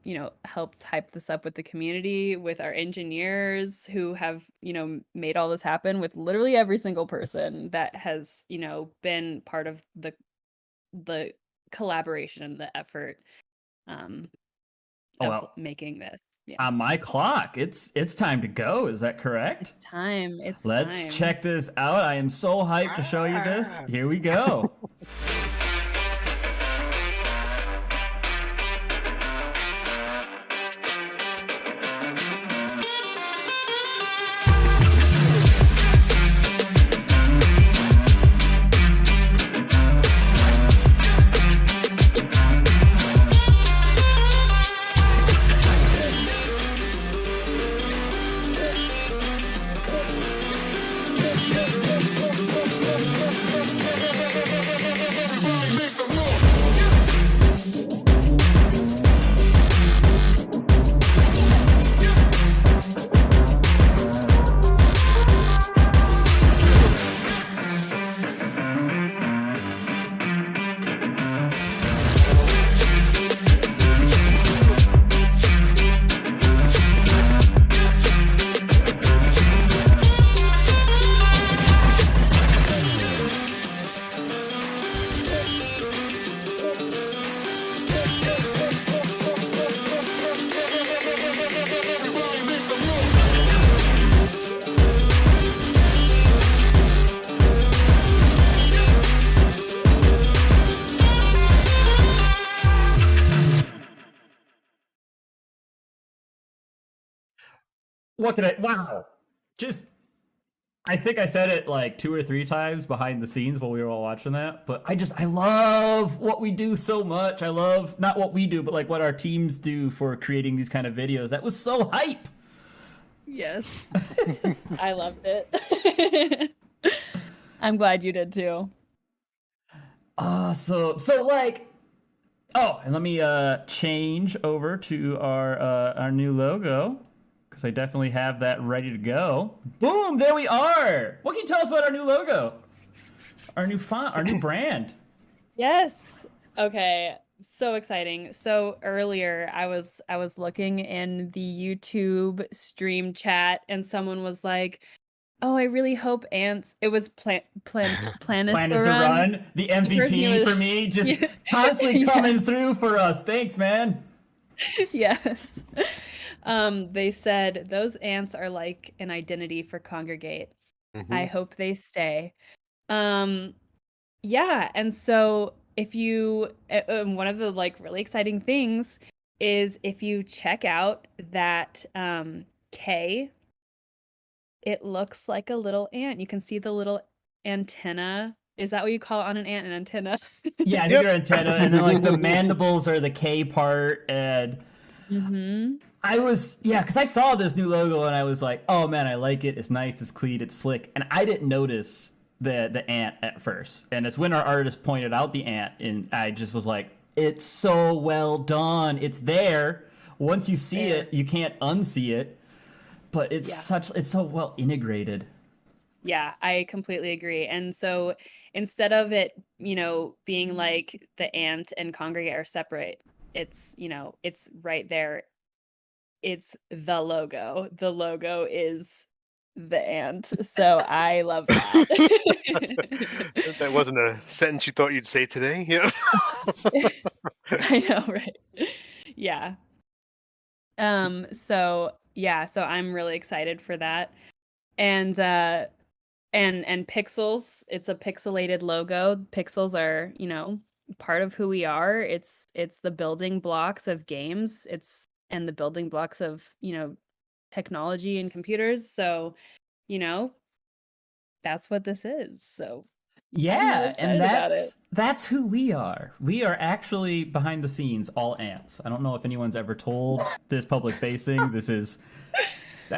you know, helped hype this up with the community, with our engineers who have, you know, made all this happen, with literally every single person that has, you know, been part of the collaboration and the effort Oh, of well. making this. Yeah. On my clock, it's time to go. Is that correct? It's Let's time. check this out. I am so hyped to show you this. Here we go. What can I? Wow. Just, I think I said it like 2 or 3 times behind the scenes while we were all watching that. But I love what we do so much. I love not what we do, but like what our teams do for creating these kind of videos. That was so hype. Yes. I loved it. I'm glad you did too. So like, oh, and let me change over to our new logo, because I definitely have that ready to go. Boom, there we are. What can you tell us about our new logo? Our new font, our new brand. Yes. Okay. So exciting. So earlier I was looking in the YouTube stream chat and someone was like, "Oh, I really hope ants." It was Plan is to run. The MVP for me, just constantly coming through for us. Thanks, man. Yes. They said those ants are like an identity for Congregate. I hope they stay. Yeah, and so if you one of the like really exciting things is if you check out that K, it looks like a little ant. You can see the little antenna. Is that what you call it on an ant? An antenna? Yeah, I think your antenna, and then like the mandibles are the K part, and I was, because I saw this new logo and I was like, oh man, I like it. It's nice, it's clean, it's slick, and I didn't notice the ant at first, and it's when our artist pointed out the ant, and I just was like, it's so well done. It's there. Once you see it, you can't unsee it. But it's so well integrated. Yeah, I completely agree. And so instead of it, being like the ant and Congregate are separate, it's, it's right there. It's the logo. The logo is the ant. So I love that. That wasn't a sentence you thought you'd say today. Yeah. I know, right? Yeah. So yeah, so I'm really excited for that. And and pixels, it's a pixelated logo. Pixels are, part of who we are. It's the building blocks of games. It's and the building blocks of, technology and computers. So, you know, that's what this is. So I'm really Yeah, and excited about it. that's who we are. We are actually behind the scenes all ants. I don't know if anyone's ever told this public facing. This is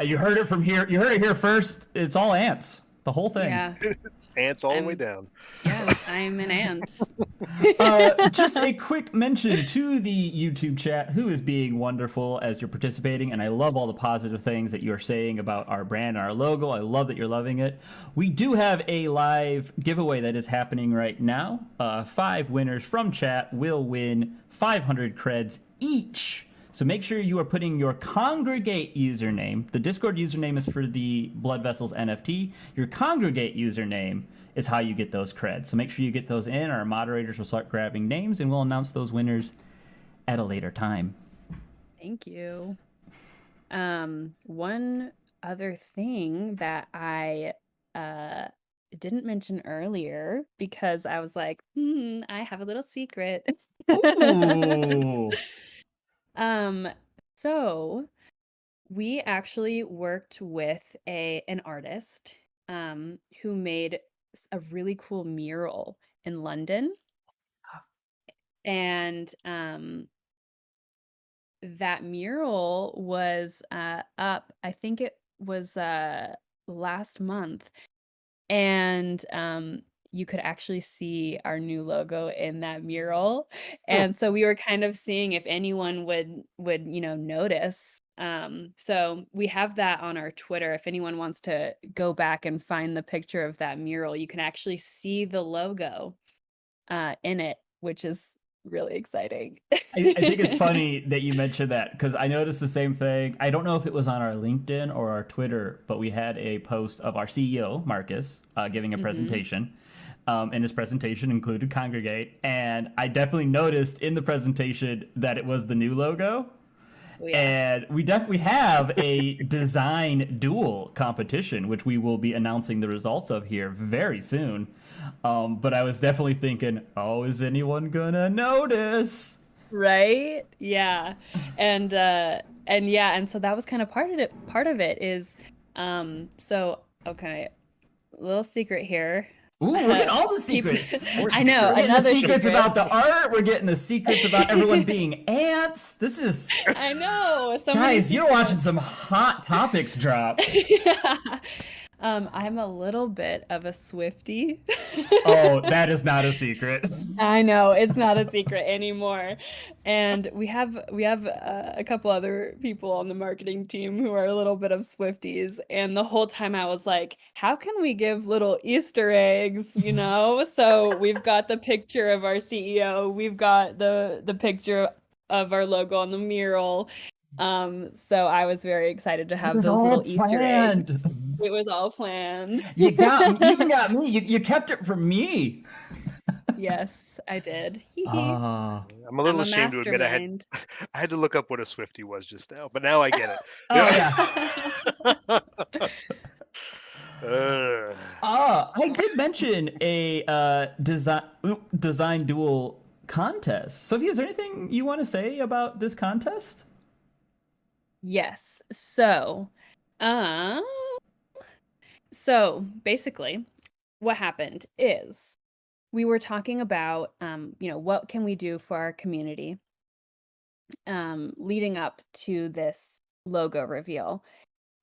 you heard it from here. You heard it here first. It's all ants. The whole thing. Yeah. It's ants all the way I'm- down. Yeah, I'm an ant. Just a quick mention to the YouTube chat, who is being wonderful as you're participating, and I love all the positive things that you're saying about our brand and our logo. I love that you're loving it. We do have a live giveaway that is happening right now. 5 winners from chat will win 500 creds each. So make sure you are putting your Congregate username. The Discord username is for the Blood Vessels NFT. Your Congregate username is how you get those creds. So make sure you get those in. Our moderators will start grabbing names, and we'll announce those winners at a later time. Thank you. One other thing that I didn't mention earlier, because I was like, I have a little secret. Ooh. So we actually worked with an artist who made a really cool mural in London. And that mural was up, I think it was last month. And you could actually see our new logo in that mural. And so we were kind of seeing if anyone would notice. So we have that on our Twitter. If anyone wants to go back and find the picture of that mural, you can actually see the logo in it, which is really exciting. I think it's funny that you mentioned that, because I noticed the same thing. I don't know if it was on our LinkedIn or our Twitter, but we had a post of our CEO, Marcus, giving a presentation. And his presentation included Congregate. And I definitely noticed in the presentation that it was the new logo. Oh, yeah. And we definitely have a design duel competition, which we will be announcing the results of here very soon. But I was definitely thinking, oh, is anyone gonna notice? Right? Yeah. And so that was kind of part of it is so okay, little secret here. Ooh, we're getting all the secrets. I know. We're getting the Another secrets secret. about the art. We're getting the secrets about everyone being ants. This is I know. So many guys, you're watching some hot topics drop. Yeah. I'm a little bit of a Swiftie. Oh, that is not a secret. I know, it's not a secret anymore. And we have a couple other people on the marketing team who are a little bit of Swifties. And the whole time I was like, how can we give little Easter eggs, So we've got the picture of our CEO, we've got the picture of our logo on the mural. So I was very excited to have was those all little Easter eggs. planned. It was all planned. You even got me. You kept it from me. Yes, I did. Ah. I'm a little I'm a ashamed to admit mastermind. I had to look up what a Swiftie was just now, but now I get it. Oh yeah. I did mention a design duel contest. Sophia, is there anything you want to say about this contest? Yes. So basically, what happened is we were talking about, what can we do for our community, leading up to this logo reveal,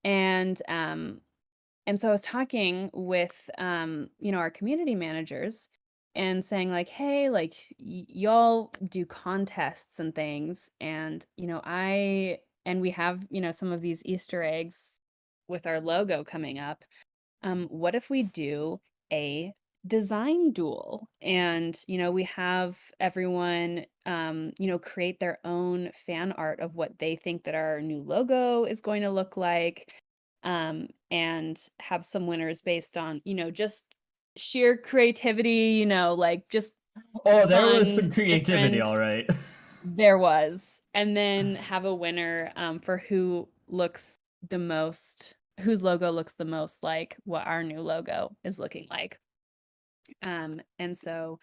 and so I was talking with, our community managers and saying like, hey, like y'all do contests and things, and we have, some of these Easter eggs with our logo coming up. what if we do a design duel? And, we have everyone, create their own fan art of what they think that our new logo is going to look like, and have some winners based on, just sheer creativity, like just Oh, there was fun, some creativity, different. all right. There was. And then have a winner for who looks the most, whose logo looks the most like what our new logo is looking like. And so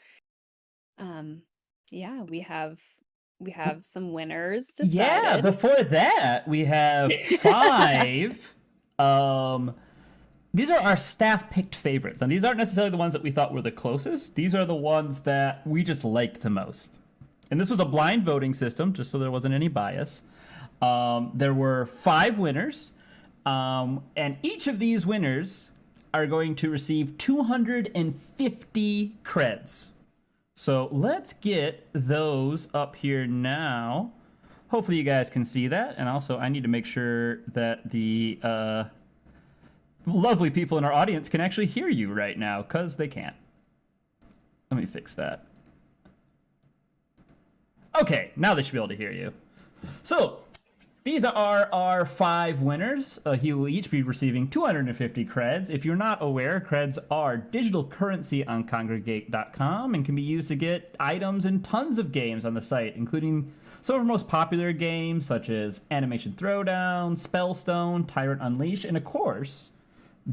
yeah, we have some winners decided. Yeah, before that, we have 5. These are our staff picked favorites. And these aren't necessarily the ones that we thought were the closest. These are the ones that we just liked the most. And this was a blind voting system, just so there wasn't any bias. There were 5 winners. And each of these winners are going to receive 250 creds. So let's get those up here now. Hopefully you guys can see that. And also I need to make sure that the lovely people in our audience can actually hear you right now, because they can't. Let me fix that. Okay, now they should be able to hear you. So these are our 5 winners. You will each be receiving 250 creds. If you're not aware, creds are digital currency on Congregate.com and can be used to get items in tons of games on the site, including some of our most popular games such as Animation Throwdown, Spellstone, Tyrant Unleashed, and of course,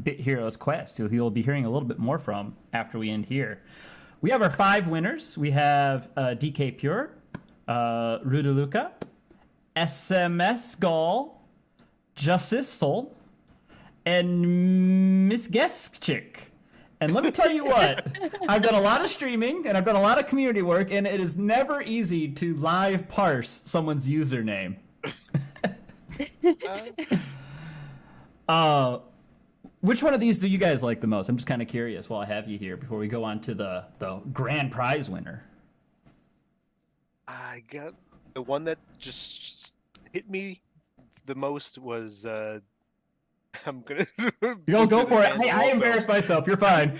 Bit Heroes Quest, who you'll be hearing a little bit more from after we end here. We have our 5 winners. We have DK Pure, Rudaluka, SMS Gall, Justice Soul, and Miss Guest Chick. And let me tell you what, I've done a lot of streaming and I've done a lot of community work, and it is never easy to live parse someone's username. Which one of these do you guys like the most? I'm just kind of curious while I have you here before we go on to the grand prize winner. I got the one that just hit me the most was I'm gonna Go for it. Hey, I embarrassed myself. You're fine.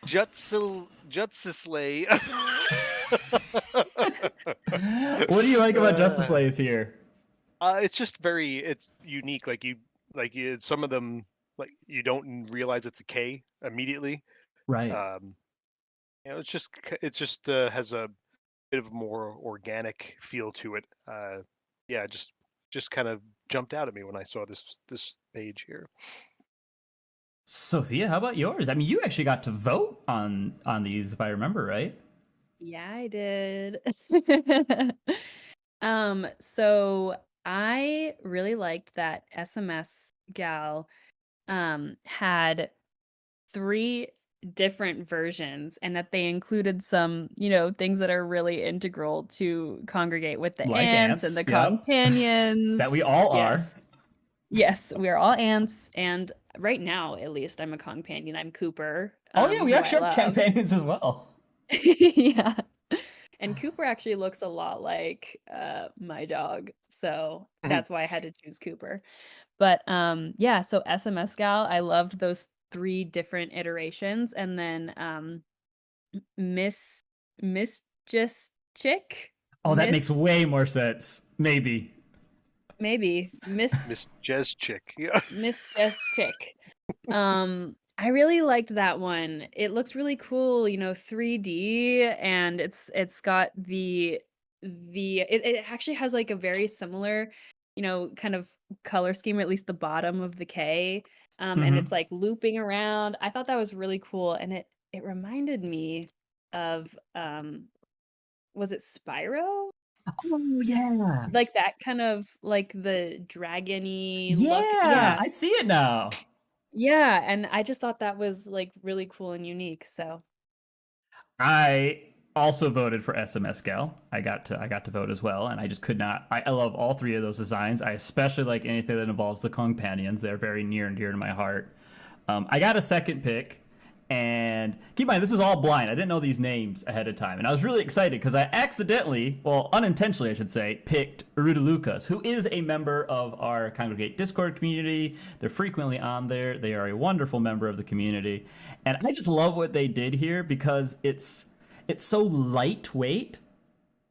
Jutsley. What do you like about Justice Slays here? It's just it's unique. Some of them, like, you don't realize it's a K immediately. Right. It's just has a bit of a more organic feel to it. Yeah, just kind of jumped out at me when I saw this page here. Sophia, how about yours? I mean, you actually got to vote on these, if I remember right. Yeah, I did. So I really liked that SMS gal had 3 different versions, and that they included some, things that are really integral to Congregate, with the Like ants and the companions. That we all Yes. Yes, we are all ants, and right now, at least, I'm a companion. I'm Cooper. Oh yeah, we who actually I have love. companions as well. Yeah. And Cooper actually looks a lot like my dog, so that's why I had to choose Cooper. But yeah, so SMS Gal, I loved those 3 different iterations, and then Miss Just Chick. Oh, that makes way more sense. Maybe Miss Jez Chick. Yeah. Miss Just Chick. I really liked that one. It looks really cool, 3D, and it's got it actually has like a very similar, kind of color scheme, or at least the bottom of the K. And it's like looping around. I thought that was really cool, and it reminded me of was it Spyro? Oh yeah. Like that kind of, like, the dragon-y look. Yeah, I see it now. Yeah, and I just thought that was, like, really cool and unique, so. I also voted for SMS Gal. I got to vote as well, and I just could not. I love all 3 of those designs. I especially like anything that involves the companions. They're very near and dear to my heart. I got a second pick, And keep in mind, this was all blind. I didn't know these names ahead of time. And I was really excited because I accidentally, well, unintentionally, I should say, picked Rudalucas, who is a member of our Congregate Discord community. They're frequently on there. They are a wonderful member of the community. And I just love what they did here because it's so lightweight.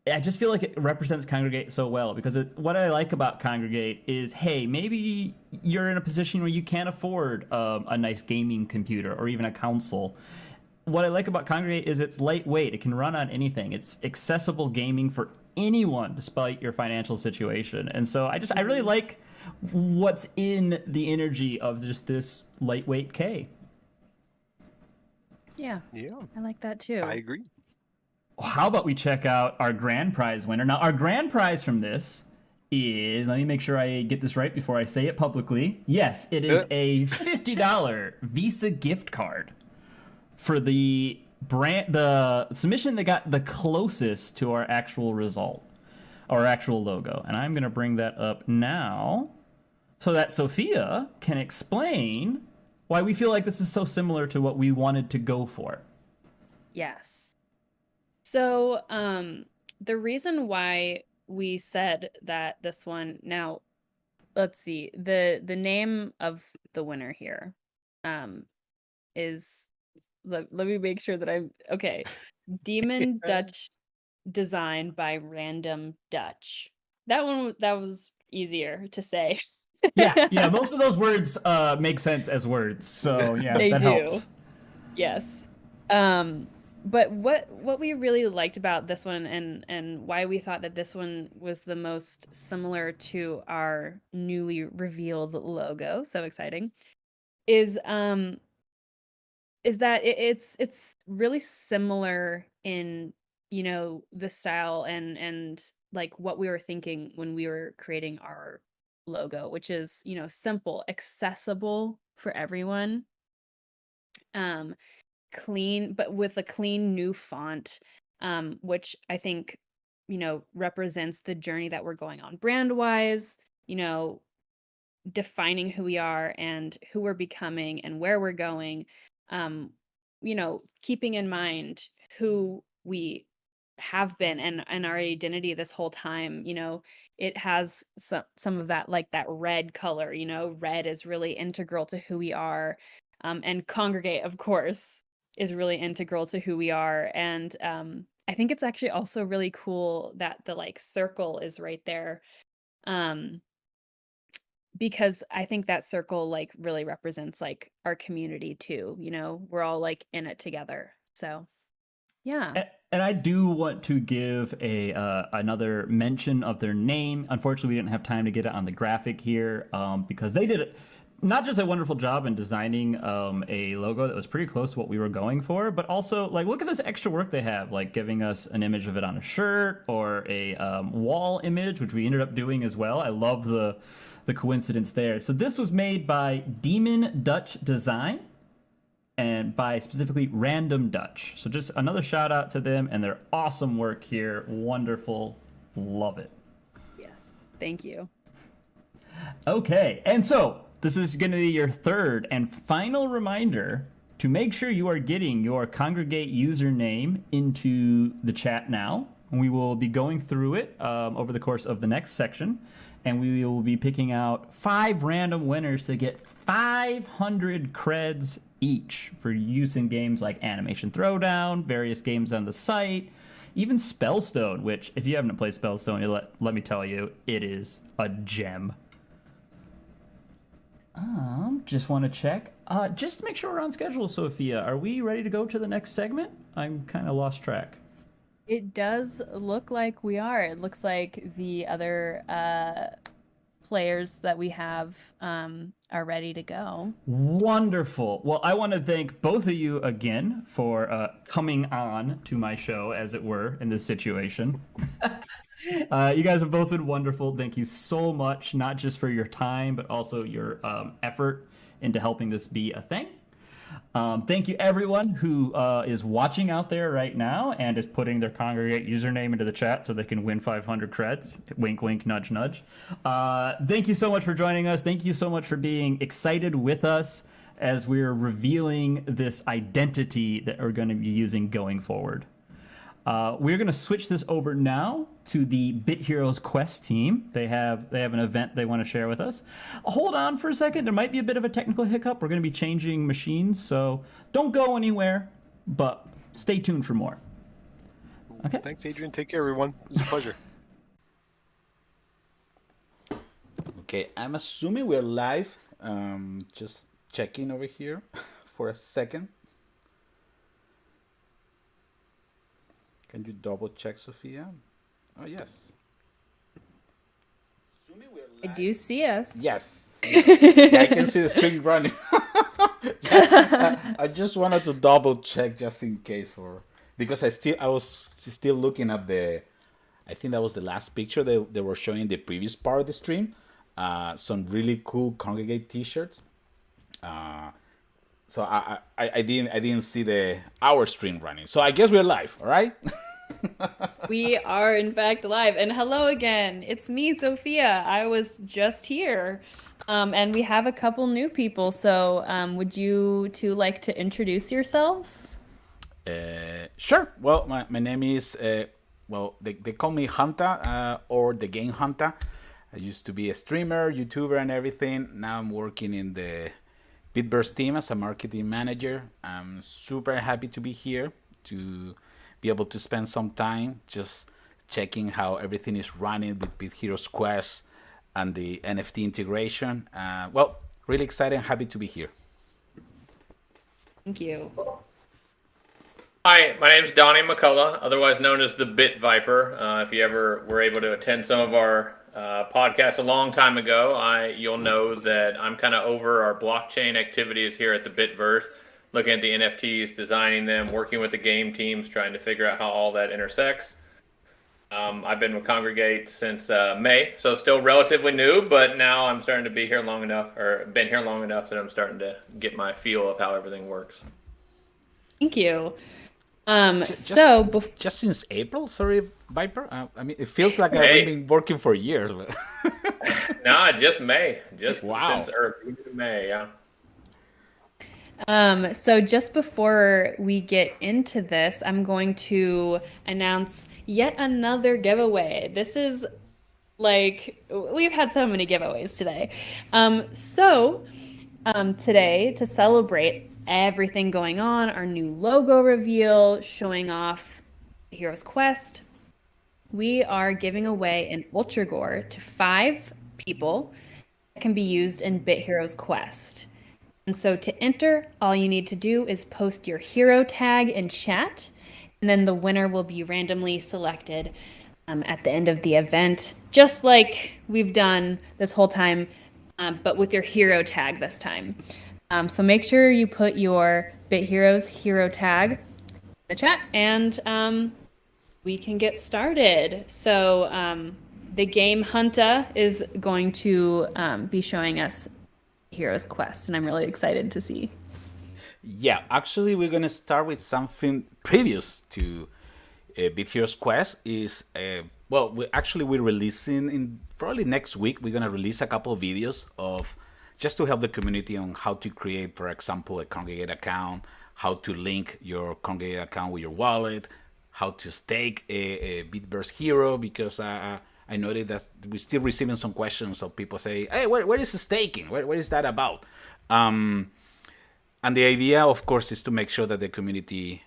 I just feel like it represents Congregate so well because what I like about Congregate is, hey, maybe you're in a position where you can't afford a nice gaming computer or even a console. What I like about Congregate is it's lightweight. It can run on anything. It's accessible gaming for anyone despite your financial situation. And so I really like what's in the energy of just this lightweight K. Yeah, Yeah, I like that too. I agree. How about we check out our grand prize winner? Now, our grand prize from this is, let me make sure I get this right before I say it publicly. Yes, it is a $50 Visa gift card for the submission that got the closest to our actual result, our actual logo. And I'm going to bring that up now so that Sophia can explain why we feel like this is so similar to what we wanted to go for. Yes. So, the reason why we said that this one, now, let's see, the name of the winner here, is, let me make sure that I'm, okay, Demon Dutch Design by Random Dutch. That was easier to say. Yeah, most of those words make sense as words, so yeah, They that do. helps. Yes. But what we really liked about this one and why we thought that this one was the most similar to our newly revealed logo, so exciting, is that it's really similar in, you know, the style and like what we were thinking when we were creating our logo, which is, you know, simple, accessible for everyone. Clean, but with a clean new font, which I think, you know, represents the journey that we're going on brand wise, you know, defining who we are and who we're becoming and where we're going, you know, keeping in mind who we have been and our identity this whole time. You know, it has some of that, like that red color, you know, red is really integral to who we are. And Congregate, of course, is really integral to who we are. And I think it's actually also really cool that the like circle is right there. Because I think that circle like really represents like our community too. You know, we're all like in it together. So yeah. And I do want to give another mention of their name. Unfortunately, we didn't have time to get it on the graphic here because they did not just a wonderful job in designing a logo that was pretty close to what we were going for, but also like look at this extra work they have, like giving us an image of it on a shirt or a wall image, which we ended up doing as well. I love the coincidence there. So this was made by Demon Dutch Design and by specifically Random Dutch. So just another shout out to them and their awesome work here. Wonderful. Love it. Yes. Thank you. Okay. And so this is going to be your third and final reminder to make sure you are getting your Congregate username into the chat now. We will be going through it over the course of the next section, and we will be picking out 5 random winners to get 500 creds each for use in games like Animation Throwdown, various games on the site, even Spellstone, which if you haven't played Spellstone, let me tell you, it is a gem. Just want to check. Just to make sure we're on schedule, Sophia. Are we ready to go to the next segment? I'm kind of lost track. It does look like we are. It looks like the other players that we have are ready to go. Wonderful. Well, I want to thank both of you again for coming on to my show, as it were, in this situation. You guys have both been wonderful. Thank you so much, not just for your time, but also your effort into helping this be a thing. Thank you, everyone who is watching out there right now and is putting their Congregate username into the chat so they can win 500 creds. Wink, wink, nudge, nudge. Thank you so much for joining us. Thank you so much for being excited with us. as we're revealing this identity that we're going to be using going forward. We're going to switch this over now to the Bit Heroes Quest team. They have an event they want to share with us. Hold on for a second. There might be a bit of a technical hiccup. We're going to be changing machines, so don't go anywhere, but stay tuned for more. Okay. Thanks, Adrian. Take care, everyone. It was a pleasure. Okay, I'm assuming we're live. Just checking over here for a second. Can you double check, Sophia? Oh, yes. I do see us. Yes. Yeah, I can see the string running. I just wanted to double check just in case because I was still looking at I think that was the last picture they were showing in the previous part of the stream. Some really cool Congregate t-shirts. So I didn't see our stream running. So I guess we're live, all right? We are in fact live. And hello again. It's me, Sophia. I was just here. And we have a couple new people. So would you two like to introduce yourselves? Sure. Well, my name is, they call me Hunter or the Game Hunter. I used to be a streamer, YouTuber, and everything. Now I'm working in the Bitverse team as a marketing manager. I'm super happy to be here to be able to spend some time just checking how everything is running with Bit Heroes Quest and the NFT integration. Really excited and happy to be here. Thank you. Hi, my name is Donnie McCullough, otherwise known as the Bit Viper. If you ever were able to attend some of our podcasts a long time ago, you'll know that I'm kind of over our blockchain activities here at the Bitverse, looking at the NFTs, designing them, working with the game teams, trying to figure out how all that intersects. I've been with Kongregate since May, so still relatively new, but now I'm starting to be here long enough, or been here long enough that I'm starting to get my feel of how everything works. Thank you. Just since April, sorry, Viper. I mean, it feels like I've been working for years. But... No, just May. Just wow. Since May, yeah. So just before we get into this, I'm going to announce yet another giveaway. This is we've had so many giveaways today. Today, to celebrate everything going on, our new logo reveal, showing off Heroes Quest, we are giving away an Ultra Gore to 5 people that can be used in Bit Heroes Quest. And so to enter, all you need to do is post your hero tag in chat, and then the winner will be randomly selected at the end of the event, just like we've done this whole time, but with your hero tag this time. So make sure you put your Bit Heroes hero tag in the chat, and we can get started. So the Game Hunter is going to be showing us Heroes Quest, and I'm really excited to see. Yeah, actually, we're gonna start with something previous to Bit Heroes Quest. We're releasing in probably next week. We're gonna release a couple of videos of just to help the community on how to create, for example, a Congregate account, how to link your Congregate account with your wallet, how to stake a Bitverse hero, because I noticed that we're still receiving some questions of people say, hey, where is the staking? What is that about? And the idea, of course, is to make sure that the community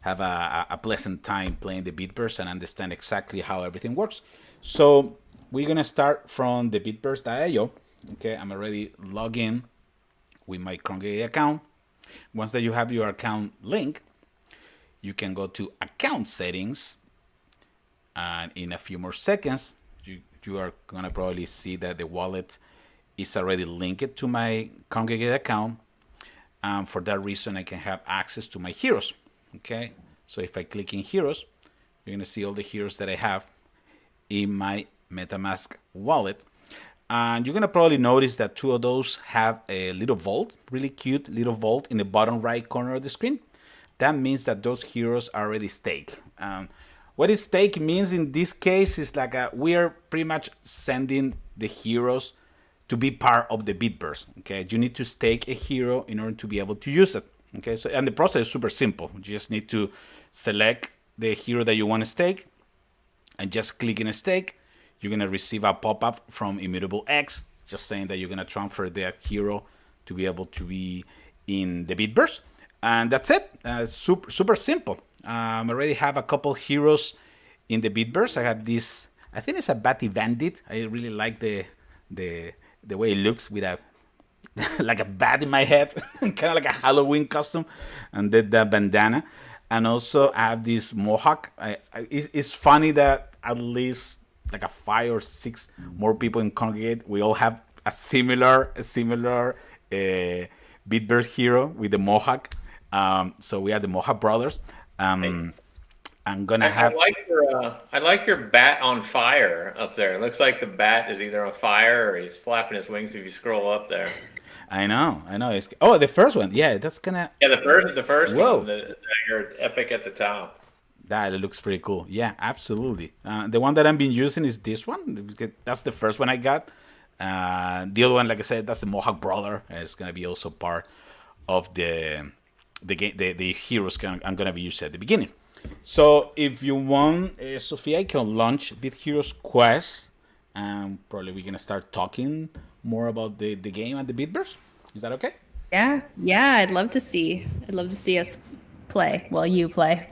have a pleasant time playing the Bitverse and understand exactly how everything works. So we're going to start from the bitverse.io. Okay, I'm already logged in with my Congregate account. Once that you have your account link, you can go to account settings, and in a few more seconds, you are gonna probably see that the wallet is already linked to my Congregate account. For that reason, I can have access to my heroes. Okay, so if I click in heroes, you're gonna see all the heroes that I have in my MetaMask wallet. And you're going to probably notice that 2 of those have a little vault, really cute little vault in the bottom right corner of the screen. That means that those heroes are already staked. What is stake means in this case is like we are pretty much sending the heroes to be part of the Bitverse. Okay, you need to stake a hero in order to be able to use it. Okay, so and the process is super simple. You just need to select the hero that you want to stake, and just click in a stake. You're gonna receive a pop-up from Immutable X, just saying that you're gonna transfer that hero to be able to be in the Bitverse, and that's it. Super simple. I already have a couple heroes in the Bitverse. I have this. I think it's a Batty Bandit. I really like the way it looks with a like a bat in my head, kind of like a Halloween costume, and the bandana. And also I have this mohawk. It's funny that at least like a 5 or 6 more people in Kongregate, we all have a similar Bitverse hero with the mohawk. So we are the Mohawk brothers. I'm gonna have. I like your bat on fire up there. It looks like the bat is either on fire or he's flapping his wings if you scroll up there. I know. It's the first one. Yeah, that's gonna. Yeah, the first Whoa. one. Your epic at the top. That looks pretty cool. Yeah, absolutely. The one that I've been using is this one. That's the first one I got. The other one, like I said, that's the Mohawk brother. It's gonna be also part of the game, the heroes I'm gonna be using at the beginning. So if you want, Sophia, I can launch Bit Heroes Quest, and probably we're gonna start talking more about the game and the Bitverse. Is that okay? Yeah, I'd love to see us play. Well, you play.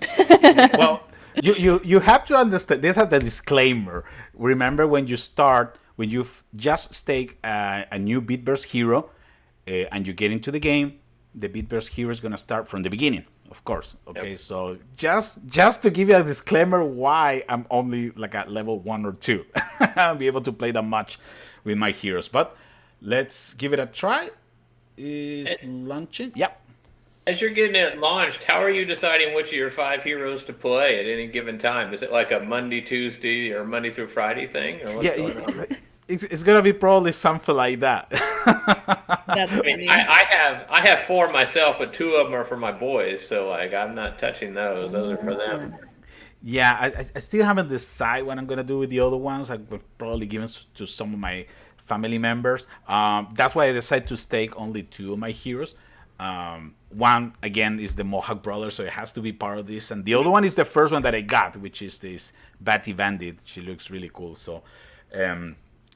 Well, you have to understand. This has the disclaimer. Remember, when you just stake a new Bitverse hero, and you get into the game, the Bitverse hero is gonna start from the beginning, of course. Okay, yep. So just to give you a disclaimer, why I'm only like at level 1 or 2, I'll be able to play that much with my heroes. But let's give it a try. Is launching? Yep. As you're getting it launched, how are you deciding which of your 5 heroes to play at any given time? Is it like a Monday, Tuesday, or Monday through Friday thing? Or what's going on? It's gonna be probably something like that. That's funny. I have 4 myself, but 2 of them are for my boys, so like I'm not touching those. Those are for them. Yeah, I still haven't decided what I'm gonna do with the other ones. I will probably give them to some of my family members. That's why I decided to stake only 2 of my heroes. One again is the Mohawk brother, so it has to be part of this, and the other one is the first one that I got, which is this Batty Bandit. She looks really cool. So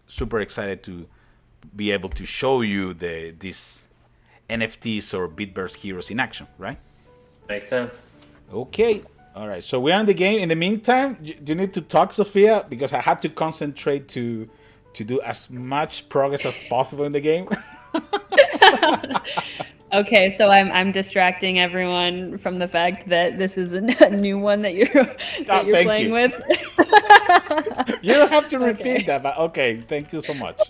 super excited to be able to show you these NFTs or Bitverse heroes in action, right? Makes sense. Okay. All right. So we're in the game. In the meantime, you need to talk, Sophia, because I had to concentrate to do as much progress as possible in the game. Okay, so I'm distracting everyone from the fact that this is a new one that you're playing with. You don't have to repeat that, but okay, thank you so much.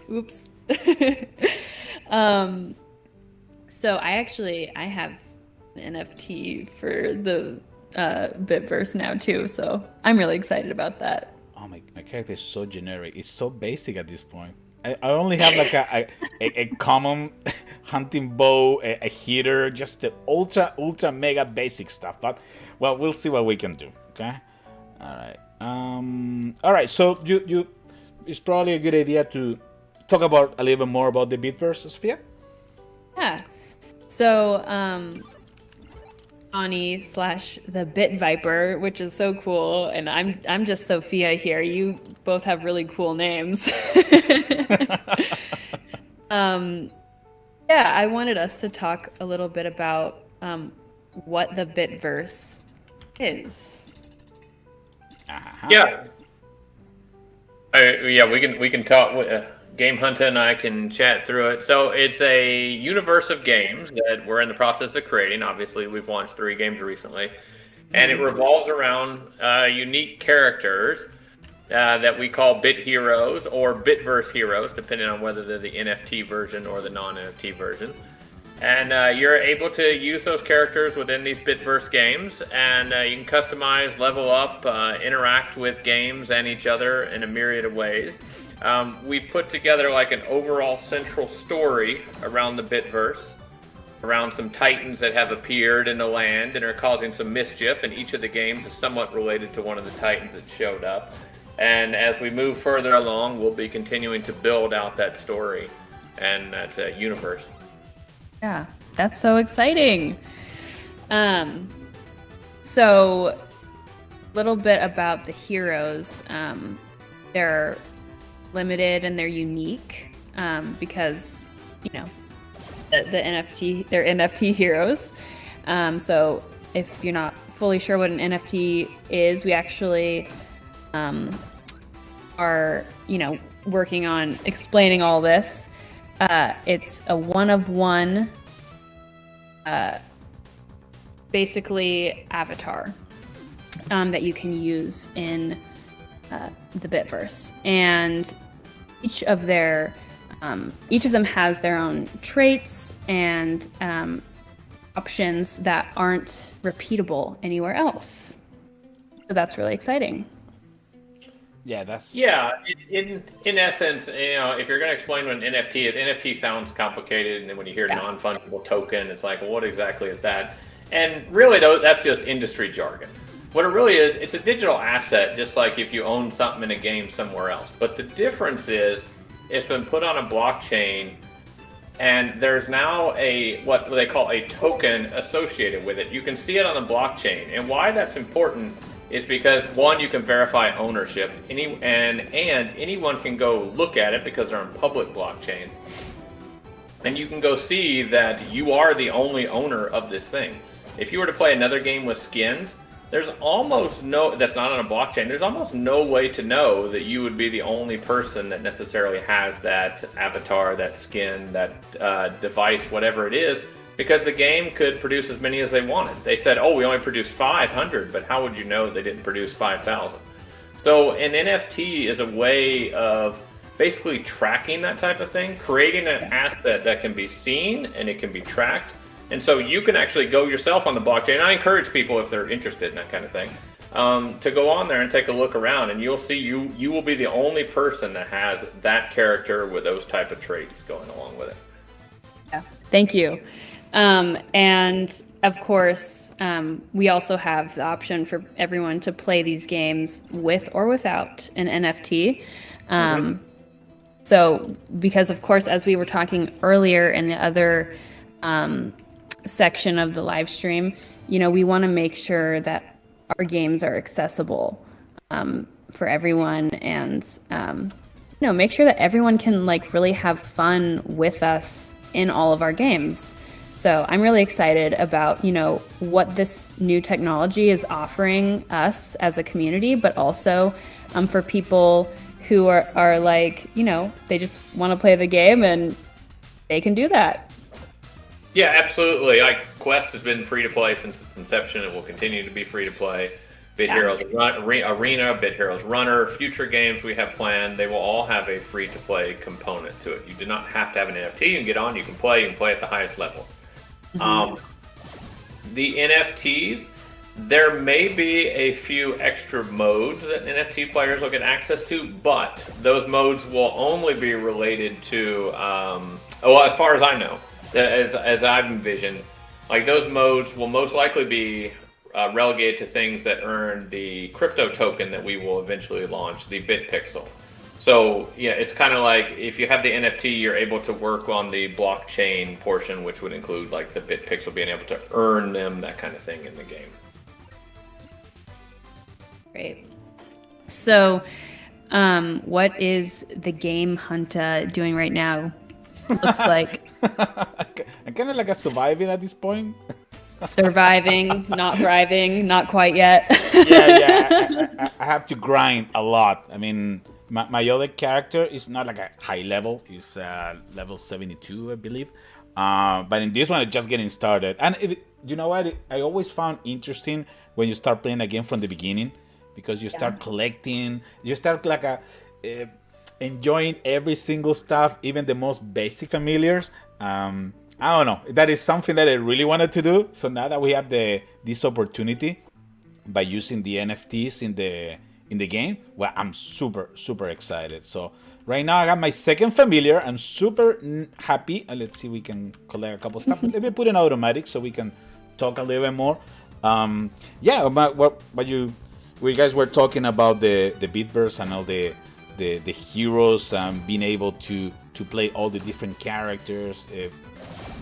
Oops. So I have an NFT for the Bitverse now too, so I'm really excited about that. Oh my character is so generic. It's so basic at this point. I only have like a common hunting bow, a hitter, just the ultra mega basic stuff. But well, we'll see what we can do. Okay. All right. So you it's probably a good idea to talk about a little bit more about the Bitverse, Sophia. Yeah. So Ani/the Bit Viper, which is so cool, and I'm just Sophia here. You both have really cool names. Yeah, I wanted us to talk a little bit about what the Bitverse is. Yeah. We can talk. Game Hunter and I can chat through it. So it's a universe of games that we're in the process of creating. Obviously, we've launched 3 games recently, and it revolves around unique characters that we call Bit Heroes or Bitverse Heroes, depending on whether they're the NFT version or the non-NFT version. And you're able to use those characters within these Bitverse games, and you can customize, level up, interact with games and each other in a myriad of ways. We've put together like an overall central story around the Bitverse, around some titans that have appeared in the land and are causing some mischief, and each of the games is somewhat related to one of the titans that showed up. And as we move further along, we'll be continuing to build out that story and that universe. Yeah, that's so exciting. So a little bit about the heroes. They're limited and they're unique because, you know, the NFT, they're NFT heroes. So if you're not fully sure what an NFT is, we actually are, you know, working on explaining all this. It's a one-of-one, basically avatar that you can use in the Bitverse, and each of them has their own traits and options that aren't repeatable anywhere else. So that's really exciting. Yeah, that's In essence, you know, if you're going to explain what an NFT is, NFT sounds complicated, and then when you hear non-fungible token, it's like, well, what exactly is that? And really, though, that's just industry jargon. What it really is, it's a digital asset, just like if you own something in a game somewhere else. But the difference is, it's been put on a blockchain, and there's now what they call a token associated with it. You can see it on the blockchain, and why that's important is because, one, you can verify ownership, and anyone can go look at it because they're on public blockchains, and you can go see that you are the only owner of this thing. If you were to play another game with skins, there's almost that's not on a blockchain, there's almost no way to know that you would be the only person that necessarily has that avatar, that skin, that device, whatever it is, because the game could produce as many as they wanted. They said, oh, we only produced 500, but how would you know they didn't produce 5,000? So an NFT is a way of basically tracking that type of thing, creating an asset that can be seen and it can be tracked. And so you can actually go yourself on the blockchain. I encourage people, if they're interested in that kind of thing, to go on there and take a look around, and you'll see you will be the only person that has that character with those type of traits going along with it. Yeah, thank you. And of course, we also have the option for everyone to play these games with or without an NFT. So, because of course, as we were talking earlier in the other section of the live stream, you know, we want to make sure that our games are accessible for everyone, and you know, make sure that everyone can like really have fun with us in all of our games. So I'm really excited about, you know, what this new technology is offering us as a community, but also for people who are like, you know, they just want to play the game and they can do that. Yeah, absolutely. Like, Quest has been free to play since its inception. It will continue to be free to play. Bit Heroes Arena, Bit Heroes Runner, future games we have planned, they will all have a free to play component to it. You do not have to have an NFT. You can get on, you can play at the highest level. The NFTs, there may be a few extra modes that NFT players will get access to, but those modes will only be related to, well, as far as I know, as I've envisioned, like those modes will most likely be relegated to things that earn the crypto token that we will eventually launch, the BitPixel. So yeah, it's kind of like if you have the NFT, you're able to work on the blockchain portion, which would include like the BitPixel being able to earn them, that kind of thing in the game. Great. So, what is the game Hunter doing right now? Looks like I'm kind of like a surviving at this point. surviving, not thriving, not quite yet. I have to grind a lot. I mean, my other character is not like a high level. He's level 72, I believe. But in this one, it's just getting started. And you know what? I always found interesting when you start playing a game from the beginning, because you start collecting. You start like enjoying every single stuff, even the most basic familiars. I don't know. That is something that I really wanted to do. So now that we have this opportunity by using the NFTs in the game, well, I'm super excited. So right now I got my second familiar. I'm super happy. And let's see, we can collect a couple stuff. Let me put in automatic so we can talk a little bit more. What we guys were talking about the Bitverse and all the heroes, being able to play all the different characters,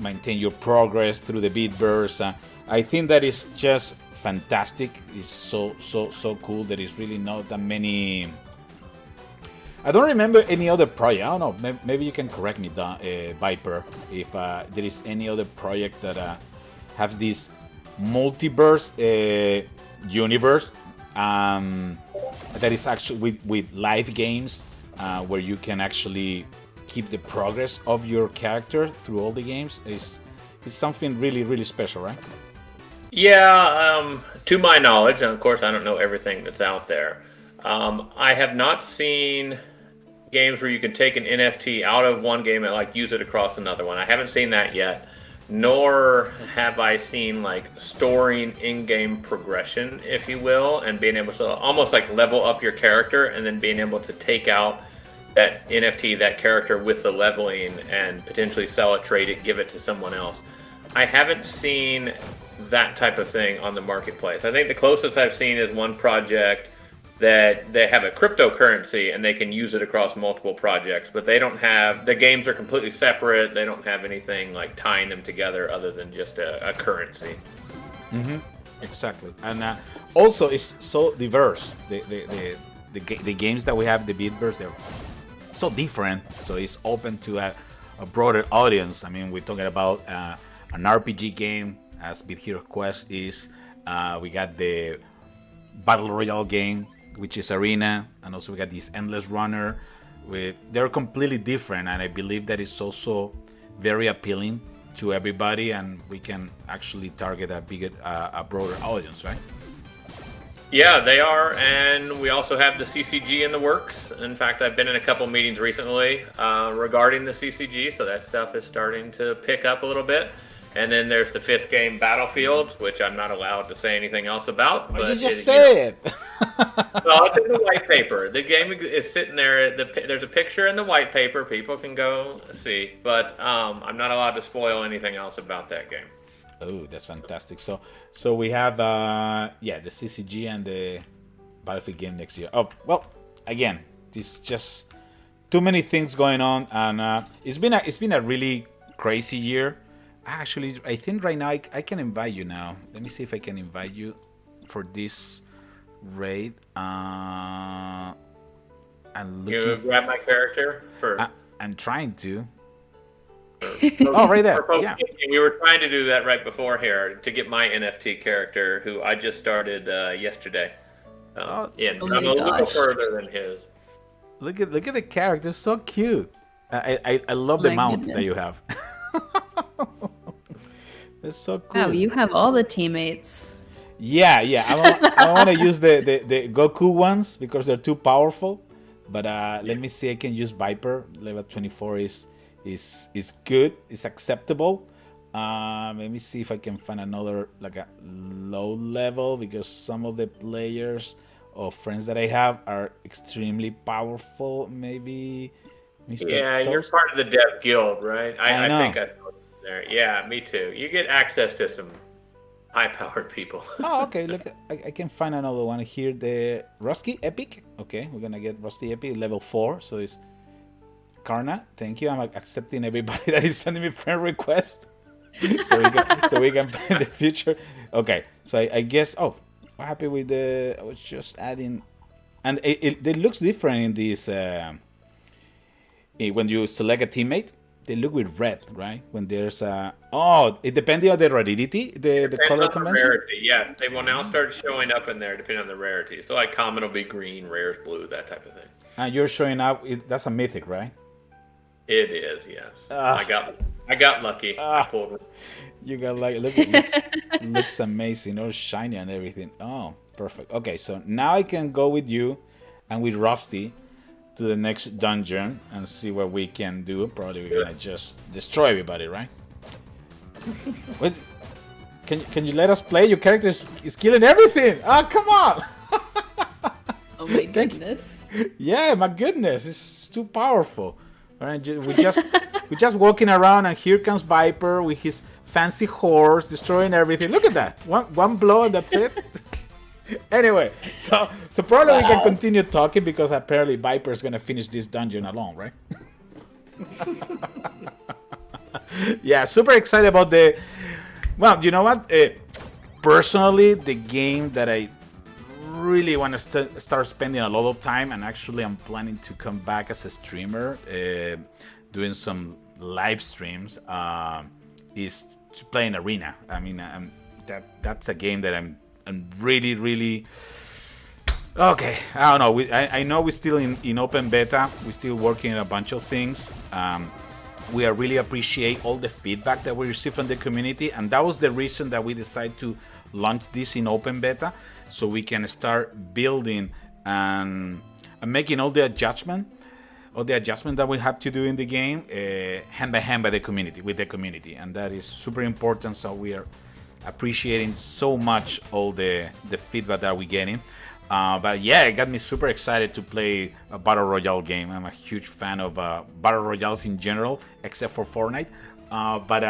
maintain your progress through the Bitverse. I think that is just fantastic. It's so cool. There is really not that many. I don't remember any other project. I don't know. Maybe you can correct me, Viper, if there is any other project that has this multiverse universe that is actually with live games where you can actually keep the progress of your character through all the games. It's something really special, right? Yeah, to my knowledge, and of course I don't know everything that's out there. I have not seen games where you can take an NFT out of one game and like use it across another one. I haven't seen that yet, nor have I seen like storing in-game progression, if you will, and being able to almost like level up your character and then being able to take out that NFT, that character with the leveling and potentially sell it, trade it, give it to someone else. I haven't seen that type of thing on the marketplace. I think the closest I've seen is one project that they have a cryptocurrency and they can use it across multiple projects, but they don't have, the games are completely separate. They don't have anything like tying them together other than just a currency. Mm-hmm. Exactly. And also it's so diverse. The games that we have, the Bitverse, they're so different. So it's open to a broader audience. I mean, we're talking about an RPG game, as Bit Hero Quest is. We got the Battle Royale game, which is Arena, and also we got this Endless Runner. They're completely different, and I believe that is also very appealing to everybody, and we can actually target a broader audience, right? Yeah, they are, and we also have the CCG in the works. In fact, I've been in a couple meetings recently regarding the CCG, so that stuff is starting to pick up a little bit. And then there's the 5th game, Battlefields, which I'm not allowed to say anything else about. Why did you just say it? Well, it's in the white paper. The game is sitting there. There's a picture in the white paper. People can go see. But I'm not allowed to spoil anything else about that game. Oh, that's fantastic. So we have the CCG and the Battlefield game next year. Oh, well, again, it's just too many things going on, and it's been a really crazy year. Actually, I think right now I can invite you now. Let me see if I can invite you for this raid. And You grab my character for. I'm trying to. Oh, right there. Yeah. We were trying to do that right before here to get my NFT character, who I just started yesterday. I'm a little further than his. Look at the character, so cute. I love the mount that you have. That's so cool. Wow, you have all the teammates. Yeah. I want to use the Goku ones because they're too powerful. But let me see. I can use Viper. Level 24 is good. It's acceptable. Let me see if I can find another like a low level, because some of the players or friends that I have are extremely powerful. Maybe. Yeah, you're part of the Dev Guild, right? I think I saw it there. Yeah, me too. You get access to some high-powered people. Oh, okay. Look, I can find another one here. The Rusty Epic. Okay, we're gonna get Rusty Epic level 4. So it's Karna. Thank you. I'm accepting everybody that is sending me friend request. so we can find the future. Okay. So I guess. Oh, what happened with the? I was just adding, and it looks different in this. When you select a teammate, they look with red, right? When there's it depending on the rarity, the color convention. Rarity, yes, they will now start showing up in there depending on the rarity. So like common will be green, rare is blue, that type of thing. And you're showing up. That's a mythic, right? It is, yes. I got lucky. I pulled one. You got lucky. Look, it looks amazing, all shiny and everything. Oh, perfect. Okay, so now I can go with you and with Rusty to the next dungeon and see what we can do. Probably we're gonna just destroy everybody, right? Wait, can you let us play? Your character is killing everything. Oh, come on! Oh my goodness! Yeah, my goodness, it's too powerful. All right, we're just walking around, and here comes Viper with his fancy horse, destroying everything. Look at that! One blow, and that's it. Anyway, so probably we can continue talking because apparently Viper's gonna finish this dungeon alone, right? Yeah, super excited about the. Well, you know what? Personally, the game that I really want to start spending a lot of time, and actually I'm planning to come back as a streamer, doing some live streams, is to play in Arena. I mean, that's a game that I'm really okay. I don't know. I know we're still in open beta. We're still working on a bunch of things. We really appreciate all the feedback that we receive from the community, and that was the reason that we decided to launch this in open beta, so we can start building and making all the adjustment that we have to do in the game, hand by hand with the community, and that is super important. So we are appreciating so much all the feedback that we're getting. But yeah, it got me super excited to play a Battle Royale game. I'm a huge fan of Battle Royales in general, except for Fortnite. But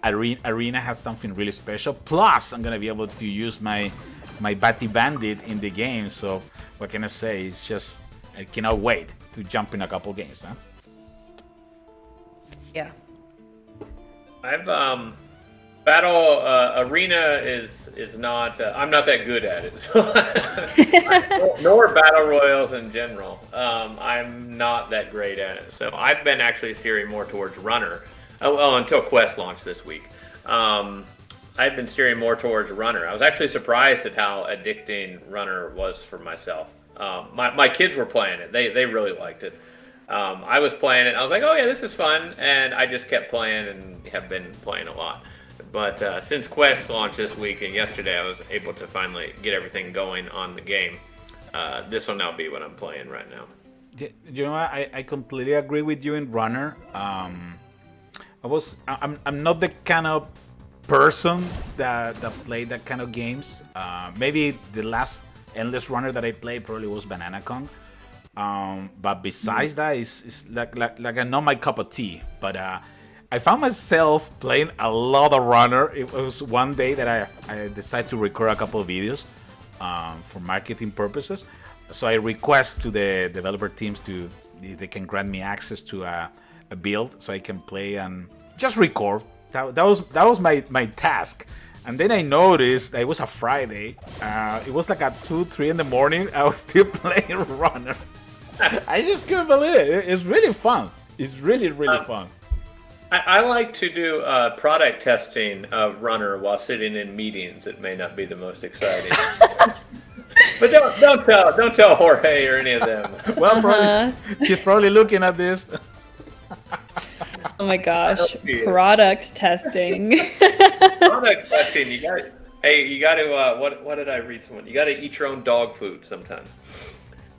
Arena has something really special. Plus, I'm going to be able to use my Batty Bandit in the game. So what can I say? It's just, I cannot wait to jump in a couple games. Huh? Yeah. I've Battle Arena is not. I'm not that good at it. So nor battle royals in general. I'm not that great at it. So I've been actually steering more towards Runner. Well, until Quest launched this week. I've been steering more towards Runner. I was actually surprised at how addicting Runner was for myself. My kids were playing it. They really liked it. I was playing it. I was like, oh yeah, this is fun, and I just kept playing and have been playing a lot. But since Quest launched this week and yesterday, I was able to finally get everything going on the game. This will now be what I'm playing right now. You know, I completely agree with you in Runner. I'm not the kind of person that played that kind of games. Maybe the last Endless Runner that I played probably was Banana Kong. But besides that, it's like not my cup of tea. But I found myself playing a lot of Runner. It was one day that I decided to record a couple of videos for marketing purposes. So I request to the developer teams if they can grant me access to a build so I can play and just record. That was my task. And then I noticed that it was a Friday. It was like at 2-3 in the morning. I was still playing Runner. I just couldn't believe it. It's really fun. It's really fun. I like to do product testing of Runner while sitting in meetings. It may not be the most exciting, but don't tell Jorge or any of them. Well, probably, he's probably looking at this. Oh my gosh, product testing. Product testing. You got to. What did I read? Someone. You got to eat your own dog food sometimes.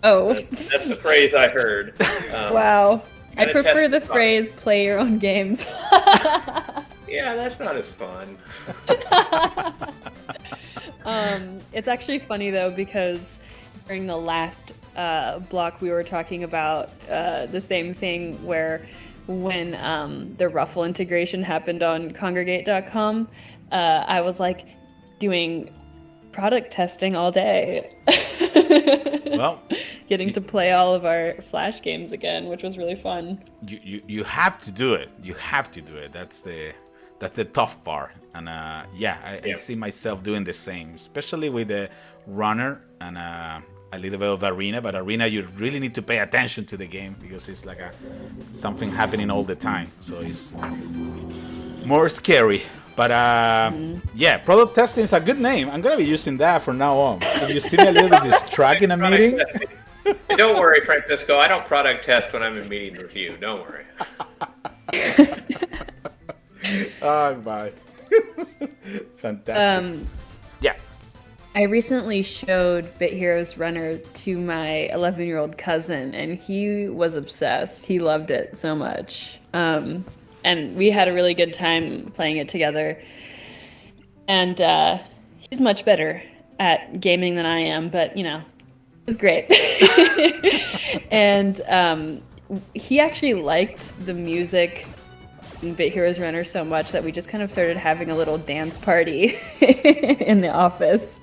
Oh, that's the phrase I heard. Wow. I prefer the phrase "play your own games." Yeah, that's not as fun. It's actually funny though, because during the last block we were talking about the same thing, where when the Ruffle integration happened on Congregate.com, I was like doing product testing all day. Well, getting to play all of our Flash games again, which was really fun. You have to do it. You have to do it. That's the tough part. And I see myself doing the same, especially with the Runner and a little bit of Arena. But Arena, you really need to pay attention to the game because it's like something happening all the time. So it's more scary. But yeah, product testing is a good name. I'm gonna be using that from now on. If you see me a little bit distracted in a meeting. Don't worry, Francisco. I don't product test when I'm in meetings with you. Don't worry. Oh, bye. Fantastic. Yeah. I recently showed Bit Heroes Runner to my 11-year-old cousin, and he was obsessed. He loved it so much. And we had a really good time playing it together. And he's much better at gaming than I am, but, you know, it was great. And he actually liked the music in Bit Heroes Runner so much that we just kind of started having a little dance party in the office.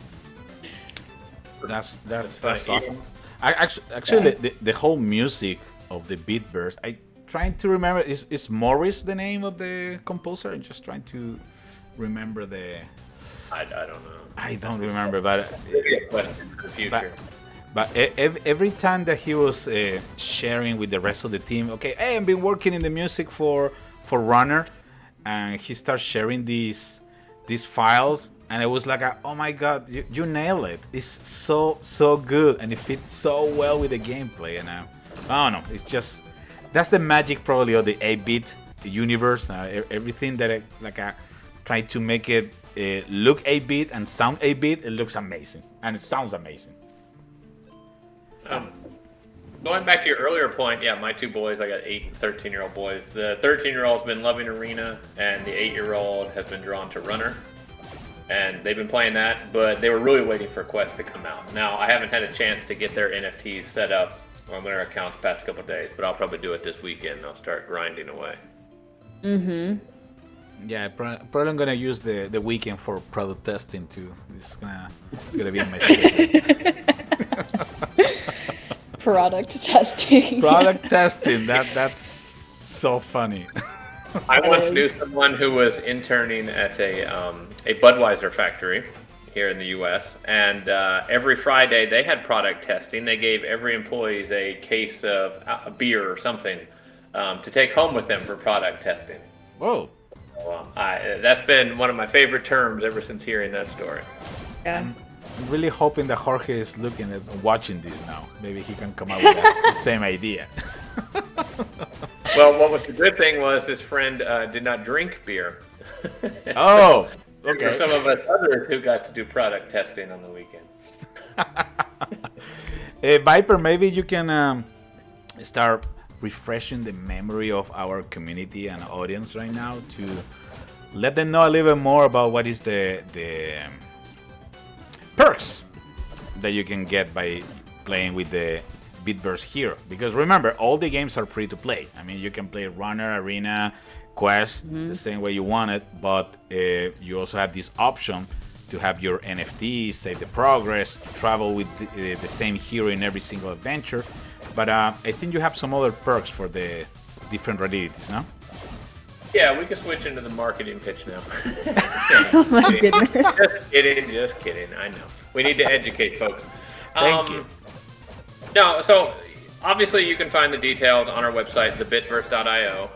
That's awesome. Actually, the whole music of the Bitverse, I trying to remember. Is Morris the name of the composer? I'm just trying to remember the. I don't know. I don't remember, but Maybe a question for the future. But every time that he was sharing with the rest of the team, okay, hey, I've been working in the music for Runner, and he starts sharing these files, and it was like, oh my god, you nail it! It's so good, and it fits so well with the gameplay. And I don't know, it's just that's the magic probably of the 8-bit universe. Everything that I try to make it look 8-bit and sound 8-bit, it looks amazing, and it sounds amazing. Going back to your earlier point, yeah, my two boys, I got 8 and 13-year-old boys. The 13-year-old's been loving Arena, and the 8-year-old has been drawn to Runner. And they've been playing that, but they were really waiting for Quest to come out. Now, I haven't had a chance to get their NFTs set up on their accounts the past couple of days, but I'll probably do it this weekend. I'll start grinding away. Mm-hmm. Yeah, probably I'm gonna use the weekend for product testing too. It's gonna be on my schedule. Product testing. Product testing. That's so funny. I once knew someone who was interning at a Budweiser factory here in the U.S. and every Friday they had product testing. They gave every employee a case of a beer or something to take home with them for product testing. Whoa. So, that's been one of my favorite terms ever since hearing that story. Yeah. I'm really hoping that Jorge is looking at watching this now. Maybe he can come up with the same idea. Well, what was the good thing was his friend did not drink beer. Oh, There okay. were some of us others who got to do product testing on the weekend. Viper, maybe you can start refreshing the memory of our community and audience right now to let them know a little bit more about what is the perks that you can get by playing with the Bitverse Hero. Because remember, all the games are free to play. I mean, you can play Runner, Arena, Quest the same way you want it, but you also have this option to have your NFTs, save the progress, travel with the same hero in every single adventure. But I think you have some other perks for the different realities, no? Yeah, we can switch into the marketing pitch now. Oh my goodness. Just kidding. I know. We need to educate folks. Thank you. No, so obviously you can find the details on our website, thebitverse.io,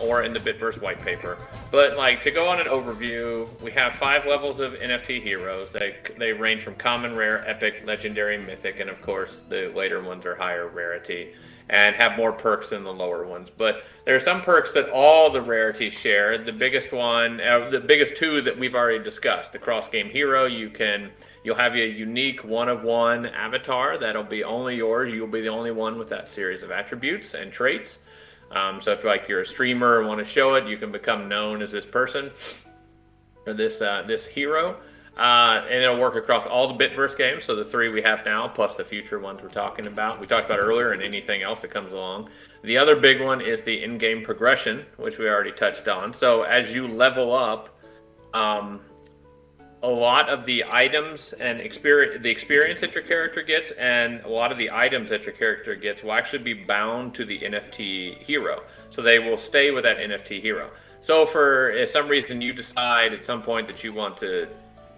or in the Bitverse white paper. But like to go on an overview, we have 5 levels of NFT heroes. They range from common, rare, epic, legendary, mythic, and of course the later ones are higher rarity and have more perks than the lower ones. But there are some perks that all the rarities share. The biggest one, the biggest 2 that we've already discussed, the cross-game hero, you'll have a unique one-of-one avatar that'll be only yours. You'll be the only one with that series of attributes and traits. So if you're a streamer and want to show it, you can become known as this person or this hero. And it'll work across all the Bitverse games, so the 3 we have now, plus the future ones we're talking about. We talked about earlier, and anything else that comes along. The other big one is the in-game progression, which we already touched on. So as you level up, a lot of the items and the experience that your character gets, and a lot of the items that your character gets will actually be bound to the NFT hero. So they will stay with that NFT hero. So if some reason you decide at some point that you want to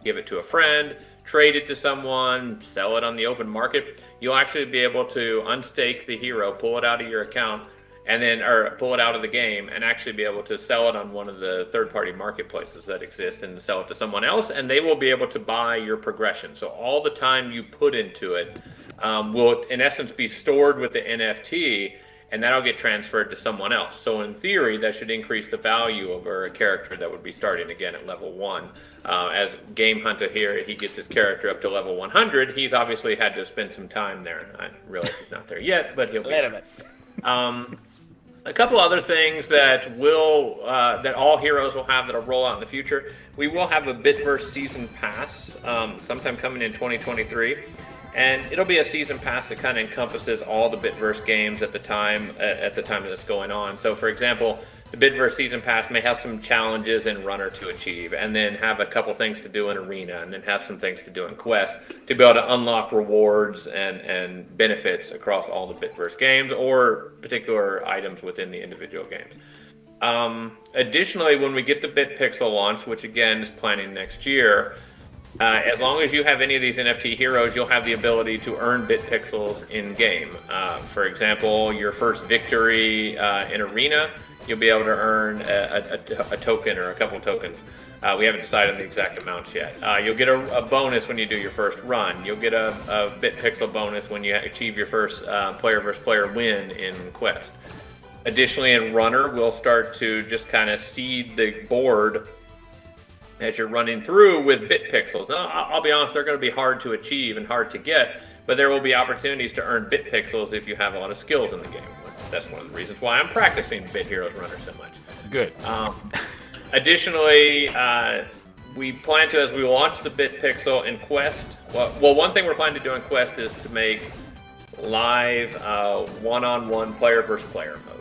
give it to a friend, trade it to someone, sell it on the open market, you'll actually be able to unstake the hero, pull it out of your account, or pull it out of the game, and actually be able to sell it on one of the third-party marketplaces that exist and sell it to someone else, and they will be able to buy your progression. So all the time you put into it will, in essence, be stored with the NFT, and that'll get transferred to someone else. So in theory, that should increase the value of a character that would be starting again at level 1. As Game Hunter here, he gets his character up to level 100. He's obviously had to spend some time there. I realize he's not there yet, but he'll be. A little bit. A couple other things that that all heroes will have that'll roll out in the future. We will have a Bitverse season pass sometime coming in 2023. And it'll be a season pass that kind of encompasses all the Bitverse games at the time that it's going on. So, for example, the Bitverse Season Pass may have some challenges in Runner to achieve, and then have a couple things to do in Arena, and then have some things to do in Quest to be able to unlock rewards and benefits across all the Bitverse games or particular items within the individual games. Additionally, when we get the BitPixel launch, which again is planning next year, as long as you have any of these NFT heroes, you'll have the ability to earn BitPixels in game. For example, your first victory in Arena, you'll be able to earn a token or a couple tokens. We haven't decided on the exact amounts yet. You'll get a bonus when you do your first run. You'll get a BitPixel bonus when you achieve your first player versus player win in Quest. Additionally, in Runner, we'll start to just kind of seed the board as you're running through with BitPixels. Now, I'll be honest, they're going to be hard to achieve and hard to get, but there will be opportunities to earn BitPixels if you have a lot of skills in the game. That's one of the reasons why I'm practicing Bit Heroes Runner so much. Good. Additionally, we plan to, as we launch the BitPixel in Quest, well, one thing we're planning to do in Quest is to make live one-on-one player versus player mode.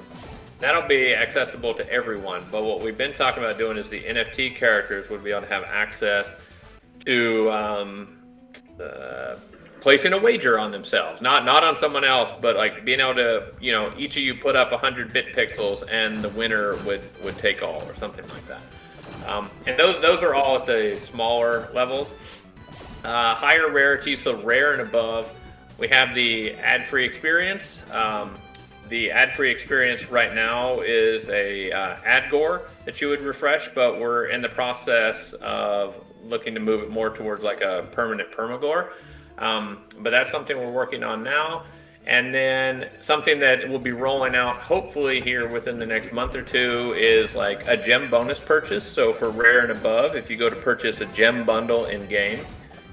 That'll be accessible to everyone, but what we've been talking about doing is the NFT characters would be able to have access to placing a wager on themselves, not on someone else, but like being able to, each of you put up 100 BitPixels and the winner would take all or something like that. And those are all at the smaller levels. Higher rarity, so rare and above, we have the ad-free experience. The ad-free experience right now is a ad gore that you would refresh, but we're in the process of looking to move it more towards like a permanent permagore. But that's something we're working on now. And then something that will be rolling out hopefully here within the next month or two is like a gem bonus purchase. So for rare and above, if you go to purchase a gem bundle in game,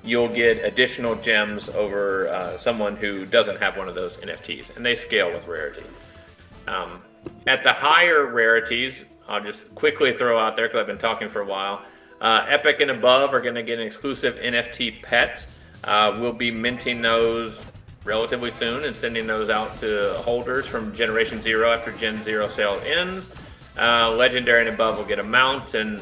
you'll get additional gems over someone who doesn't have one of those NFTs, and they scale with rarity. At the higher rarities, I'll just quickly throw out there because I've been talking for a while. Epic and above are going to get an exclusive NFT pet. We'll be minting those relatively soon and sending those out to holders from Generation 0 after Gen 0 sale ends. Legendary and above will get a mount, and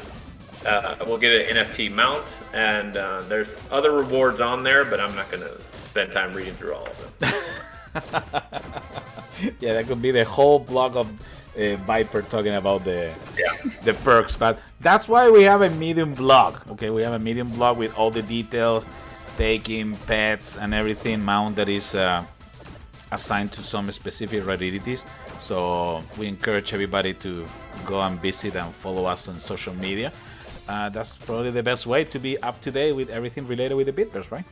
we'll get an NFT mount, and there's other rewards on there, but I'm not going to spend time reading through all of them. Yeah, that could be the whole blog of Viper talking about the perks, but that's why we have a Medium blog. Okay, we have a Medium blog with all the details, staking, pets, and everything, mount that is assigned to some specific rarities. So we encourage everybody to go and visit and follow us on social media. That's probably the best way to be up to date with everything related with the Bitverse, right?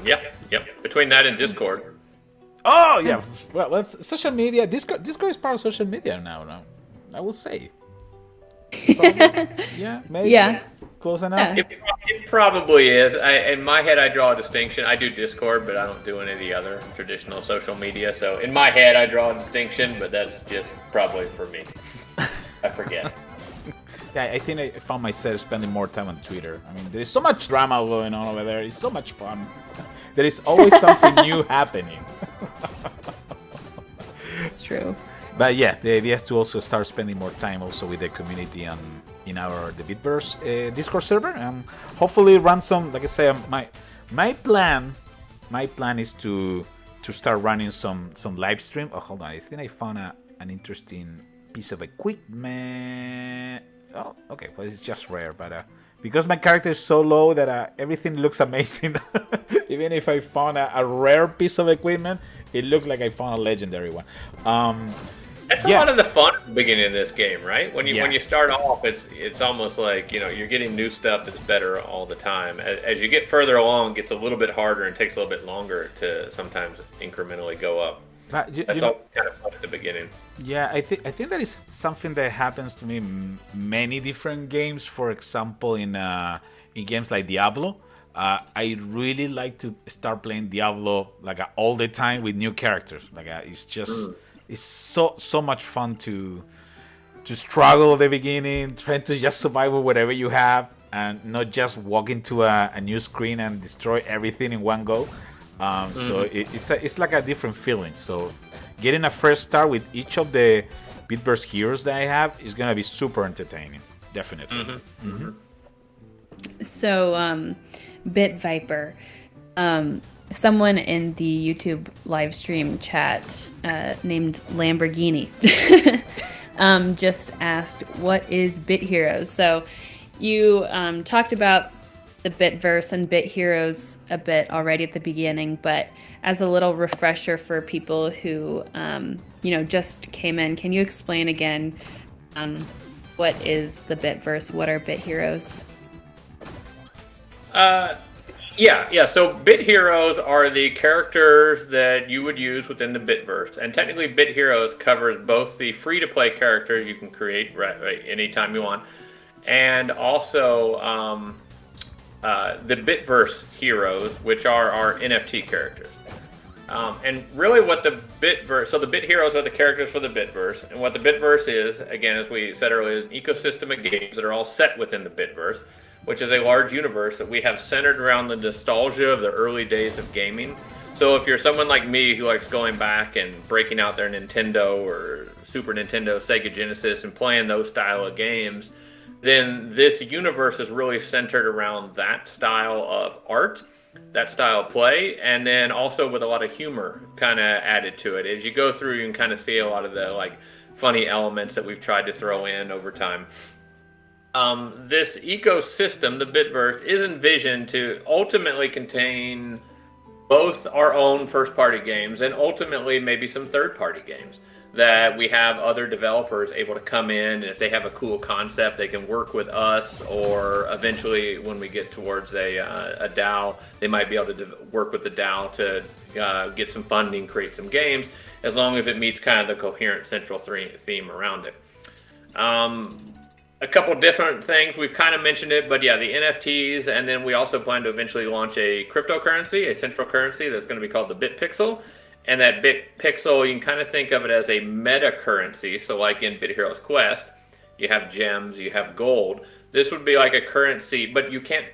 Yep. Between that and Discord. Oh yeah. Well, that's social media. Discord is part of social media now. I will say. Probably, yeah, maybe. Yeah. Close enough. It probably is. In my head, I draw a distinction. I do Discord, but I don't do any of the other traditional social media. So in my head, I draw a distinction, but that's just probably for me. I forget. Yeah, I think I found myself spending more time on Twitter. I mean, there is so much drama going on over there. It's so much fun. There is always something new happening. It's true. But yeah, the idea is to also start spending more time also with the community and in the Bitverse Discord server, and hopefully run some. Like I say, my plan is to start running some live stream. Oh, hold on, I think I found an interesting piece of equipment. Oh, okay, well it's just rare, but because my character is so low that everything looks amazing. Even if I found a rare piece of equipment, it looks like I found a legendary one. That's a lot of the fun at the beginning of this game, right? When you start off, it's almost like you're getting new stuff that's better all the time. As you get further along, it gets a little bit harder and takes a little bit longer to sometimes incrementally go up. That's all kind of fun at the beginning. Yeah, I think that is something that happens to me in many different games. For example, in games like Diablo, I really like to start playing Diablo like all the time with new characters. Like it's just it's so much fun to struggle at the beginning, trying to just survive with whatever you have, and not just walk into a new screen and destroy everything in one go. So it's like a different feeling. So getting a first start with each of the Bitverse heroes that I have is gonna be super entertaining. Definitely. So, Bit Viper, someone in the YouTube live stream chat named Lamborghini just asked, "What is Bit Heroes?" So, you talked about the Bitverse and Bit Heroes a bit already at the beginning, but as a little refresher for people who just came in, can you explain again what is the Bitverse? What are Bit Heroes? Yeah. So Bit Heroes are the characters that you would use within the Bitverse, and technically, Bit Heroes covers both the free-to-play characters you can create right anytime you want, and also the Bitverse heroes, which are our NFT characters. And really, what the Bitverse, so the Bit Heroes are the characters for the Bitverse, and what the Bitverse is, again, as we said earlier, is an ecosystem of games that are all set within the Bitverse, which is a large universe that we have centered around the nostalgia of the early days of gaming. So if you're someone like me who likes going back and breaking out their Nintendo or Super Nintendo, Sega Genesis, and playing those style of games, then this universe is really centered around that style of art, that style of play, and then also with a lot of humor kind of added to it. As you go through, you can kind of see a lot of the funny elements that we've tried to throw in over time. This ecosystem, the Bitverse, is envisioned to ultimately contain both our own first-party games and ultimately maybe some third-party games that we have other developers able to come in, and if they have a cool concept, they can work with us, or eventually when we get towards a DAO, they might be able to work with the DAO to get some funding, create some games, as long as it meets kind of the coherent central theme around it. A couple different things, we've kind of mentioned it, but yeah, the NFTs, and then we also plan to eventually launch a cryptocurrency, a central currency that's going to be called the BitPixel. And that BitPixel, you can kind of think of it as a meta currency. So like in Bit Heroes Quest, you have gems, you have gold. This would be like a currency, but you can't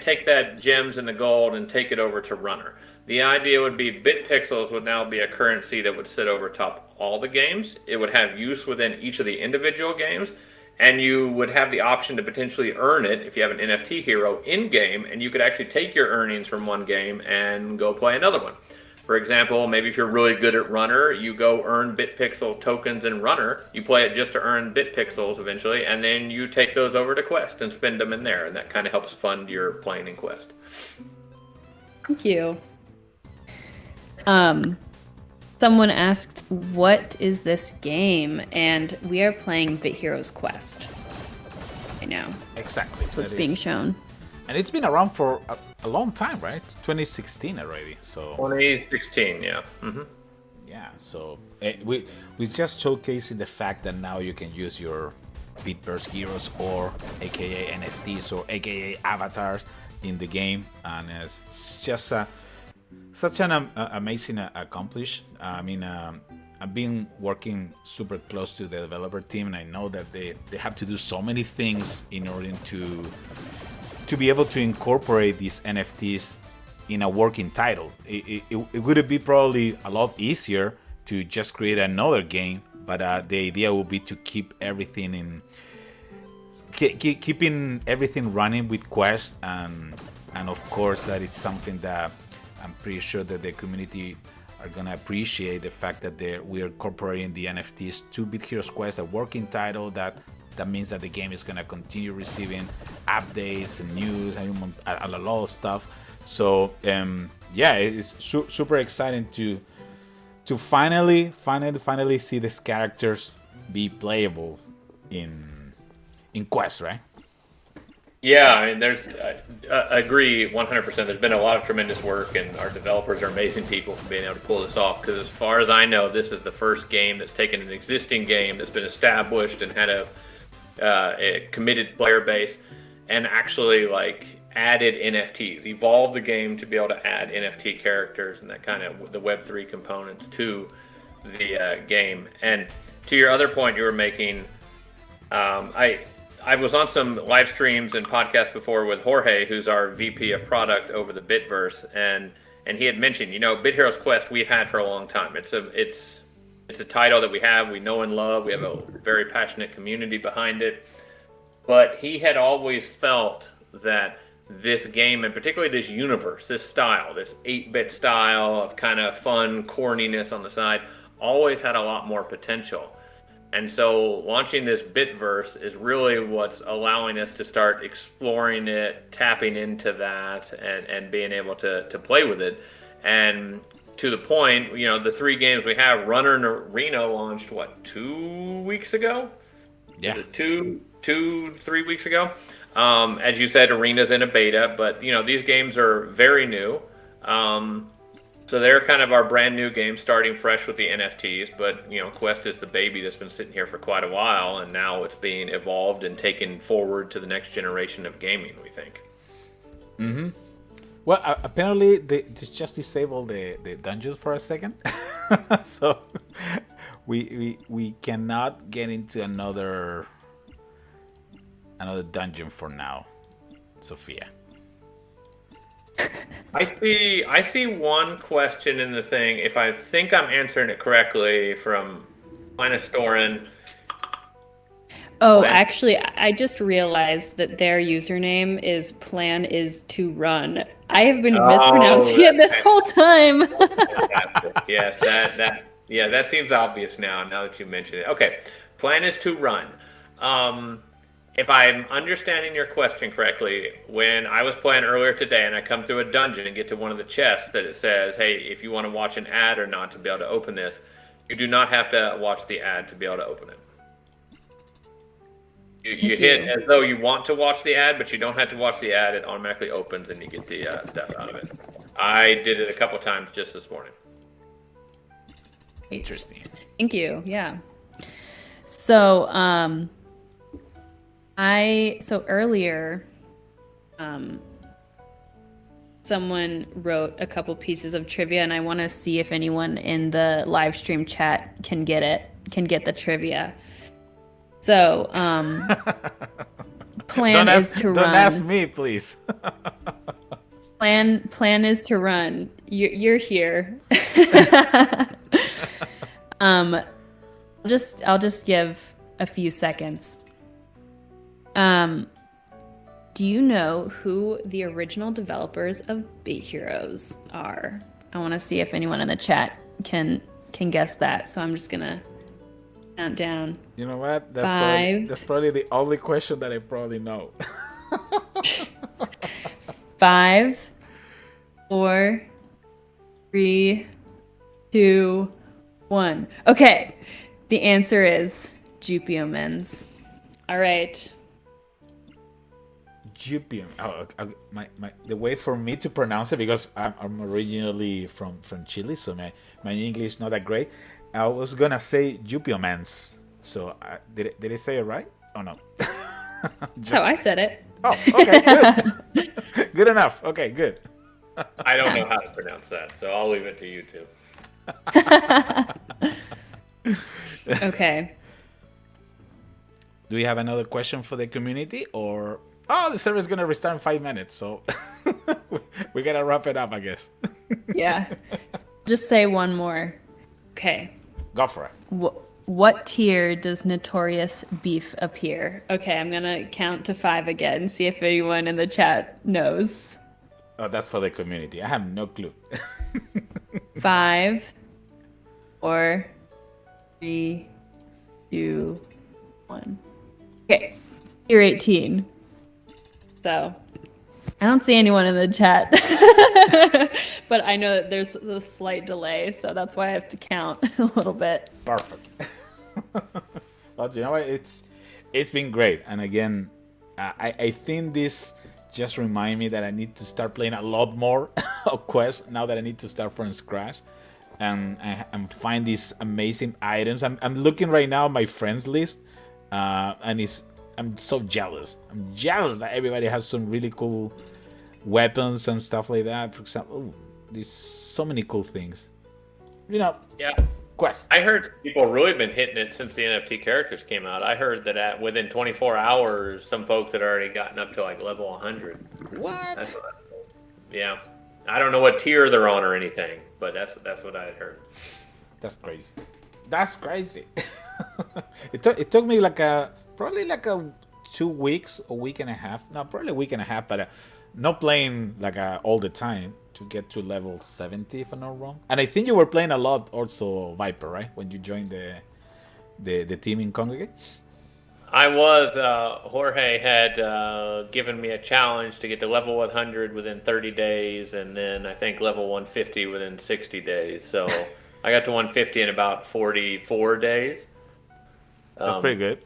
take that gems and the gold and take it over to Runner. The idea would be BitPixels would now be a currency that would sit over top all the games. It would have use within each of the individual games, and you would have the option to potentially earn it if you have an NFT hero in-game, and you could actually take your earnings from one game and go play another one. For example, maybe if you're really good at Runner, you go earn BitPixel tokens in Runner. You play it just to earn BitPixels eventually, and then you take those over to Quest and spend them in there, and that kind of helps fund your playing in Quest. Thank you. Someone asked, what is this game? And we are playing Bit Heroes Quest right now. Exactly. That's what's being shown. And it's been around for a long time, right? 2016 already. So 2016, yeah. Mm-hmm. Yeah. So we just showcasing the fact that now you can use your Bitverse heroes, or AKA NFTs, or AKA avatars in the game, and it's just such an amazing accomplish. I mean, I've been working super close to the developer team, and I know that they have to do so many things in order to be able to incorporate these NFTs in a working title. It would be probably a lot easier to just create another game, but the idea would be to keep everything keeping everything running with Quest, and of course that is something that I'm pretty sure that the community are gonna appreciate, the fact that we are incorporating the NFTs to Bit Heroes Quest, a working title that means that the game is gonna continue receiving updates and news and a lot of stuff. So yeah, it's super exciting to finally see these characters be playable in Quest, right? Yeah, I mean, I agree 100%. There's been a lot of tremendous work, and our developers are amazing people for being able to pull this off. Because as far as I know, this is the first game that's taken an existing game that's been established and had a committed player base, and actually added NFTs, evolved the game to be able to add NFT characters and that kind of the Web3 components to the game. And to your other point you were making, I was on some live streams and podcasts before with Jorge, who's our VP of product over the Bitverse, and he had mentioned, Bit Heroes Quest we've had for a long time. It's It's a title that we know and love. We have a very passionate community behind it. But he had always felt that this game, and particularly this universe, this style, this 8-bit style of kind of fun corniness on the side, always had a lot more potential. And so launching this Bitverse is really what's allowing us to start exploring it, tapping into that, and being able to play with it. And to the point, the 3 games we have, Runner and Arena launched, 2 weeks ago? Yeah. Was it 3 weeks ago? As you said, Arena's in a beta, but these games are very new. So they're kind of our brand new game, starting fresh with the NFTs. But Quest is the baby that's been sitting here for quite a while, and now it's being evolved and taken forward to the next generation of gaming, we think. Mm-hmm. Well, apparently they just disabled the dungeons for a second, so we cannot get into another dungeon for now, Sophia. I see one question in the thing. If I think I'm answering it correctly, from Storin. Oh, actually, I just realized that their username is plan is to run. I have been mispronouncing it this whole time. Yes, that seems obvious now that you mention it. Okay, plan is to run. If I'm understanding your question correctly, when I was playing earlier today and I come through a dungeon and get to one of the chests that it says, hey, if you want to watch an ad or not to be able to open this, you do not have to watch the ad to be able to open it. You hit as though you want to watch the ad, but you don't have to watch the ad. It automatically opens and you get the stuff out of it. I did it a couple times just this morning. Interesting. Thank you. Yeah. So, earlier, someone wrote a couple pieces of trivia, and I want to see if anyone in the live stream chat can get the trivia. So, plan is to run. Don't ask me, please. Plan is to run. You're here. I'll just give a few seconds. Do you know who the original developers of Bait Heroes are? I want to see if anyone in the chat can guess that. So I'm just gonna count down. You know what? That's 5. probably the only question that I probably know. 5, 4, 3, 2, 1. Okay, the answer is Jupiomens. All right. Jupium. Oh, the way for me to pronounce it, because I'm originally from Chile, so my English is not that great. I was gonna say Jupiomens. So did I say it right? Oh no. Oh, I said it. Oh, okay, good. Good enough. Okay, good. I don't know how to pronounce that, so I'll leave it to you two. Okay. Do we have another question for the community, or the server is gonna restart in 5 minutes, so we gotta wrap it up, I guess. Yeah. Just say one more. Okay. Go for it. What tier does Notorious Beef appear? Okay, I'm gonna count to 5 again. See if anyone in the chat knows. Oh, that's for the community. I have no clue. 5, 4, 3, 2, 1. Okay, tier 18. So, I don't see anyone in the chat. But I know that there's a slight delay, so that's why I have to count a little bit. Perfect. But you know what? It's been great. And again, I think this just remind me that I need to start playing a lot more of Quest now that I need to start from scratch. And find these amazing items. I'm looking right now at my friends list, and I'm so jealous. I'm jealous that everybody has some really cool weapons and stuff like that. For example, there's so many cool things. Yeah. Quest. I heard people really been hitting it since the NFT characters came out. I heard that within 24 hours, some folks had already gotten up to like level 100. What? Yeah. I don't know what tier they're on or anything, but that's what I had heard. That's crazy. That's crazy. It took me like probably like 2 weeks, a week and a half. No, probably a week and a half, but not playing like all the time to get to level 70, if I'm not wrong. And I think you were playing a lot also Viper, right? When you joined the team in Congregate. I was. Jorge had given me a challenge to get to level 100 within 30 days, and then I think level 150 within 60 days. So I got to 150 in about 44 days. That's pretty good.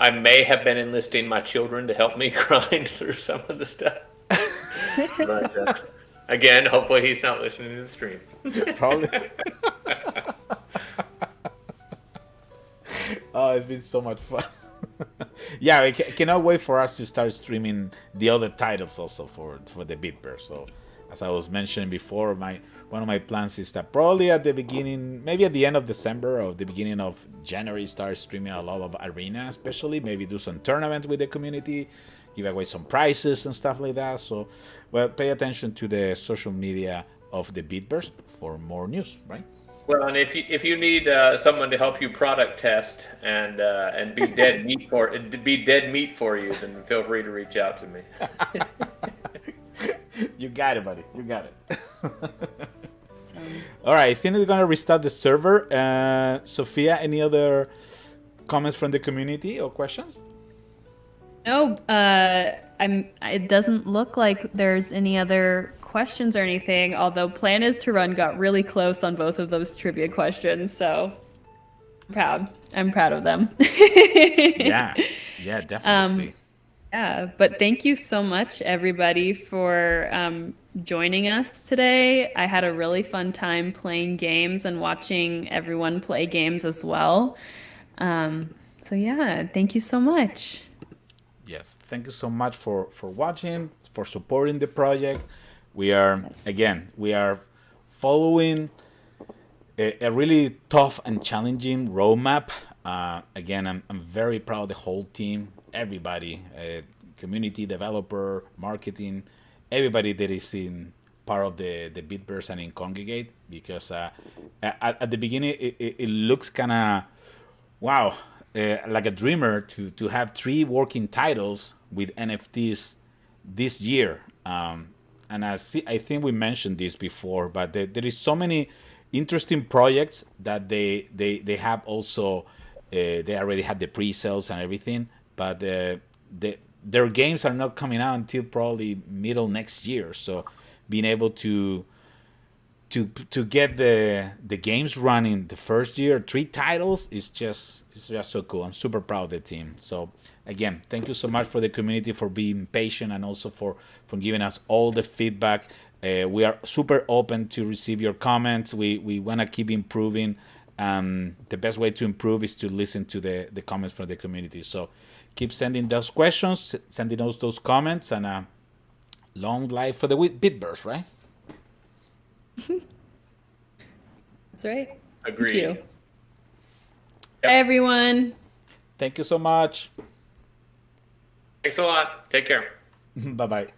I may have been enlisting my children to help me grind through some of the stuff. But, again, hopefully he's not listening to the stream. Probably. Oh, it's been so much fun. Yeah, I cannot wait for us to start streaming the other titles also for the Bitverse. So, as I was mentioning before, one of my plans is that probably at the beginning, maybe at the end of December or the beginning of January, start streaming a lot of Arena, especially maybe do some tournaments with the community, give away some prizes and stuff like that. So, well, pay attention to the social media of the Bitverse for more news, right? Well, and if you need someone to help you product test and be dead meat for you, then feel free to reach out to me. You got it, buddy. You got it. All right, I think we're gonna restart the server. Sophia, any other comments from the community or questions? No, it doesn't look like there's any other questions or anything, although Plan Is to Run got really close on both of those trivia questions, so I'm proud of them. Yeah, definitely. Yeah, but thank you so much, everybody, for joining us today. I had a really fun time playing games and watching everyone play games as well. So yeah, thank you so much. Yes, thank you so much for watching, for supporting the project. We are, again, we are following a really tough and challenging roadmap. Again, I'm very proud of the whole team, everybody, community, developer, marketing, everybody that is in part of the Bitverse and in Kongregate, because at the beginning it looks kind of, wow, like a dreamer to have 3 working titles with NFTs this year. And I think we mentioned this before, but there is so many interesting projects that they have also. They already have the pre-sales and everything, but their games are not coming out until probably middle next year. So being able to get the games running the first year, 3 titles, it's just so cool. I'm super proud of the team. So again, thank you so much for the community for being patient and also for giving us all the feedback. We are super open to receive your comments. We want to keep improving. The best way to improve is to listen to the comments from the community. So keep sending those questions, sending us those comments, and long life for the Bitverse, right? That's right. Agreed. Thank you. Bye, everyone. Thank you so much. Thanks a lot. Take care. Bye-bye.